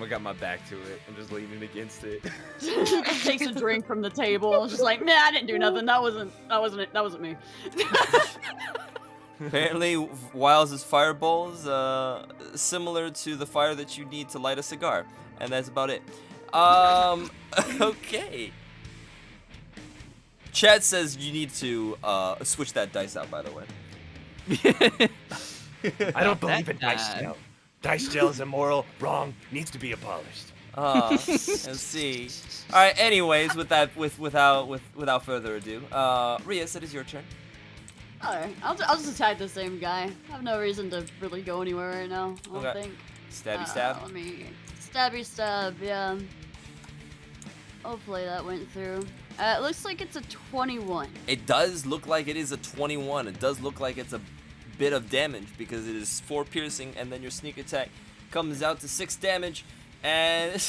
I got my back to it. I'm just leaning against it. Takes a drink from the table. Just like, man, I didn't do nothing. That wasn't it. That wasn't me. Apparently, Wiles' fireball is similar to the fire that you need to light a cigar, and that's about it. Okay. Chad says you need to switch that dice out, by the way. I don't believe in That dice bad. gel. Dice gel is immoral, wrong, needs to be abolished. Let's see. All right. Anyways, without further ado, Rias, it is your turn. Alright, I'll just attack the same guy. I have no reason to really go anywhere right now. I don't Okay. think. Stabby stab. Let me stabby stab. Yeah. Hopefully that went through. It looks like it's a 21. It does look like it is a 21. It does look like it's a bit of damage because it is 4 piercing, and then your sneak attack comes out to 6 damage. And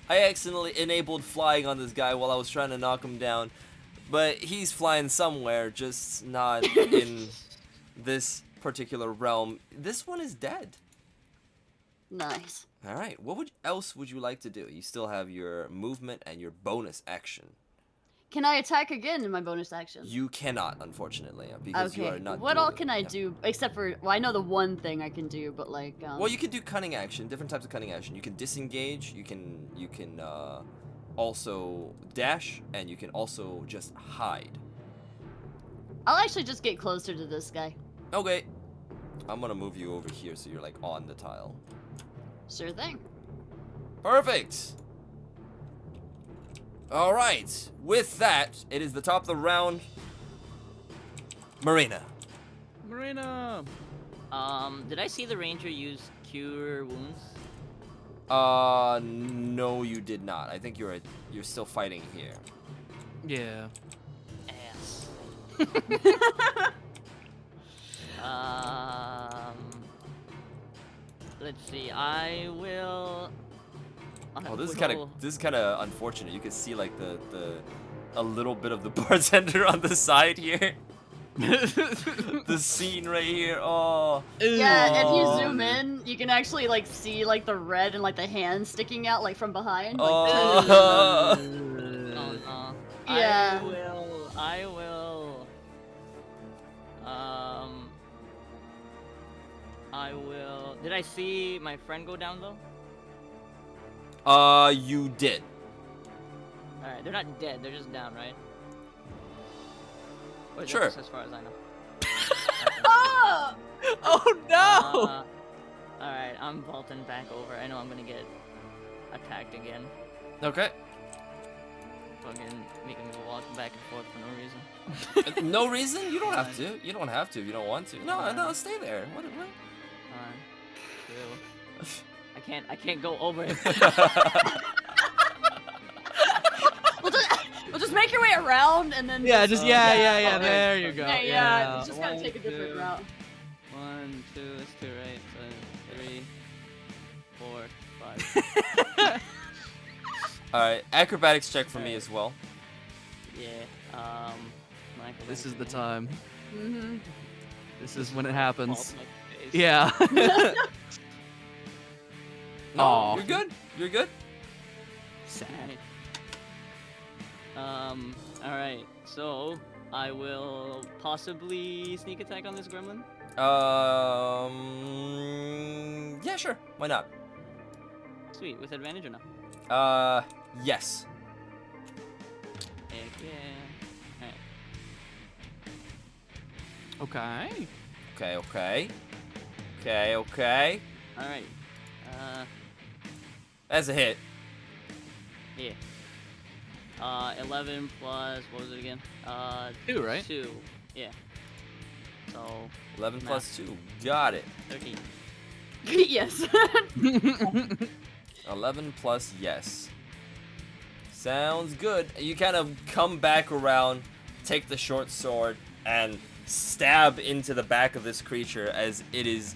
I accidentally enabled flying on this guy while I was trying to knock him down, but he's flying somewhere, just not in this particular realm, this one is dead. Nice. All right. What else would you like to do? You still have your movement and your bonus action. Can I attack again in my bonus action? You cannot, unfortunately, because you are not. What all dueling. can I Yeah. do except for? Well, I know the one thing I can do, but like. Well, you can do cunning action, different types of cunning action. You can disengage. You can also dash, and you can also just hide. I'll actually just get closer to this guy. Okay. I'm gonna move you over here so you're like on the tile. Sure thing. Perfect. All right. With that, it is the top of the round. Marina. Marina. Did I see the ranger use cure wounds? No, you did not. I think you're still fighting here. Yeah. Ass. Let's see. I will. Oh, this is kind of unfortunate. You can see like a little bit of the bartender on the side here. The scene right here. Oh. Yeah, if you zoom in, you can actually like see like the red and like the hand sticking out like from behind. Like, Oh. Oh no. Yeah. I will. I will. Did I see my friend go down though? You did. Alright, they're not dead, they're just down, right? Or is that Sure. just as far as I know. Oh! Oh no! Alright, I'm vaulting back over. I know I'm gonna get attacked again. Okay. Fucking making me walk back and forth for no reason. No reason? You don't have to. You don't have to if you don't want to. No, stay there. What? 1, 2. I can't go over it. We'll just make your way around and then. Yeah, just yeah. okay. There you go. Yeah, you just gotta 1, take a different 2. route. 1, 2, that's 2, right? So 3, 4, 5. All right. Acrobatics check for me as well. Yeah. My This is the time. Mm-hmm. This is when it happens. Vault my face. Yeah. No, Aw. you're good. You're good. Sad. Alright, so I will possibly sneak attack on this gremlin. Yeah, sure. Why not? Sweet, with advantage or no? Yes. Heck yeah. Alright. Okay. Okay. Alright. That's a hit. Yeah. 11 plus, what was it again? 2, right? 2. Yeah. So, 11 Math. plus 2. Got it. 13. Yes. 11 plus yes. Sounds good. You kind of come back around, take the short sword, and stab into the back of this creature as it is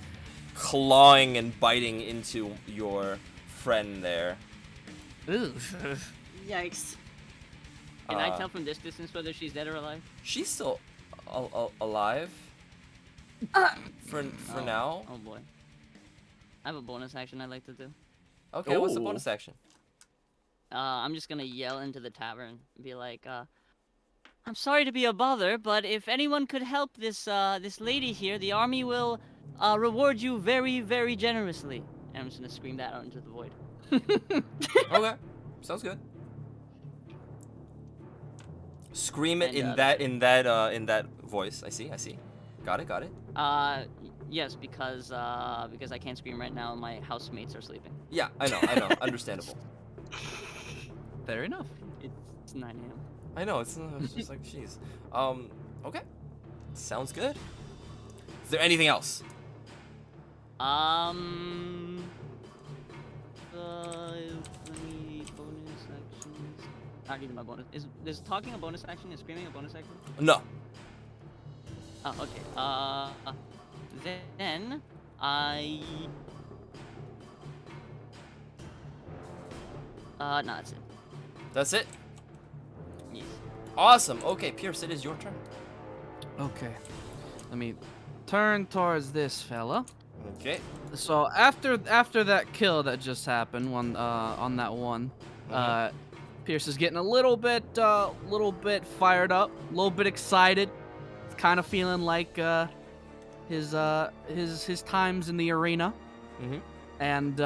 clawing and biting into your friend there. Yikes. Can I tell from this distance whether she's dead or alive? She's still alive. For now. Oh boy. I have a bonus action I'd like to do. Okay, what's the Ooh. bonus action? I'm just gonna yell into the tavern and be like, I'm sorry to be a bother, but if anyone could help this lady here, the army will reward you very, very generously. And I'm just gonna scream that out into the void. Okay, sounds good. Scream it And, in that voice. I see. Got it. Yes, because I can't scream right now and my housemates are sleeping. Yeah, I know. Understandable. Fair enough. It's 9 a.m. I know. It's just like, jeez. Okay. Sounds good. Is there anything else? Any bonus actions? Not even my bonus. Is talking a bonus action? Is screaming a bonus action? No. Oh, okay. Then I. No, that's it. That's it. Yes. Awesome. Okay, Pierce, it is your turn. Okay. Let me turn towards this fella. Okay. So after that kill that just happened on that one, Pierce is getting a little bit fired up, a little bit excited. It's kind of feeling like his times in the arena, and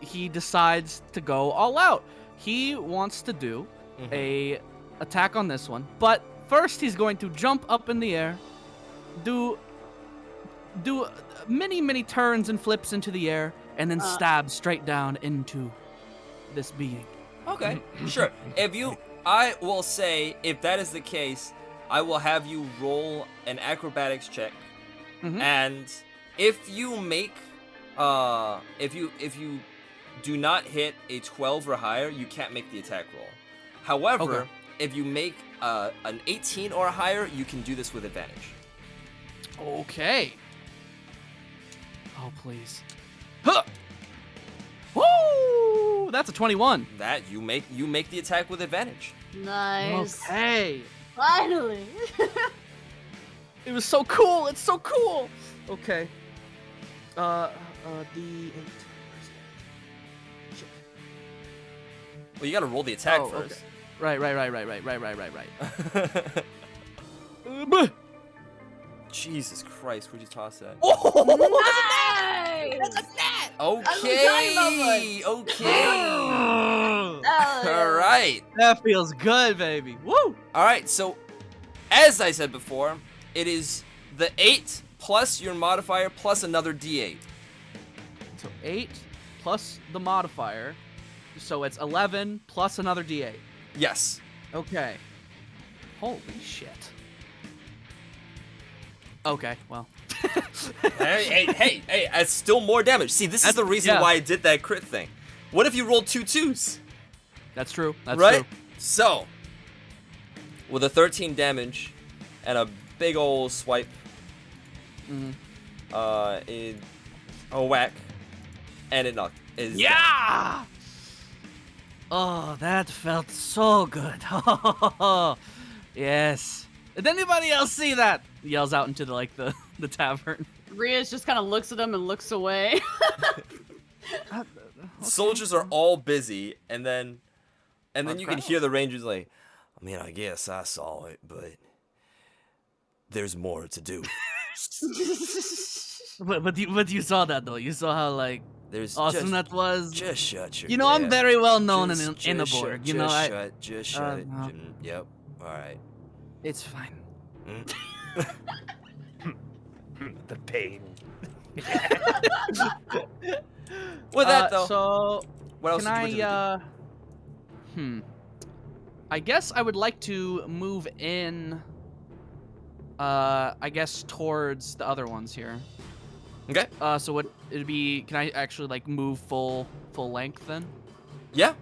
he decides to go all out. He wants to do a attack on this one, but first he's going to jump up in the air, do many turns and flips into the air, and then stab straight down into this being. Okay, sure. I will say, if that is the case, I will have you roll an acrobatics check, and if you make, if you do not hit a 12 or higher, you can't make the attack roll. However, if you make an 18 or higher, you can do this with advantage. Okay. Oh, please. Huh! Woo! That's a 21. That you make the attack with advantage. Nice. Okay. Finally. It was so cool. It's so cool. Okay. D8. Well, you gotta roll the attack Oh, first. okay. Right. Jesus Christ, where'd you toss that? Nice. Okay. Oh, yeah. All right. That feels good, baby. Woo! All right. So, as I said before, it is the 8 plus your modifier plus another D8. So 8 plus the modifier. So it's 11 plus another D8. Yes. Okay. Holy shit. Okay, well. hey, that's still more damage. See, this is the reason why I did that crit thing. What if you rolled 2 2s? That's true. That's right? true. So, with a 13 damage and a big old swipe, a whack, and it knocked. Yeah! Oh, that felt so good. Yes. Did anybody else see that? He yells out into the tavern. Rias just kind of looks at him and looks away. Soldiers are all busy, and then you can hear the rangers like, I mean, I guess I saw it, but there's more to do. but you saw that though. You saw how there's awesome that was. Just shut your. You know, I'm very well known in the Just Borg. shut, You know, just shut it. no. Yep. All right. It's fine. The pain. With that though, So what else can did you want to do? I guess I would like to move in. I guess towards the other ones here. Okay. So what it'd be? Can I actually move full length then? Yeah,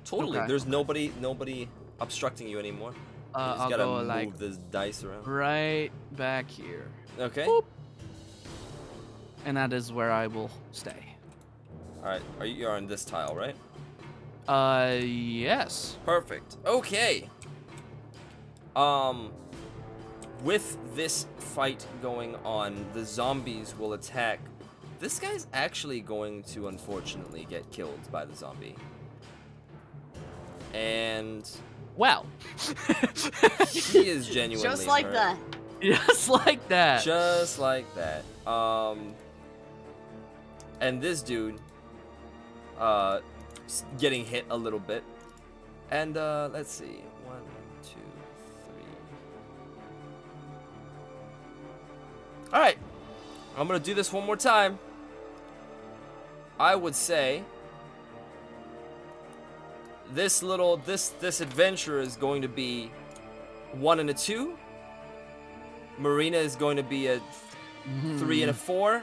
totally. Okay. There's nobody obstructing you anymore. You just I'll gotta go move this dice around. right back here, Okay. Boop. And that is where I will stay. All right. You're on this tile, right? Yes. Perfect. Okay. With this fight going on, the zombies will attack. This guy's actually going to unfortunately get killed by the zombie. And Wow. he is genuinely Just like hurt. that. Just like that. Just like that. And this dude, getting hit a little bit. And, let's see. 1, 2, 3. Alright. I'm gonna do this one more time. I would say this adventure is going to be 1 and a 2. Marina is going to be a 3 and a 4.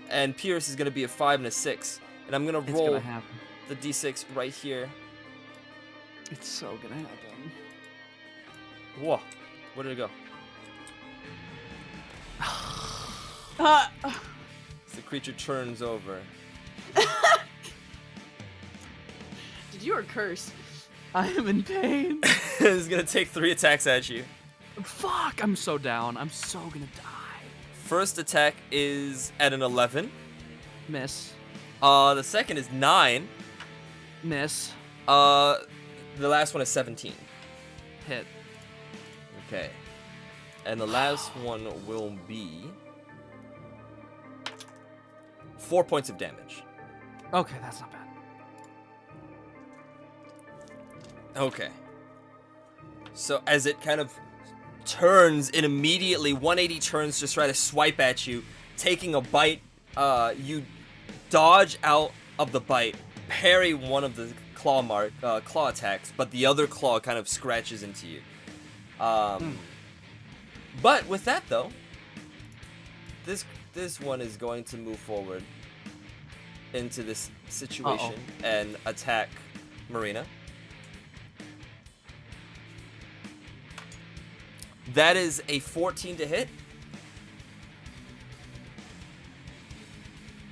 And Pierce is going to be a 5 and a 6. And I'm going to roll the d6 right here. It's so gonna happen. Whoa. Where did it go? The creature turns over. Dude, you are cursed. I am in pain. It's going to take 3 attacks at you. Fuck, I'm so down. I'm so gonna die. first attack is at an 11. Miss. The second is 9. Miss. The last one is 17. Hit. Okay. And the last one will be 4 points of damage. Okay, that's not bad. Okay. So as it kind of turns, it immediately 180 turns to try to swipe at you, taking a bite. You dodge out of the bite, parry one of the claw attacks, but the other claw kind of scratches into you. But with that though, this one is going to move forward into this situation and attack Marina. That is a 14 to hit.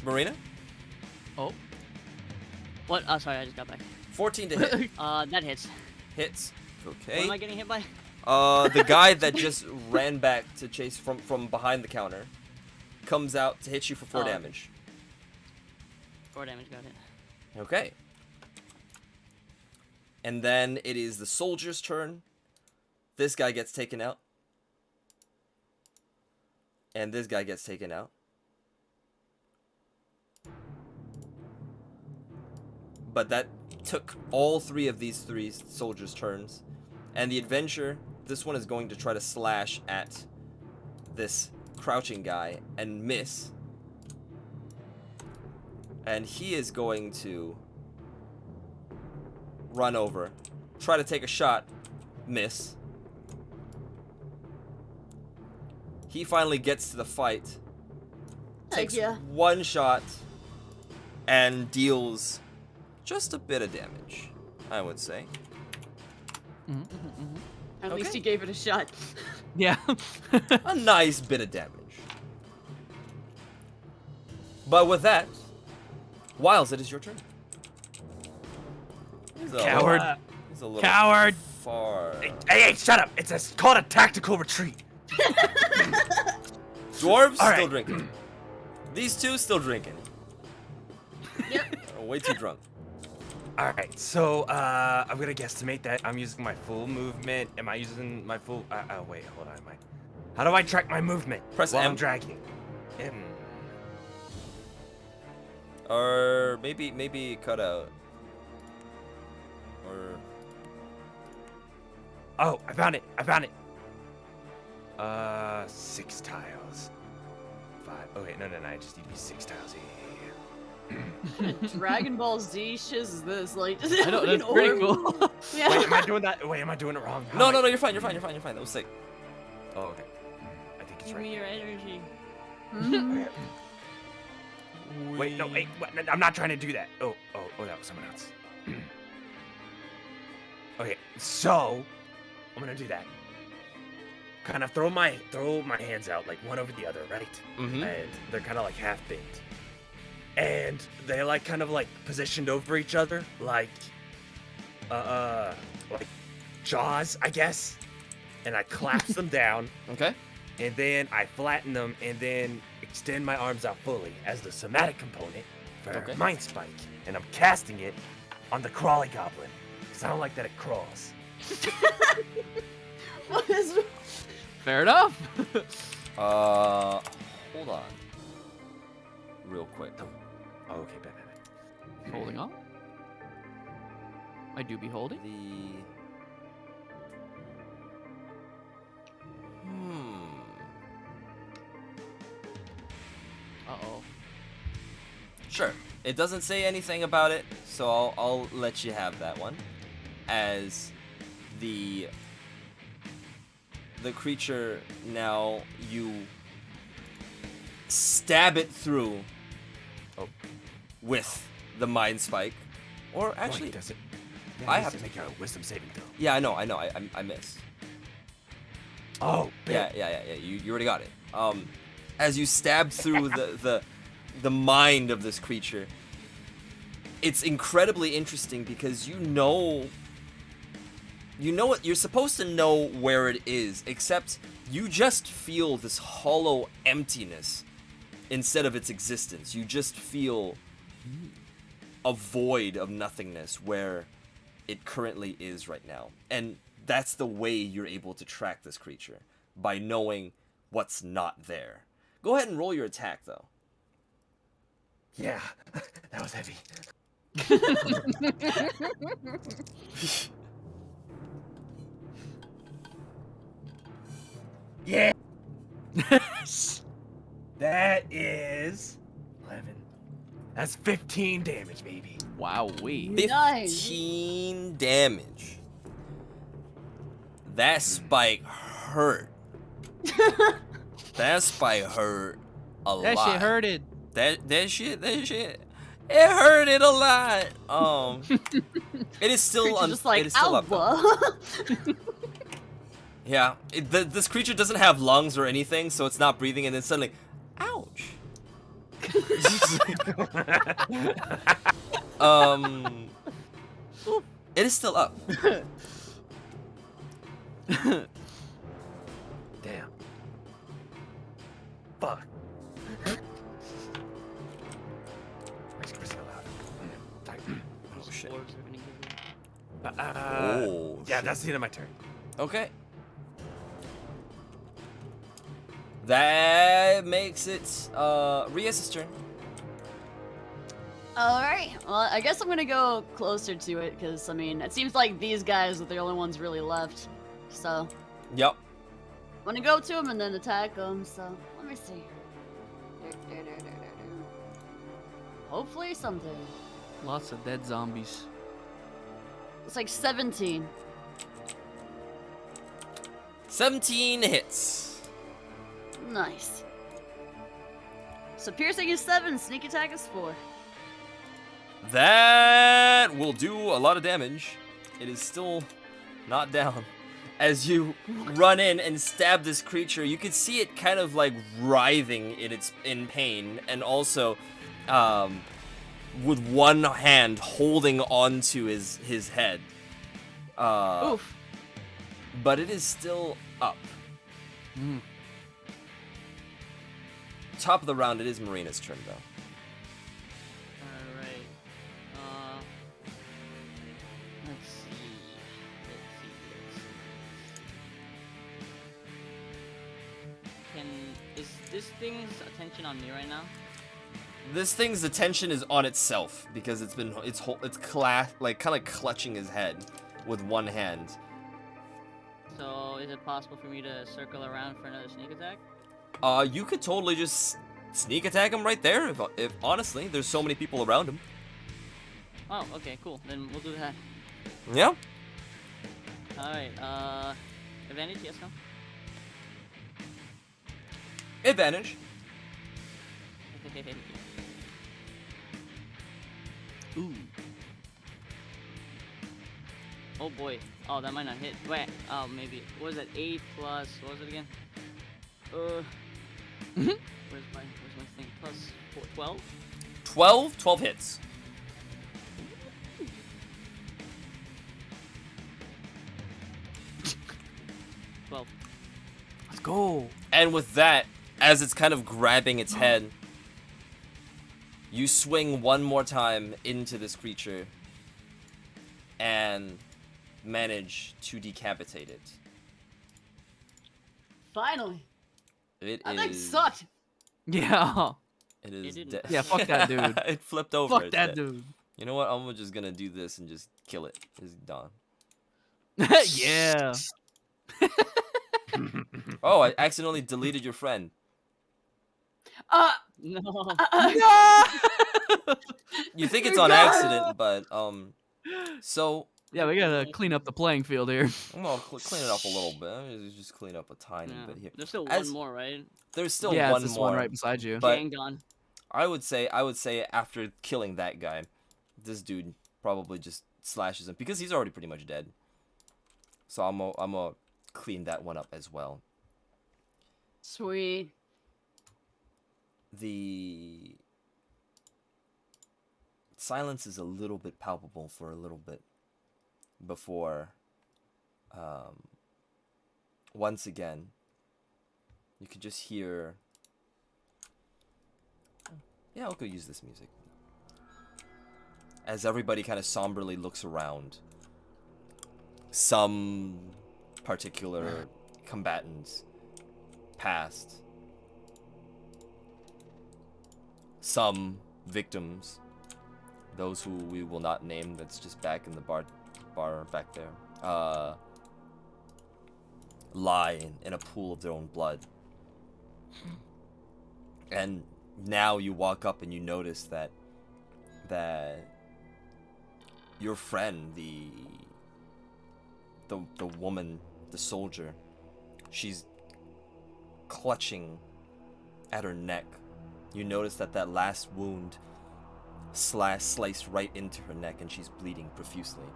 Marina? Oh. What? Oh, sorry, I just got back. 14 to hit. That hits. Hits. What Okay. am I getting hit by? The guy that just ran back to chase from behind the counter comes out to hit you for 4 damage. 4 damage, got it. Okay. And then it is the soldier's turn. This guy gets taken out. And this guy gets taken out. But that took all 3 of these 3 soldiers' turns. And the adventurer, this one is going to try to slash at this crouching guy and miss. And he is going to run over, try to take a shot, miss. He finally gets to the fight, takes one shot, and deals just a bit of damage, I would say. At least he gave it a shot. Yeah. A nice bit of damage. But with that, Wiles, it is your turn. Coward. He's a little Coward. far. Hey, shut up. It's called a tactical retreat. Dwarves All still right. drinking. These two still drinking. Yep. Way too drunk. All right, so I'm gonna guesstimate that I'm using my full movement. Am I using my full? Wait, hold on. How do I track my movement? Press while M. I'm dragging. M. Or maybe cut out. Or Oh, I found it. 6 tiles. 5. Oh wait, no. I just need to be 6 tiles. Dragon Ball Z shiz is this? Like, I know, that's pretty cool. Yeah. Wait, am I doing that? Wait, am I doing it wrong? no, you're fine. You're fine. That was sick. Oh, okay. I think it's Give right. me your energy. Mhm. Wait, no, wait. What? No, I'm not trying to do that. Oh, that was someone else. Okay, so I'm gonna do that. Kind of throw my hands out like one over the other, right? Mm-hmm. And they're kind of like half bent, and they like kind of like positioned over each other, like jaws, I guess. And I collapse them down, Okay. and then I flatten them, and then extend my arms out fully as the somatic component for Okay. Mind Spike, and I'm casting it on the crawly goblin, because I don't like that it crawls. What is? Fair enough. Hold on. Real quick. Oh, okay, bad. Holding on. I do be holding. Uh-oh. Sure. It doesn't say anything about it, so I'll let you have that one. As the creature, now you stab it through with the Mind Spike. Or actually, does it? I I have have to make a wisdom saving throw. yeah, I know, I missed. Oh, Yeah, you already got it. As you stab through the mind of this creature, it's incredibly interesting because you know You know what? You're supposed to know where it is, except you just feel this hollow emptiness instead of its existence. You just feel a void of nothingness where it currently is right now. And that's the way you're able to track this creature, by knowing what's not there. Go ahead and roll your attack, though. Yeah, that was heavy. Yeah. That is 11. That's 15 damage, baby. Wow, we. Nice. 15 damage. That spike hurt. That spike hurt a lot. That shit hurted. That shit. It hurted a lot. It is still Creature's just like, it is still up. Though. ow. Yeah, this creature doesn't have lungs or anything, so it's not breathing, and then suddenly, ouch. It is still up. Damn. Fuck. Makes Chris go loud. Sorry. Oh shit. Orbs are gonna give you. Oh, Yeah, shit. that's the end of my turn. Okay. That makes it Rias' turn. Alright, well, I guess I'm gonna go closer to it, because, I mean, it seems like these guys are the only ones really left. So, Yep. I'm gonna go to them and then attack them, so, let me see. Hopefully something. Lots of dead zombies. It's like 17. 17 hits. Nice. So piercing is 7, sneak attack is 4. That will do a lot of damage. It is still not down. As you run in and stab this creature, you can see it kind of like writhing in pain, and also with one hand holding onto his head. Oof. But it is still up. Mm. Top of the round, it is Marina's turn though. Alright. Let's see. Is this thing's attention on me right now? This thing's attention is on itself because it's kind of clutching his head with one hand. So is it possible for me to circle around for another sneak attack? You could totally just sneak attack him right there. If honestly, there's so many people around him. Oh, okay, cool. Then we'll do that. Yeah. Alright, advantage, yes, no? Advantage. Ooh. Oh boy. Oh, that might not hit. Wait. Oh, maybe. What was that? 8 plus. What was it again? Where's my thing? Plus 4, 12? 12 hits. Let's go. And with that, as it's kind of grabbing its head, you swing one more time into this creature and manage to decapitate it. Finally. It That thing is. sucked. Yeah. It is didn't. dead. Yeah, fuck that dude. It flipped over. Fuck it's that dead. dude. You know what? I'm just gonna do this and just kill it. It's done. Yeah. Oh, I accidentally deleted your friend. No. You think it's on accident, but so Yeah, we gotta clean up the playing field here. I'm gonna clean it up a little bit. Just clean up a tiny Yeah. bit here. There's still As- one more, right? There's still Yeah, one it's this more. one right beside you. But- Gang gone. I would say after killing that guy, this dude probably just slashes him because he's already pretty much dead. So I'm gonna clean that one up as well. Sweet. The silence is a little bit palpable for a little bit before once again, you can just hear. Yeah, I'll go use this music. As everybody kind of somberly looks around, some particular combatants passed. Some victims, those who we will not name, that's just back in the bar back there, lie in a pool of their own blood. And now you walk up and you notice that your friend, the woman, the soldier, she's clutching at her neck. You notice that last wound sliced right into her neck, and she's bleeding profusely.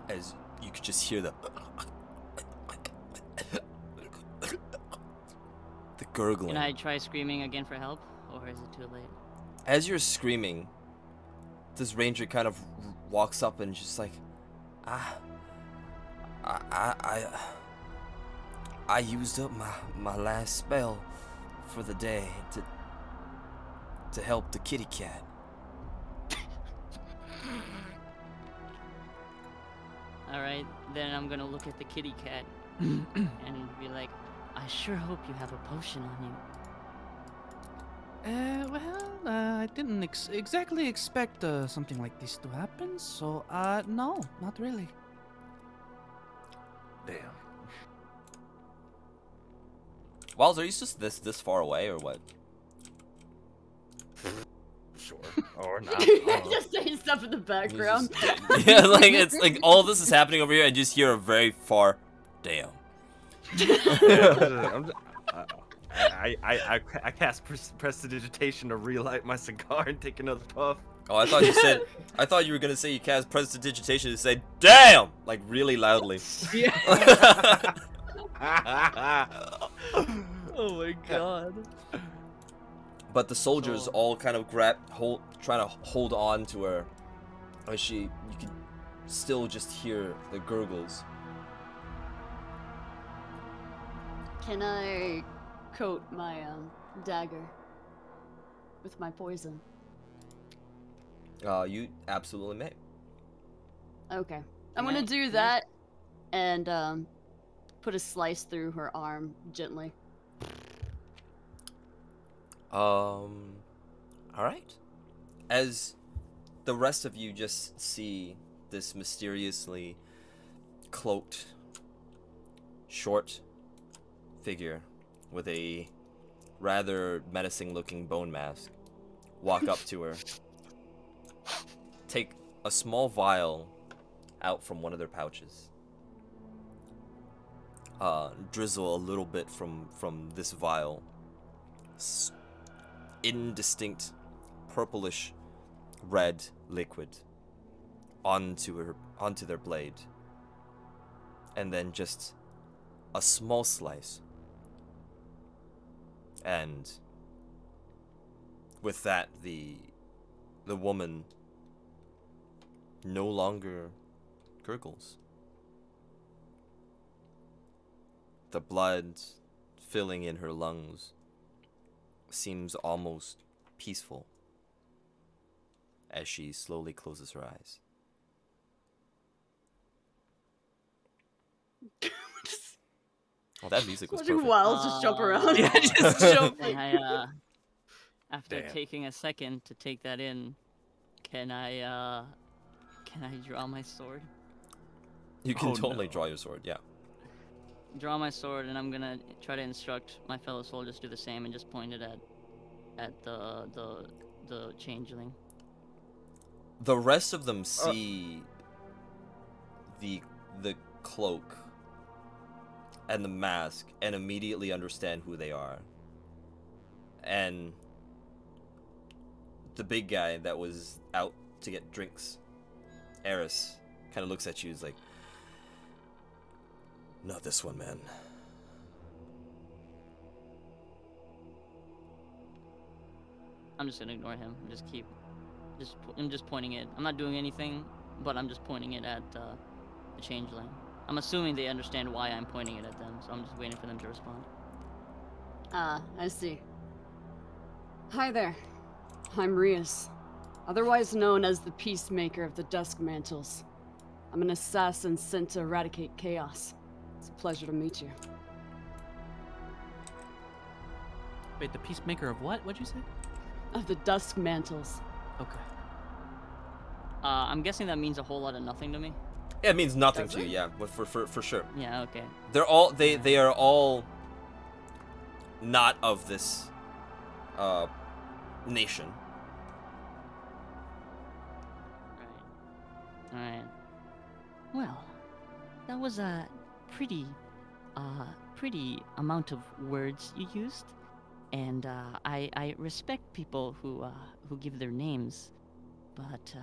As you could just hear the gurgling. Can I try screaming again for help, or is it too late? As you're screaming, this ranger kind of walks up and just like, I used up my last spell for the day to help the kitty cat. Alright, then I'm gonna look at the kitty cat and be like, I sure hope you have a potion on you. I didn't exactly expect something like this to happen, so, no, not really. Damn. Wells, are you just this far away or what? Sure. Or not. Just saying stuff in the background. Yeah, like it's like all this is happening over here. I just hear a very far, damn. I cast prestidigitation to relight my cigar and take another puff. Oh, I thought you were gonna say you cast prestidigitation to say damn, like really loudly. Yeah. Oh my god. But the soldiers all kind of trying to hold on to her. As you can still just hear the gurgles. Can I coat my dagger with my poison? You absolutely may. Okay. I'm gonna do that and put a slice through her arm gently. All right. As the rest of you just see this mysteriously cloaked, short figure with a rather menacing-looking bone mask walk up to her, take a small vial out from one of their pouches, drizzle a little bit from this vial, indistinct purplish red liquid onto their blade, and then just a small slice. And with that, the woman no longer gurgles. The blood filling in her lungs seems almost peaceful as she slowly closes her eyes. Well, that music was Watching perfect. Wiles just jump around. Yeah, just jump. Can I, after Damn. taking a second to take that in, can I draw my sword? You can Oh, totally no. draw your sword, yeah. Draw my sword, and I'm gonna try to instruct my fellow soldiers to do the same, and just point it at the changeling. The rest of them see the cloak and the mask and immediately understand who they are. And the big guy that was out to get drinks, Eris, kind of looks at you. He's like, "Not this one, man." I'm just gonna ignore him. I'm just pointing it. I'm not doing anything, but I'm just pointing it at the changeling. I'm assuming they understand why I'm pointing it at them, so I'm just waiting for them to respond. Ah, I see. Hi there. I'm Rias, otherwise known as the Peacemaker of the Dusk Mantles. I'm an assassin sent to eradicate chaos. It's a pleasure to meet you. Wait, the peacemaker of what? What'd you say? Of the Dusk Mantles. Okay. I'm guessing that means a whole lot of nothing to me. Yeah, it means nothing Does to you, it? yeah, but for sure. Yeah, okay. They are all not of this nation. Alright. Well, that was a pretty amount of words you used, and I respect people who give their names, but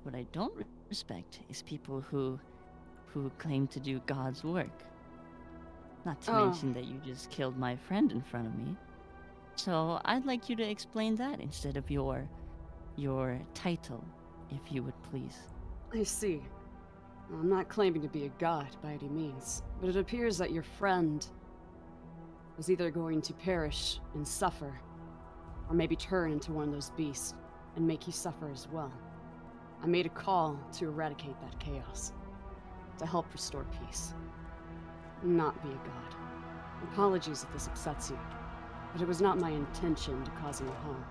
what I don't respect is people who claim to do God's work. Not to mention that you just killed my friend in front of me. So I'd like you to explain that instead of your title, if you would please. I see. I'm not claiming to be a god by any means, but it appears that your friend was either going to perish and suffer, or maybe turn into one of those beasts and make you suffer as well. I made a call to eradicate that chaos, to help restore peace, not be a god. Apologies if this upsets you, but it was not my intention to cause any harm.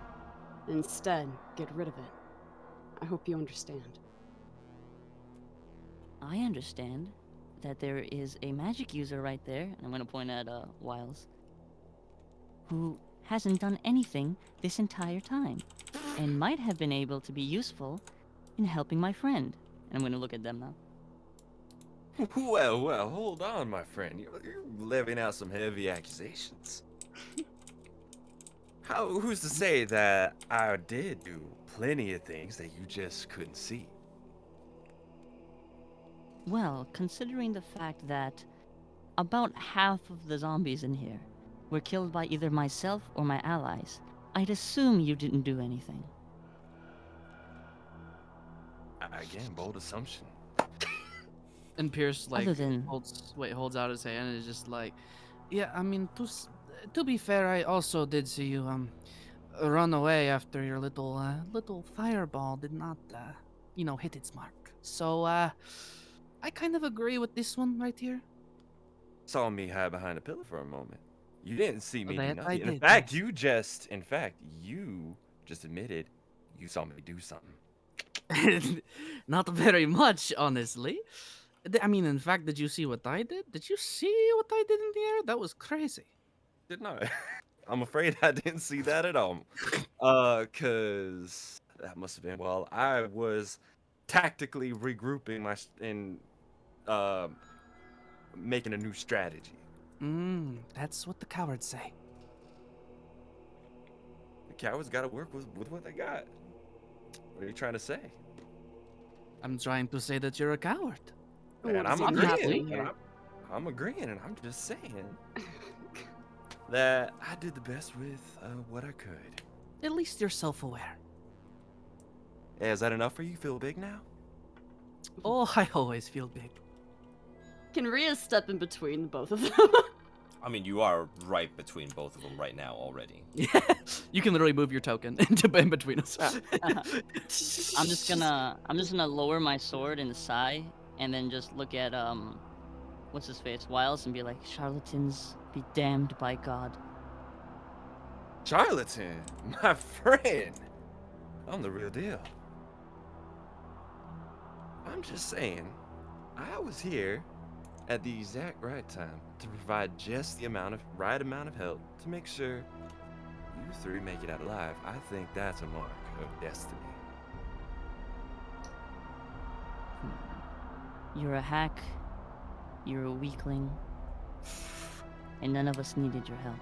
Instead, get rid of it. I hope you understand. I understand that there is a magic user right there, and I'm going to point at Wiles, who hasn't done anything this entire time, and might have been able to be useful in helping my friend. And I'm going to look at them now. Well, hold on, my friend. You're levying out some heavy accusations. Who's to say that I did do plenty of things that you just couldn't see? Well, considering the fact that about half of the zombies in here were killed by either myself or my allies, I'd assume you didn't do anything. Again, bold assumption. And Pierce like Other than- holds out his hand and is just like, yeah, I mean, to be fair, I also did see you run away after your little fireball did not hit its mark. So I kind of agree with this one right here. Saw me hide behind a pillar for a moment. You didn't see me do That I nothing. In did, fact, yes. you just admitted you saw me do something. Not very much, honestly. I mean, in fact, did you see what I did? Did you see what I did in the air? That was crazy. Did not. I'm afraid I didn't see that at all. Cause that must have been while I was tactically regrouping making a new strategy. That's what the cowards say. The cowards gotta work with what they got. What are you trying to say? I'm trying to say that you're a coward. And What I'm is he agreeing. doing agreeing. here? I'm agreeing, and I'm just saying that I did the best with what I could. At least you're self-aware. Yeah, is that enough for you? Feel big now? Oh, I always feel big. Can Rhea step in between both of them? I mean, you are right between both of them right now already. Yeah, you can literally move your token in between us. I'm just gonna lower my sword in the side and then just look at what's his face, Wiles, and be like, charlatans be damned by God. Charlatan, my friend. I'm the real deal. I'm just saying, I was here at the exact right time to provide just the right amount of help to make sure you three make it out alive. I think that's a mark of destiny. You're a hack, you're a weakling, and none of us needed your help.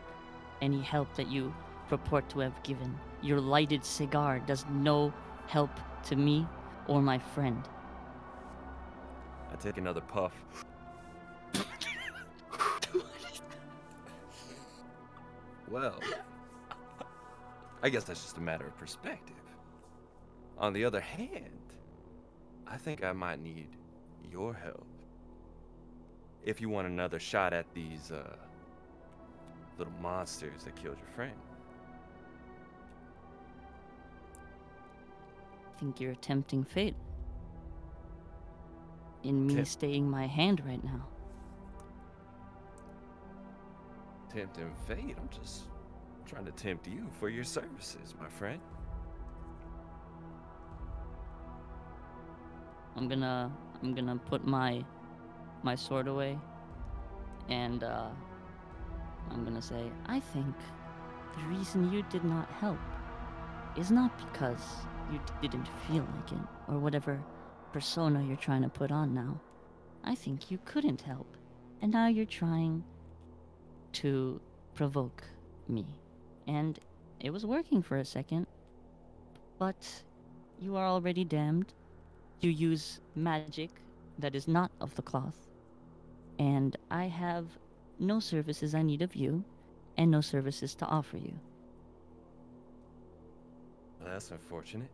Any help that you purport to have given, your lighted cigar does no help to me or my friend. I take another puff. Well, I guess that's just a matter of perspective. On the other hand, I think I might need your help if you want another shot at these little monsters that killed your friend. I think you're tempting fate in me Temp- staying my hand right now. Tempting fate? I'm just trying to tempt you for your services, my friend. I'm gonna put my sword away, and I'm gonna say, I think the reason you did not help is not because you didn't feel like it, or whatever persona you're trying to put on now. I think you couldn't help, and now you're trying to provoke me. And it was working for a second, but you are already damned. You use magic that is not of the cloth, and I have no services I need of you, and no services to offer you. Well, that's unfortunate.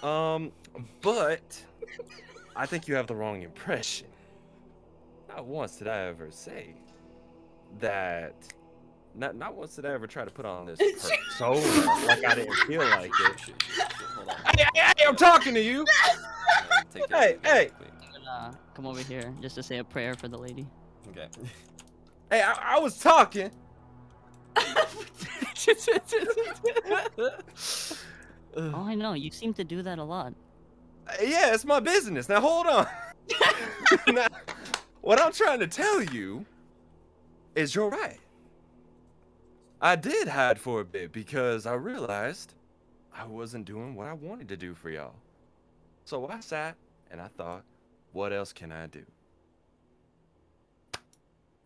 But I think you have the wrong impression. Not once did I ever say that. Not once did I ever try to put on this persona like I didn't feel like it. Hold on. Hey, I'm talking to you. Take care of it Hey. quick. I'm gonna come over here just to say a prayer for the lady. Okay. Hey, I was talking. Oh, I know. You seem to do that a lot. Yeah, it's my business. Now hold on. Now, what I'm trying to tell you is you're right. I did hide for a bit because I realized I wasn't doing what I wanted to do for y'all. So I sat and I thought, what else can I do?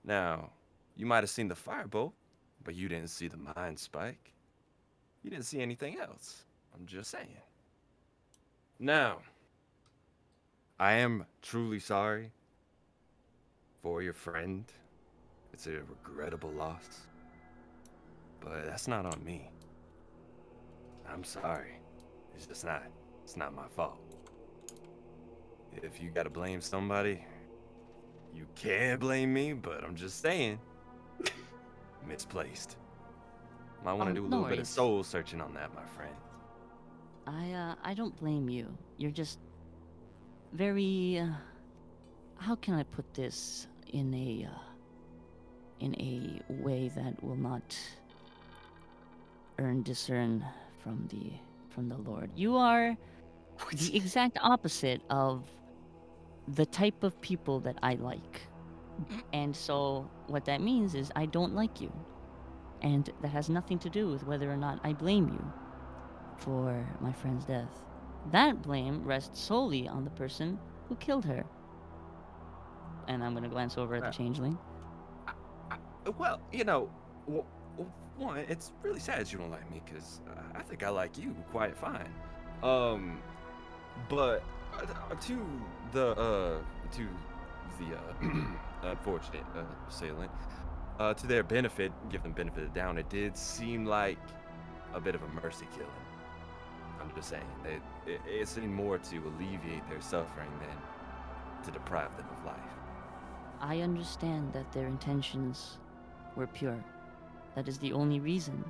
Now, you might have seen the firebolt, but you didn't see the mind spike. You didn't see anything else. I'm just saying. Now, I am truly sorry for your friend. It's a regrettable loss. But that's not on me. I'm sorry. It's not my fault. If you gotta blame somebody, you can blame me, but I'm just saying. Misplaced. Might want to do a no little bit of worries. soul searching on that, my friend. I don't blame you. You're just very, how can I put this in a way that will not discern from the Lord. You are the exact opposite of the type of people that I like. And so what that means is I don't like you. And that has nothing to do with whether or not I blame you for my friend's death. That blame rests solely on the person who killed her. And I'm gonna glance over at the changeling. Well, one, it's really sad you don't like me, because I think I like you quite fine. But to the unfortunate assailant, to their benefit, give them benefit of the doubt, it did seem like a bit of a mercy killing. I'm just saying, it seemed more to alleviate their suffering than to deprive them of life. I understand that their intentions were pure. That is the only reason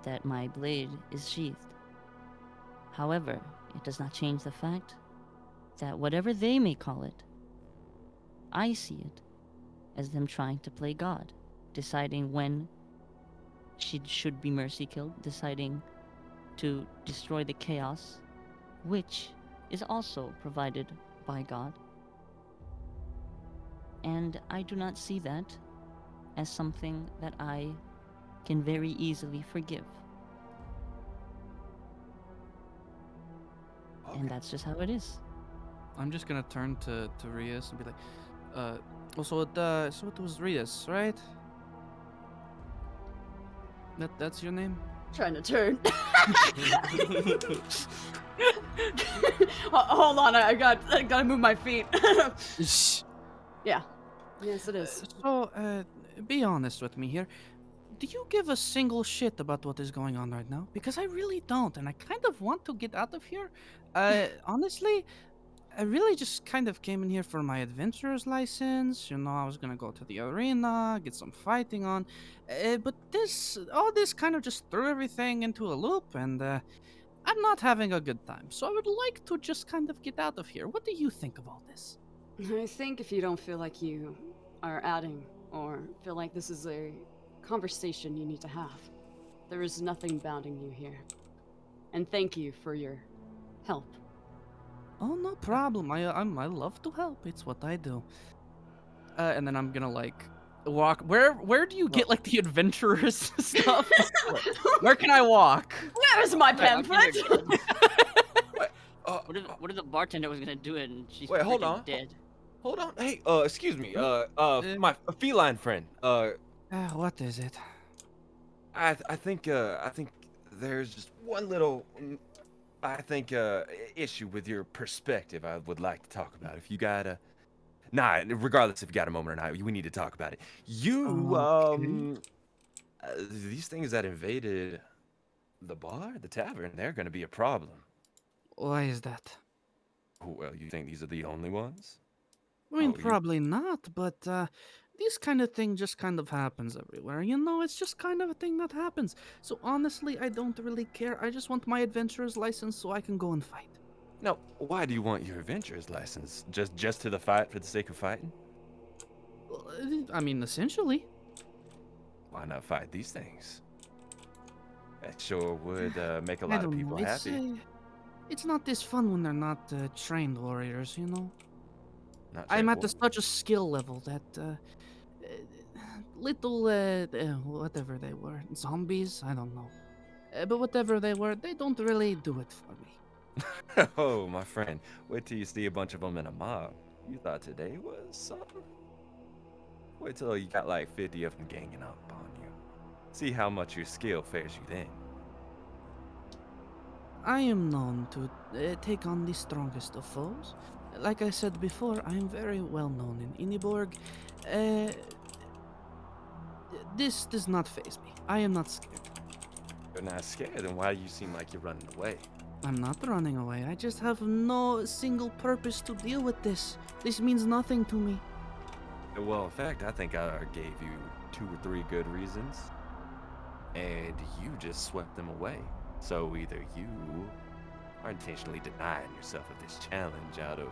that my blade is sheathed. However, it does not change the fact that whatever they may call it, I see it as them trying to play God, deciding when she should be mercy killed, deciding to destroy the chaos, which is also provided by God. And I do not see that as something that I can very easily forgive. Okay. And that's just how it is. I'm just gonna turn to Rias and be like, so it was Rias, right? That's your name? Trying to turn. Hold on, I gotta move my feet. Yeah. Yes, it is. So, be honest with me here. Do you give a single shit about what is going on right now? Because I really don't, and I kind of want to get out of here. Honestly, I really just kind of came in here for my adventurer's license. You know, I was gonna go to the arena, get some fighting on. But all this kind of just threw everything into a loop, and I'm not having a good time. So I would like to just kind of get out of here. What do you think of all this? I think if you don't feel like you are adding or feel like this is a conversation you need to have, there is nothing bounding you here. And thank you for your help. Oh, no problem. I love to help. It's what I do. And then I'm gonna like walk. Where do you get like the adventurous stuff? Where can I walk? Where's my pamphlet? What if the bartender was gonna do it and she's Wait, hold freaking on. dead? Hold on. Hey, excuse me. My feline friend. What is it? I think there's just one little issue with your perspective I would like to talk about. If you got a regardless if you got a moment or not, we need to talk about it. These things that invaded the bar, the tavern, they're going to be a problem. Why is that? Well, you think these are the only ones? I mean, Oh, you- probably not, but this kind of thing just kind of happens everywhere. You know, it's just kind of a thing that happens. So honestly, I don't really care. I just want my adventurer's license so I can go and fight. Now, why do you want your adventurer's license? Just to the fight for the sake of fighting? Well, I mean, essentially. Why not fight these things? That sure would make a I lot of don't people know. happy. It's not this fun when they're not trained warriors, you know? Not I'm at tranquil. such a skill level that little whatever they were, zombies, I don't know. But whatever they were, they don't really do it for me. Oh, my friend, wait till you see a bunch of them in a mob. You thought today was something? Wait till you got like 50 of them ganging up on you. See how much your skill fares you then. I am known to take on the strongest of foes. Like I said before, I am very well known in Inniborg. This does not faze me. I am not scared. You're not scared, then why do you seem like you're running away? I'm not running away. I just have no single purpose to deal with this. This means nothing to me. Well, in fact, I think I gave you 2 or 3 good reasons, and you just swept them away. So either you are intentionally denying yourself of this challenge out of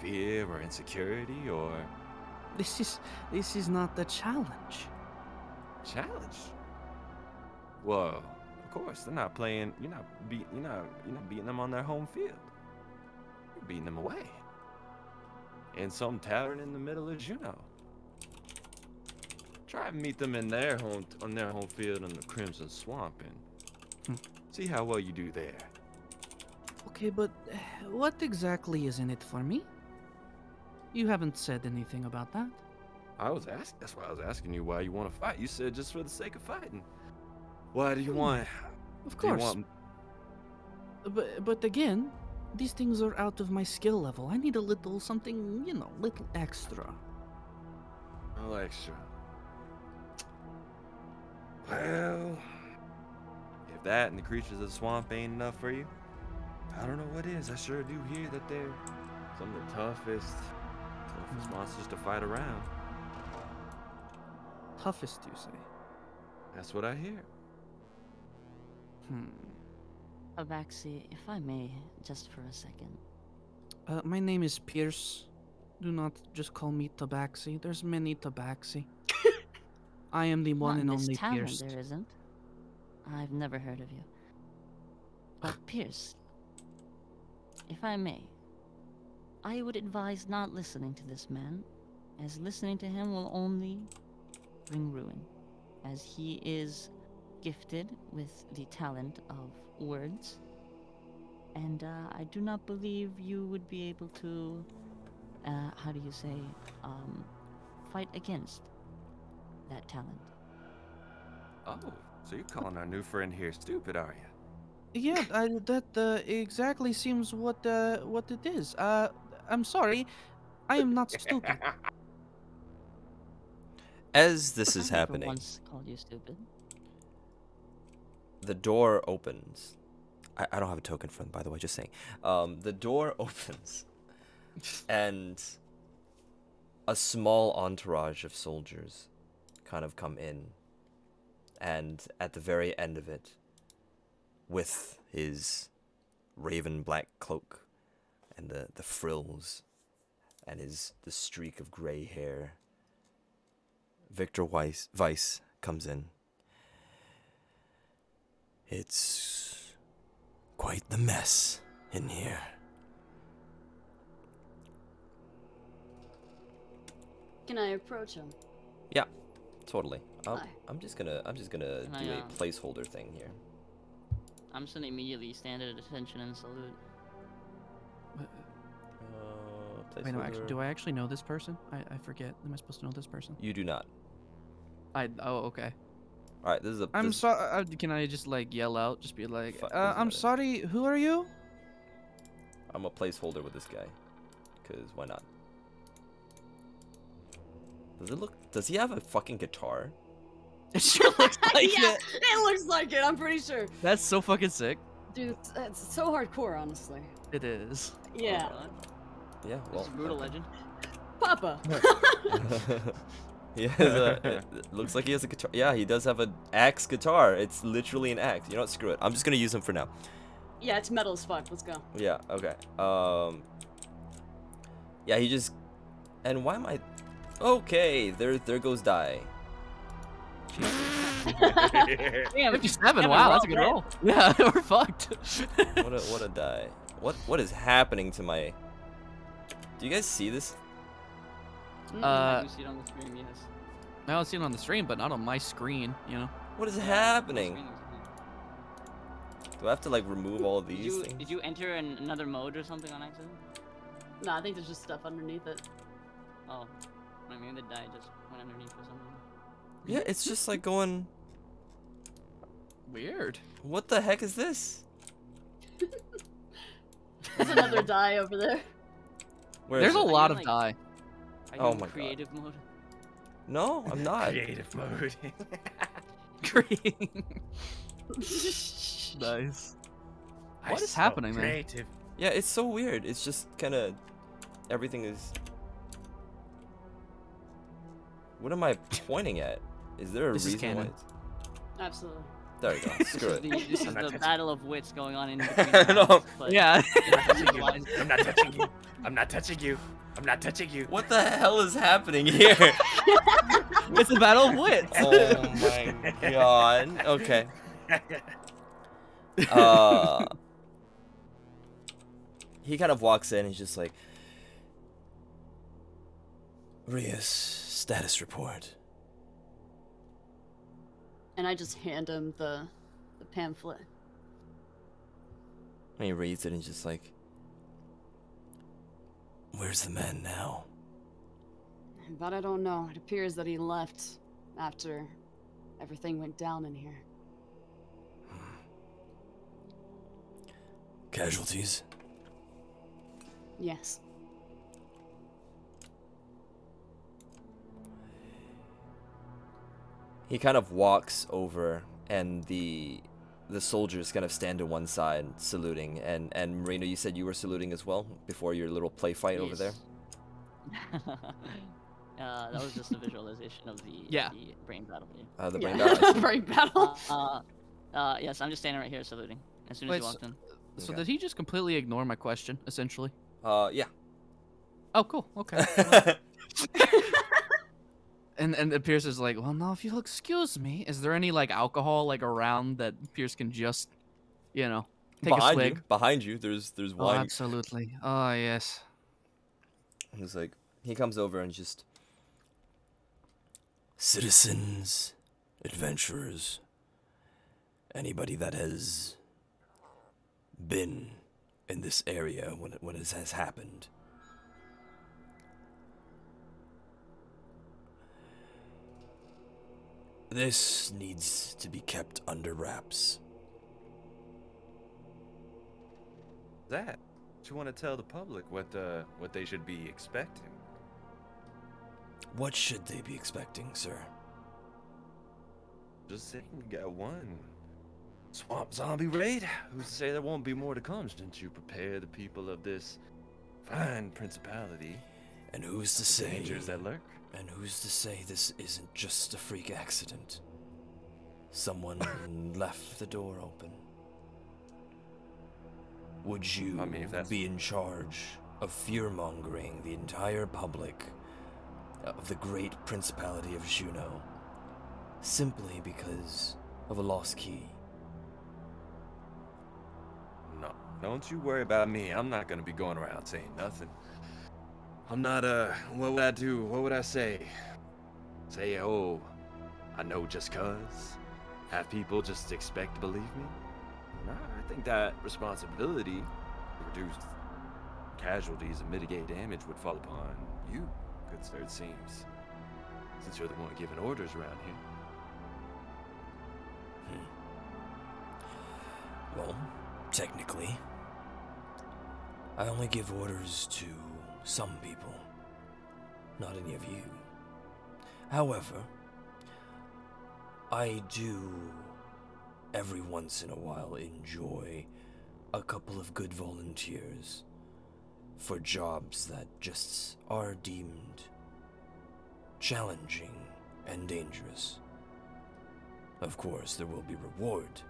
fear or insecurity, or This is not a challenge. challenge. Well, of course, they're not playing. You're not beating them on their home field. You're beating them away in some tavern in the middle of Juno. Try and meet them in their home field in the Crimson Swamp and see how well you do there. Okay, but what exactly is in it for me? You haven't said anything about that. That's why I was asking you why you want to fight. You said just for the sake of fighting. Why do you want? Of Do you course. want? But again, these things are out of my skill level. I need a little something, you know, little extra. No extra. Well, if that and the creatures of the swamp ain't enough for you, I don't know what is. I sure do hear that they're some of the toughest monsters to fight around. Toughest, you say? That's what I hear. Abaxi, if I may, just for a second. My name is Pierce. Do not just call me Tabaxi. There's many Tabaxi. I am the one Not and in this only tavern, Pierce. there isn't. I've never heard of you. But Pierce, if I may, I would advise not listening to this man, as listening to him will only bring ruin, as he is gifted with the talent of words, and I do not believe you would be able to, how do you say, fight against that talent. Oh, so you're calling our new friend here stupid, are you? Yeah, that exactly seems what it is. I'm sorry, I am not stupid. As this is I never happening, once called you stupid. the door opens. I don't have a token for them, by the way, just saying. The door opens, and a small entourage of soldiers kind of come in, and at the very end of it, with his raven black cloak and the frills and the streak of gray hair, Victor Weiss comes in. It's quite the mess in here. Can I approach him? Yeah, totally. Hi. I'm just gonna do I, a placeholder thing here. I'm just gonna immediately stand at attention and salute. Wait, no, actually, Placeholder. do I actually know this person? I forget. Am I supposed to know this person? You do not. Oh, okay. All right, this is a. I'm this- sorry. Can I just like yell out? Just be like, Fuck, doesn't I'm matter. sorry. Who are you? I'm a placeholder with this guy, cause why not? Does he have a fucking guitar? It sure looks like yeah, it. it looks like it. I'm pretty sure. That's so fucking sick. Dude, it's so hardcore, honestly. It is. Yeah. Yeah, This well. is a brutal legend. Papa. He has it looks like he has a guitar. Yeah, he does have an axe guitar. It's literally an axe. You know what? Screw it. I'm just gonna use him for now. Yeah, it's metal as fuck. Let's go. Yeah. Okay. Yeah, he just. And why am I? Okay. There goes die. Damn, 57. Wow, that's a good roll. Yeah, we're fucked. What a die. What is happening to my? Do you guys see this? I do see it on the stream, yes. I don't see it on the stream, but not on my screen. You know. What is Yeah, happening? the screen is fine. Do I have to like remove all Did these you, things? did you enter in another mode or something on accident? No, I think there's just stuff underneath it. Oh, I mean, the die just went underneath or something. Yeah, it's just like going. Weird. What the heck is this? There's another die over there. Where There's is a it? lot you, of like- die. Are you Oh in my God. creative mode? No, I'm not. Creative mode. Nice. I What is so happening there? creative. Yeah, it's so weird. It's just kind of everything is. What am I pointing at? Is there a This is reason why? canon. It's... Absolutely. There you go. Screw it. This is I'm not the touching battle of wits going on in between. No. rounds, but- Yeah. I'm not touching you. I'm not touching you. I'm not touching you. What the hell is happening here? It's a battle of wits. Oh my god. Okay. He kind of walks in. He's just like, Ria's status report. And I just hand him the pamphlet. And he reads it and he's just like, where's the man now? But I don't know. It appears that he left after everything went down in here. Casualties? Yes. He kind of walks over, and the soldiers kind of stand to one side, saluting. And Marina, you said you were saluting as well before your little play fight over there. Yes. That was just a visualization of the, Yeah. the brain battle. Yeah. The brain Yeah. battle. Brain battle. Yes, I'm just standing right here saluting as soon as Wait, you walked in. So Okay. did he just completely ignore my question, essentially? Yeah. Oh, cool. Okay. And Pierce is like, well, no, if you'll excuse me, is there any like alcohol like around that Pierce can just, you know, take a swig? Behind you, there's Oh, wine. absolutely. Oh, yes. And it's like he comes over and just Citizens, adventurers, anybody that has been in this area when it has happened. This needs to be kept under wraps. That? You want to tell the public what they should be expecting? What should they be expecting, sir? Just saying, we got one swamp zombie raid. Who's to say there won't be more to come since you prepare the people of this fine principality. And who's to say? Dangers that lurk. And who's to say this isn't just a freak accident? Someone left the door open. Would you I mean, if that's- be in charge of fear-mongering the entire public of the great Principality of Shuno simply because of a lost key? No, don't you worry about me. I'm not gonna be going around saying nothing. I'm not, what would I do? What would I say? Say, oh, I know just cuz? Have people just expect to believe me? Nah, I think that responsibility to reduce casualties and mitigate damage would fall upon you, good sir, it seems. Since you're the one giving orders around here. Well, technically, I only give orders to some people, not any of you. However, I do every once in a while enjoy a couple of good volunteers for jobs that just are deemed challenging and dangerous. Of course, there will be reward.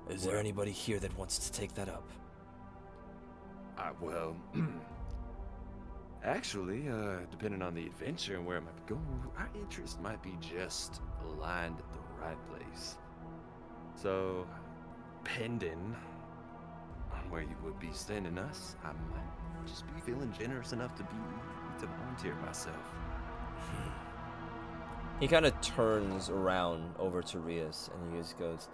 Is there anybody here that wants to take that up? Well, actually, depending on the adventure and where I might be going, our interest might be just aligned at the right place. So, pending on where you would be sending us, I might just be feeling generous enough to volunteer myself. He kind of turns around over to Rias and he just goes,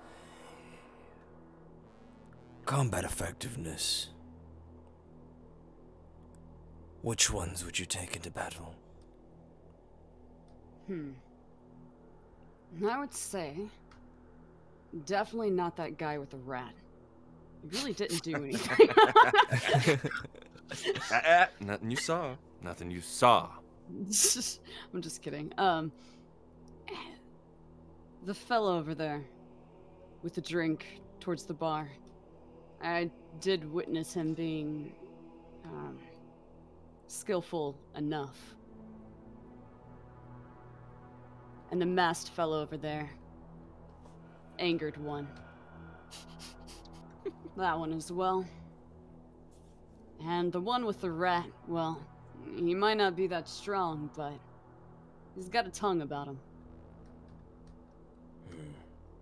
Combat effectiveness. Which ones would you take into battle? I would say definitely not that guy with the rat. He really didn't do anything. Nothing you saw. Nothing you saw. I'm just kidding. The fellow over there with the drink towards the bar. I did witness him being skillful enough. And the masked fellow over there. Angered one. That one as well. And the one with the rat, well, he might not be that strong, but he's got a tongue about him.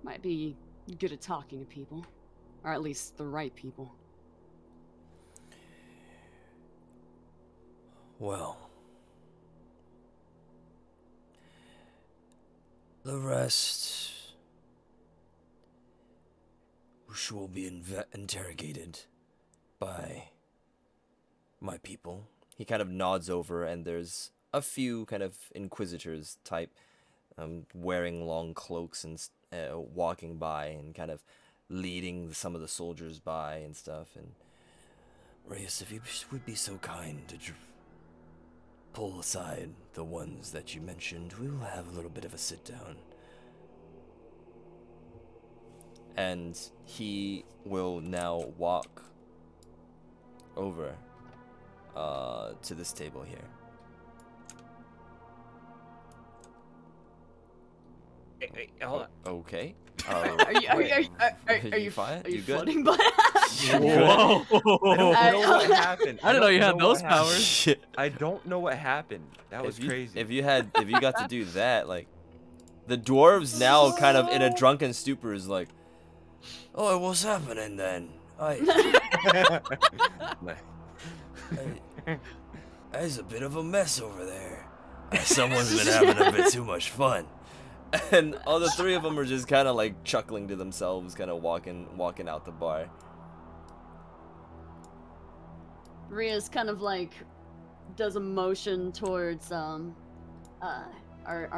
Might be good at talking to people. Or at least the right people. Well, the rest will be interrogated by my people. he kind of nods over and there's a few kind of inquisitors type wearing long cloaks and walking by and kind of leading some of the soldiers by and stuff. And Reyes, if you would be so kind to pull aside the ones that you mentioned, we will have a little bit of a sit down. And he will now walk over to this table here. Hey, hold on. Okay. Are you fine? Are you You good? floating? But Whoa! I don't know what happened. I didn't know you had what those happened. powers. I don't know what happened. That was crazy. If you got to do that, like, the dwarves now kind of in a drunken stupor is like, Oh, what's happening then? There's a bit of a mess over there. Someone's been having a bit too much fun. and all the three of them are just kind of like chuckling to themselves, kind of walking out the bar. Ria's kind of like does a motion towards our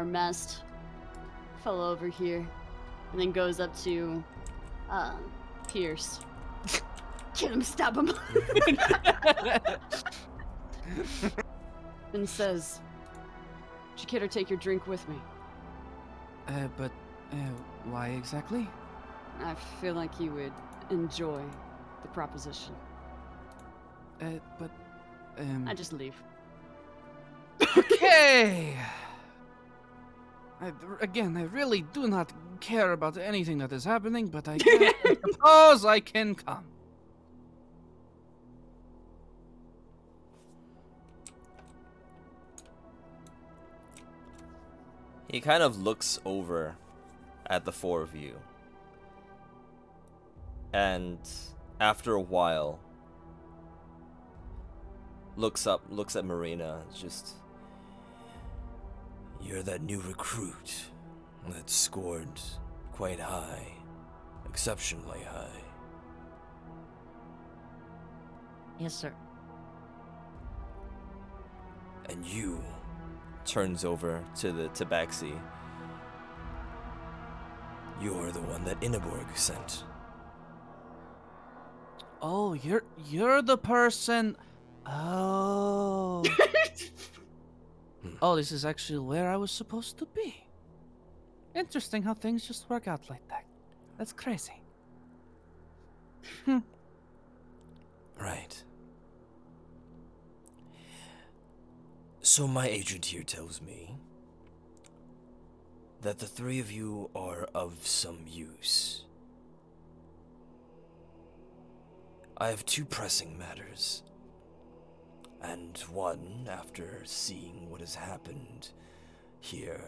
masked fellow over here, and then goes up to Pierce. Get him, stab him. And says, "Would you care to take your drink with me? But why exactly? I feel like you would enjoy the proposition. But, I just leave. okay. I really do not care about anything that is happening, but I suppose I can come. He kind of looks over at the four of you. And after a while, looks at Marina, just, You're that new recruit that scored quite high, exceptionally high. Yes, sir. And you, turns over to the Tabaxi. you're the one that Ingeborg sent. Oh, you're the person. Oh. Oh, this is actually where I was supposed to be. Interesting how things just work out like that. That's crazy. Right. So my agent here tells me that the three of you are of some use. I have two pressing matters, and one, after seeing what has happened here,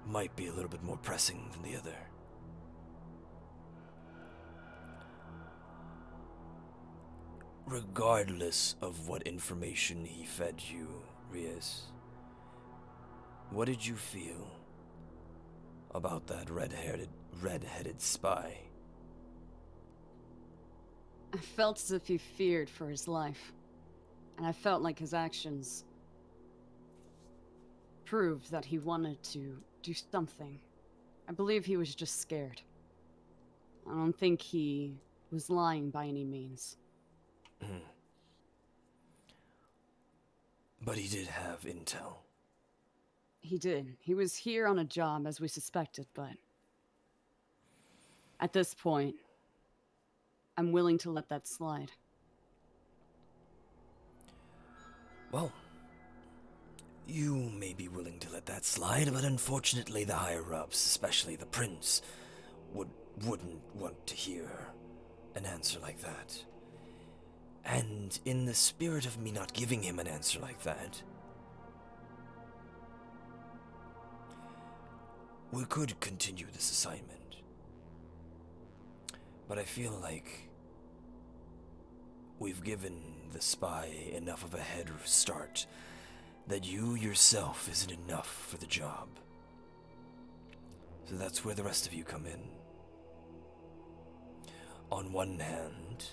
might be a little bit more pressing than the other. Regardless of what information he fed you, Rias, what did you feel about that red-headed spy? I felt as if he feared for his life. And I felt like his actions proved that he wanted to do something. I believe he was just scared. I don't think he was lying by any means. But he did have intel. He did. He was here on a job, as we suspected, but at this point, I'm willing to let that slide. Well, you may be willing to let that slide, but unfortunately the higher-ups, especially the prince, wouldn't want to hear an answer like that. And in the spirit of me not giving him an answer like that, we could continue this assignment. But I feel like we've given the spy enough of a head start that you yourself isn't enough for the job. So that's where the rest of you come in. On one hand,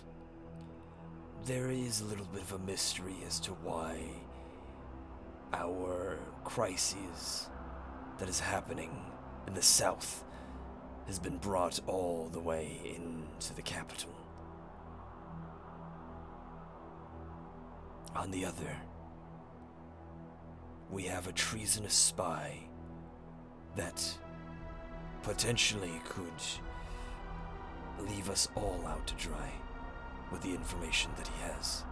there is a little bit of a mystery as to why our crisis that is happening in the south has been brought all the way into the capital. On the other, we have a treasonous spy that potentially could leave us all out to dry with the information that he has.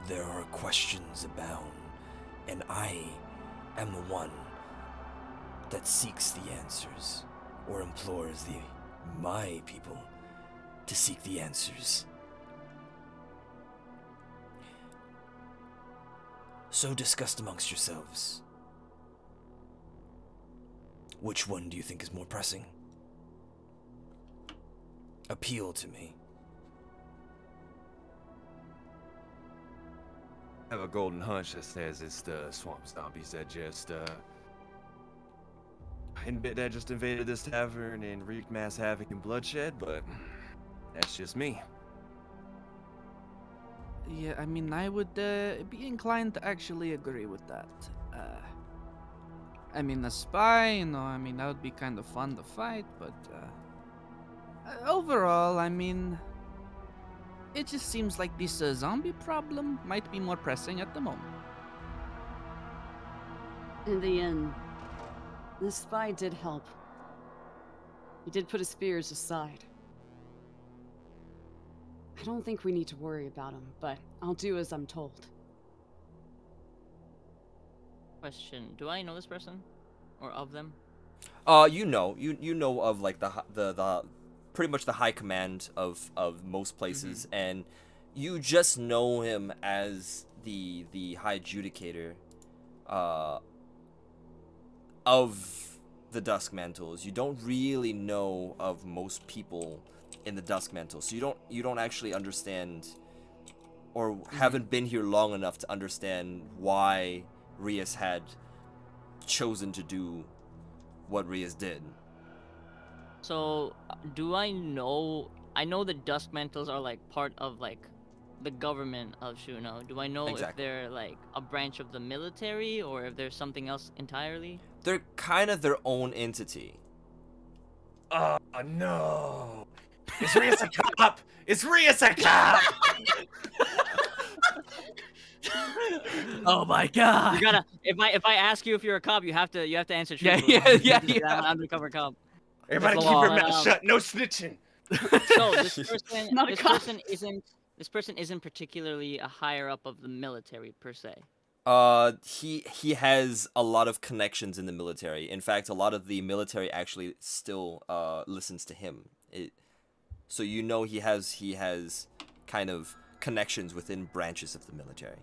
There are questions abound, and I am the one that seeks the answers, or implores my people to seek the answers. So discuss amongst yourselves. Which one do you think is more pressing? Appeal to me. I have a golden hunch that says it's the swamp zombies that just invaded this tavern and wreaked mass havoc and bloodshed, but that's just me. Yeah, I mean, I would be inclined to actually agree with that. I mean, a spy, you know, I mean, that would be kind of fun to fight, but overall, I mean, it just seems like this zombie problem might be more pressing at the moment. In the end, this spy did help. He did put his fears aside. I don't think we need to worry about him, but I'll do as I'm told. Question: do I know this person, or of them? You know of like the pretty much the high command of most places, and you just know him as the high adjudicator of the Dusk Mantles. You don't really know of most people in the Dusk Mantles, so you don't actually understand, or haven't been here long enough to understand why Rias had chosen to do what Rias did. So, do I know? I know the Dusk Mantles are like part of like the government of Shuno. Do I know if Exactly. they're like a branch of the military or if there's something else entirely? They're kind of their own entity. Oh no! Is Rias a cop? Is Rias a cop? Oh my god! You gotta. If I ask you if you're a cop, you have to answer Yeah, truthfully. yeah. I'm an undercover cop. Everybody the keep law. your But, mouth shut. No snitching. So Not a cop. this person isn't particularly a higher up of the military per se. He has a lot of connections in the military. In fact, a lot of the military actually still listens to him. So you know he has kind of connections within branches of the military.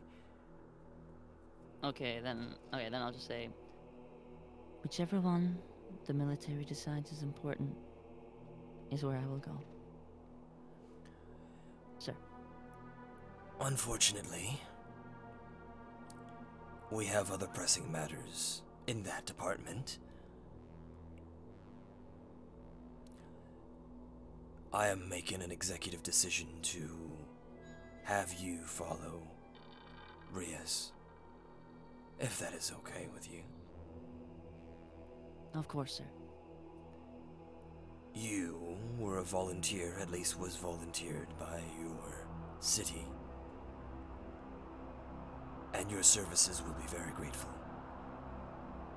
Okay, then I'll just say whichever one the military decides is important is where I will go. Sir. Unfortunately, we have other pressing matters in that department. I am making an executive decision to have you follow Rias, if that is okay with you. Of course, sir. You were a volunteer, at least was volunteered by your city, and your services will be very grateful.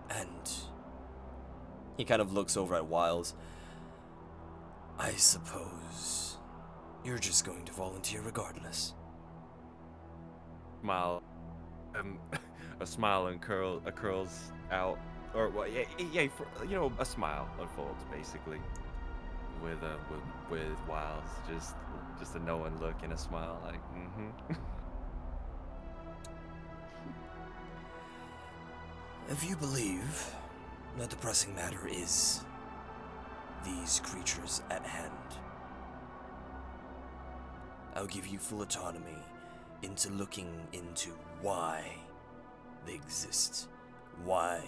And He kind of looks over at Wiles. I suppose you're just going to volunteer regardless. Smile. A smile and curls out, or well, yeah, a smile unfolds basically, with Wiles, just a knowing look and a smile, like If you believe that the pressing matter is these creatures at hand, I'll give you full autonomy into looking into why they exist, why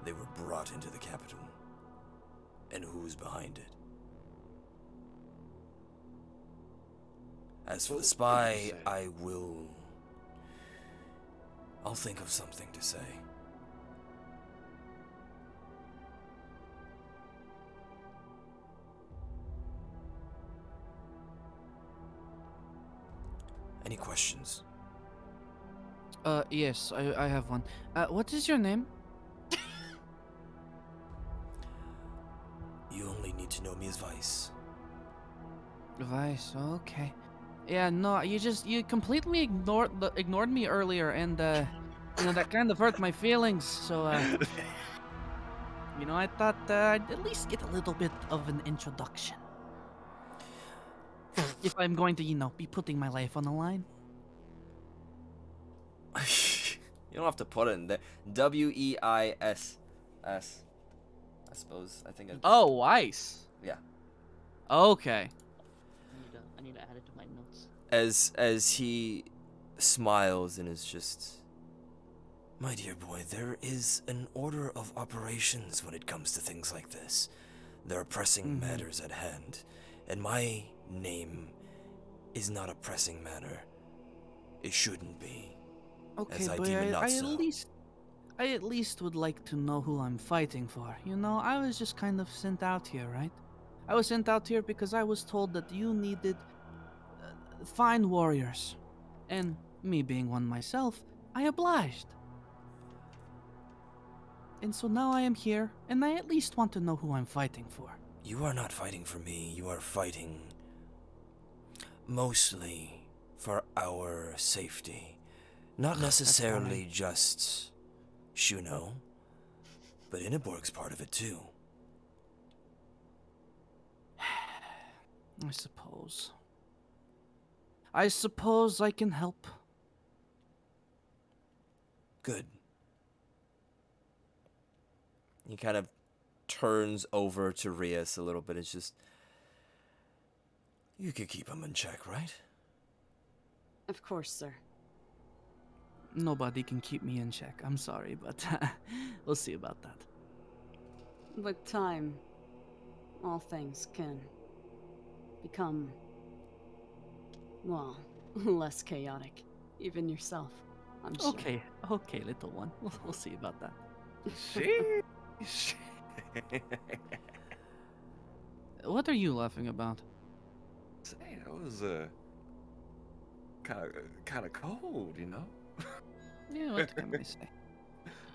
they were brought into the capital, and who's behind it. As for the spy, I'll think of something to say. Any questions? Yes, I have one. What is your name? You only need to know me as Vice. Vice, okay. Yeah, no, you completely ignored me earlier, and that kind of hurt my feelings. So I thought I'd at least get a little bit of an introduction. If I'm going to, be putting my life on the line. you don't have to put it in there. Weiss. I suppose. I think. Oh, Weiss. Yeah. Okay. I need to add it to my notes. As he smiles and is just, My dear boy, there is an order of operations when it comes to things like this. There are pressing matters at hand, and my name is not a pressing matter. It shouldn't be. Okay, as I but deem it not I so. at least would like to know who I'm fighting for. I was just kind of sent out here, right? I was sent out here because I was told that you needed fine warriors. And me being one myself, I obliged. And so now I am here, and I at least want to know who I'm fighting for. You are not fighting for me. You are fighting mostly for our safety. Not necessarily just Shuno, but Inneborg's part of it too. I suppose. I suppose I can help. Good. He kind of turns over to Rias a little bit. It's just, You could keep him in check, right? Of course, sir. Nobody can keep me in check. I'm sorry, but we'll see about that. With time, all things can become, well, less chaotic. Even yourself, I'm sure. Okay, little one. We'll see about that. Sheesh. What are you laughing about? Say, that was kind of cold, you know. Yeah, what can I say?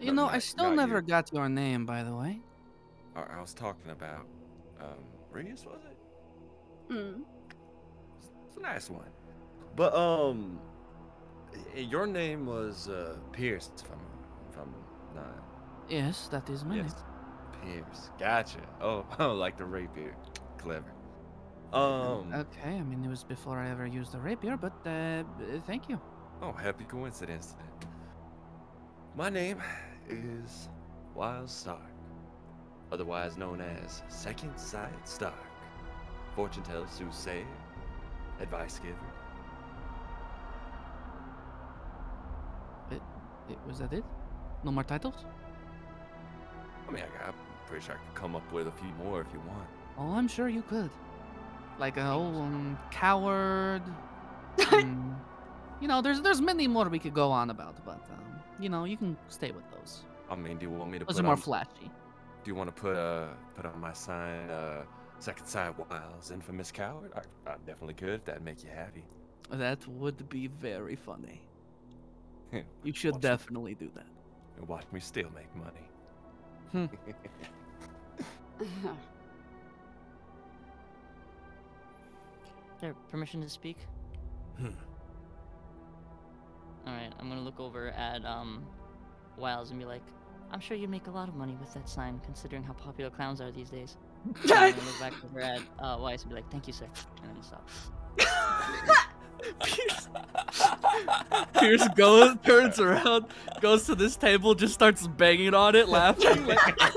You No, know, not- I still not never you. got your name, by the way. I was talking about Rias, was it? Mm. It's a nice one. But your name was Pierce, if I'm not. Yes, that is my name. Yes, Pierce. Gotcha. Oh, like the rapier. Clever. Okay, I mean, it was before I ever used a rapier, but thank you. Oh, happy coincidence. My name is Wild Stark, otherwise known as Second Sight Stark, fortune teller, soothsayer, advice giver. Was that it? No more titles? I mean, I'm pretty sure I could come up with a few more if you want. Oh, I'm sure you could. Like coward. You know, there's many more we could go on about, but you know, you can stay with those. I mean, do you want me to Those put are more on? flashy. Do you want to put on my sign, Second Sight Wild's infamous coward? I definitely could if that'd make you happy. That would be very funny. You should Watch- definitely do that. And watch me still make money. There, permission to speak? Alright, I'm gonna look over at Wiles and be like, I'm sure you'd make a lot of money with that sign, considering how popular clowns are these days. And I'm gonna look back over at Weiss and be like, thank you, sir. And then stop. Pierce turns around, goes to this table, just starts banging on it, laughing. Like, that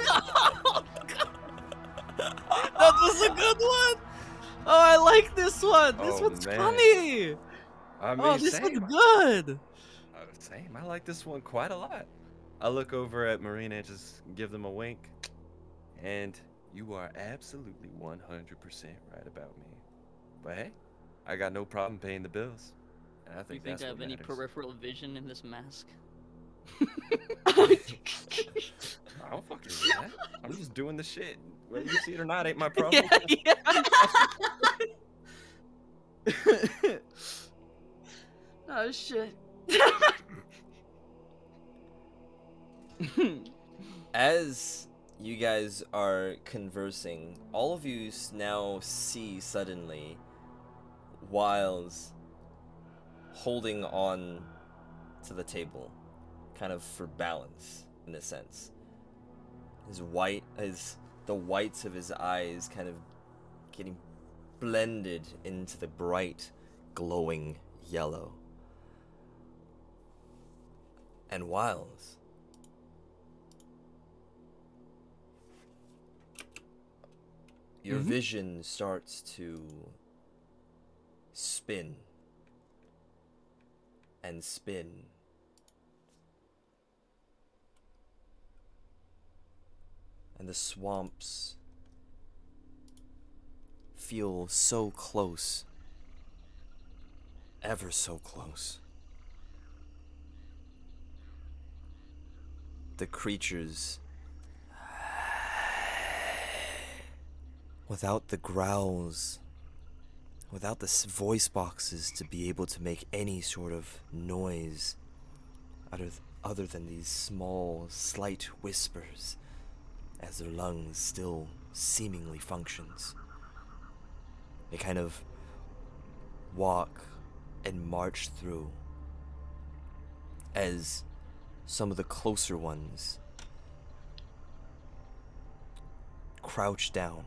was a good one. Oh, I like this one. This Oh, one's man. funny. I mean, Oh, this same. one's good. Same. I like this one quite a lot. I look over at Marina and just give them a wink. And you are absolutely 100% right about me. But hey, I got no problem paying the bills. And I You think think that's I have what any matters. peripheral vision in this mask? I don't fucking do that. I'm just doing the shit. Whether you see it or not ain't my problem. Oh shit. as you guys are conversing, all of you now see suddenly Wiles holding on to the table, kind of for balance in a sense. The whites of his eyes kind of getting blended into the bright, glowing yellow. And Wiles, your vision starts to spin and spin. And the swamps feel so close, ever so close. The creatures, without the growls, without the voice boxes to be able to make any sort of noise other than these small, slight whispers as their lungs still seemingly functions. They kind of walk and march through as some of the closer ones crouch down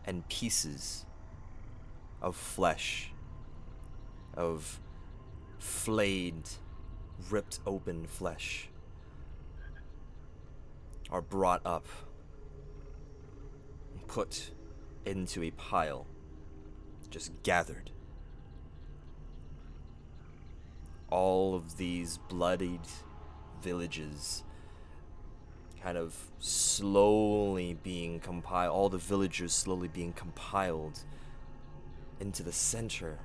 and pieces of flesh, of flayed, ripped open flesh are brought up and put into a pile, just gathered. All of these bloodied villages kind of slowly being compiled, all the villagers slowly being compiled into the center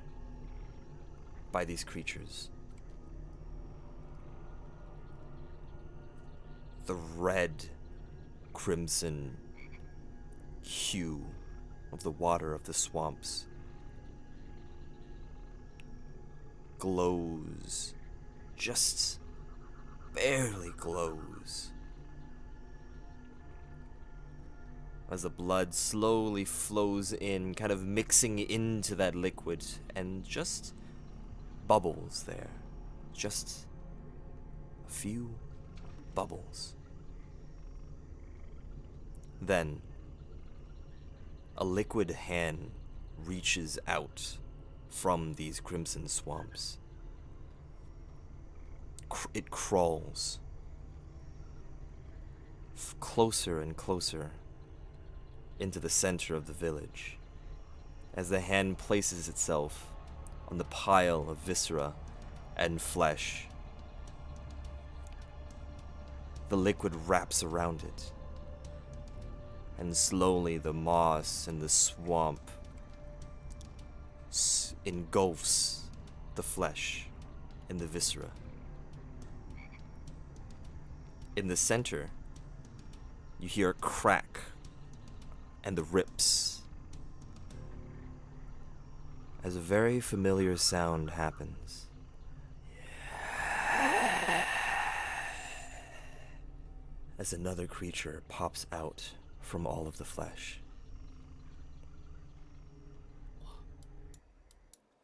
by these creatures. The red crimson hue of the water of the swamps glows, just barely glows, as the blood slowly flows in, kind of mixing into that liquid, and just bubbles there. Just a few bubbles. Then, a liquid hand reaches out from these crimson swamps. It crawls closer and closer into the center of the village as the hand places itself on the pile of viscera and flesh. The liquid wraps around it, and slowly the moss and the swamp engulfs the flesh and the viscera. In the center, you hear a crack and the rips as a very familiar sound happens. As another creature pops out from all of the flesh.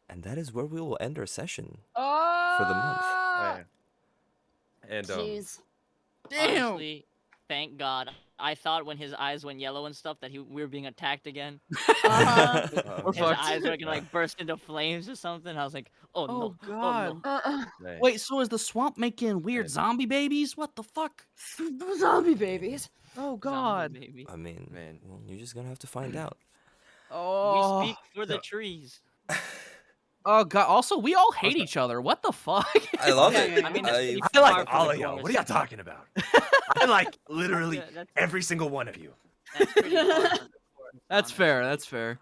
And that is where we will end our session for the month. Hey. And Jeez. Damn. Honestly, thank God. I thought when his eyes went yellow and stuff that we were being attacked again. Uh-huh. We're His fucked. eyes were gonna like burst into flames or something. I was like, oh Oh no, God. oh no. hey, Wait, so is the swamp making weird Hey. zombie babies? What the fuck? Zombie babies. Oh Zombie God. baby. I mean, Man. well, you're just gonna have to find out. Oh. We speak for the so- trees. Oh God. Also, we all hate each other. What the fuck? I love Yeah, it. yeah, yeah. I mean, that's pretty I far like from all the of y'all. chorus. What are y'all talking about? I like literally That's- every single one of you. That's pretty far from the chorus, That's honestly. fair. That's fair.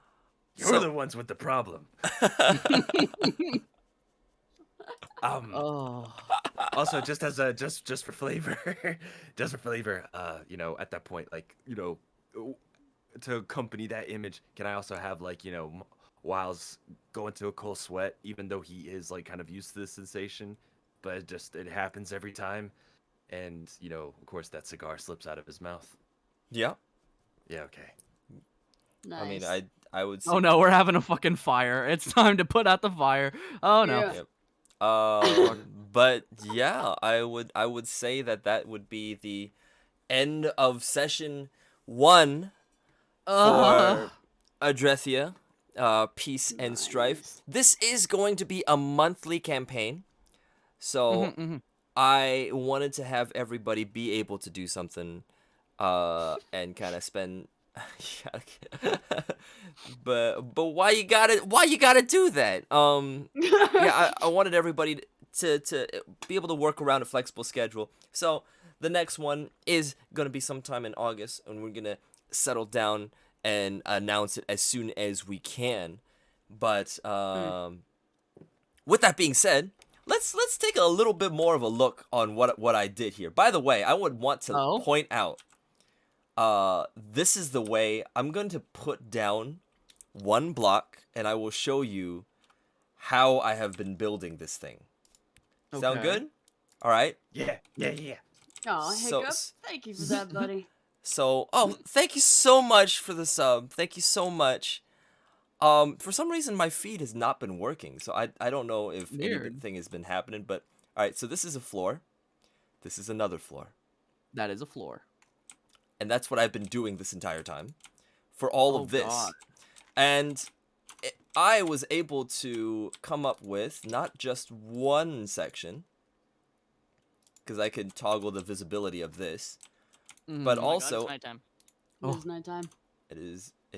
You're So- the ones with the problem. Oh. Also, just as a just for flavor, just for flavor, you know, at that point, like, you know, to accompany that image, can I also have, like, you know, Wiles go into a cold sweat, even though he is like kind of used to this sensation, but it happens every time, and you know, of course, that cigar slips out of his mouth. Yeah. Yeah, okay. Nice. I mean, I would say. Oh no, we're having a fucking fire. It's time to put out the fire. Oh no. Yeah. Yep. But yeah, I would say that would be the end of session 1 for Adrethia, Peace and Strife. Nice. This is going to be a monthly campaign, so I wanted to have everybody be able to do something, and kind of spend. but why you gotta do that? Yeah, I wanted everybody to be able to work around a flexible schedule. So the next one is gonna be sometime in August, and we're gonna settle down and announce it as soon as we can. But with that being said, let's take a little bit more of a look on what I did here. By the way, I would want to point out, this is the way I'm going to put down one block, and I will show you how I have been building this thing. Sound Okay. good? All right. Yeah. Oh, So- Hiccup. Thank you for that, buddy. So, oh, thank you so much for the sub. Thank you so much. For some reason my feed has not been working, so I don't know if Weird. anything has been happening. But all right, so this is a floor. This is another floor, That is a floor. and that's what I've been doing this entire time, for all Oh, of this. God. And I was able to come up with not just one section, because I could toggle the visibility of this, Mhm. but Oh my God, also it's nighttime. It is nighttime. it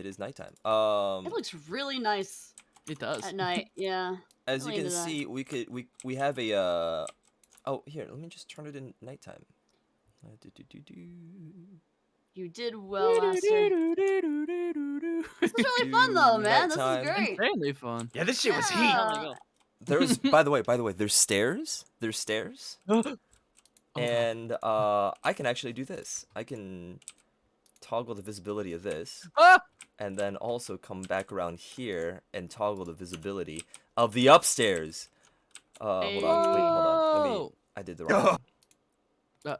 is nighttime. It looks really nice It does. at night. Yeah. As you really can into that. see, we have a oh, here, let me just turn it in nighttime. You did well, Master. This was really fun, though, man. This is Nighttime. great. Insanely fun. Yeah, this shit was heat. Yeah. Time to go. There's by the way, there's stairs. There's stairs. Oh, And I can actually do this. I can toggle the visibility of this, Ah! and then also come back around here and toggle the visibility of the upstairs. Hold on, wait, hold on. Let me. Whoa. I did the wrong. Uh,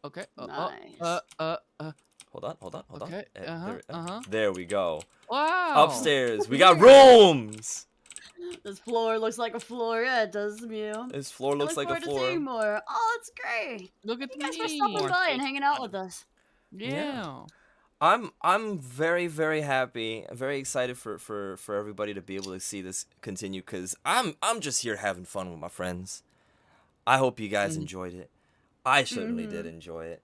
okay. Nice. Hold on. Okay, There, there we go. Wow. Upstairs, we got rooms. This floor looks like a floor. Yeah, it does, Mew. This floor I looks look like a forward to seeing floor. more. Oh, that's great. Look at You guys for me. stopping by and hanging out with us. Yeah. I'm very, very happy, very excited for everybody to be able to see this continue, because I'm just here having fun with my friends. I hope you guys enjoyed it. I certainly did enjoy it.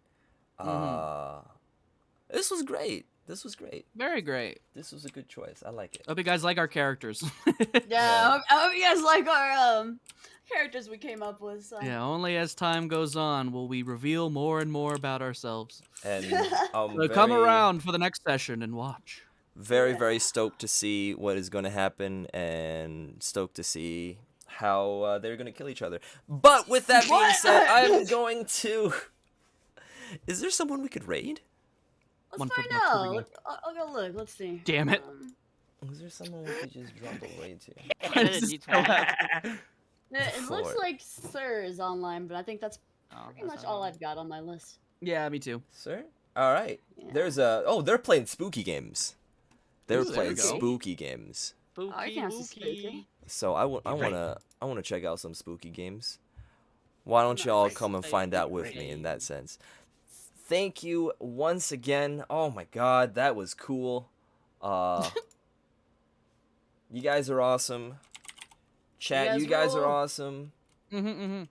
This was great. This was great. Very great. This was a good choice. I like it. Hope you guys like our characters. Yeah, I hope you guys like our characters we came up with. So. Yeah, only as time goes on will we reveal more and more about ourselves. And So come around for the next session and watch. very, very stoked to see what is going to happen, and stoked to see how they're going to kill each other. But with that being What? said, I'm going to... Is there someone we could raid? Let's One find foot left, here we out. I'll go look. Let's see. Damn it. Is there someone we could just drop a raid to? I did a D12. It looks Lord. like Sir is online, but I think that's Oh, pretty that's much not all right. I've got on my list. Yeah, me too. Sir? All right. Yeah. There's a... Oh, they're playing spooky games. They're Ooh, there playing we go. spooky games. Oh, I can see Spooky. spooky. So I wanna check out some spooky games. Why don't y'all come and find out with me in that sense? Thank you once again. Oh my god, that was cool. You guys are awesome. Chat, you guys are rule. awesome. Mm-hmm.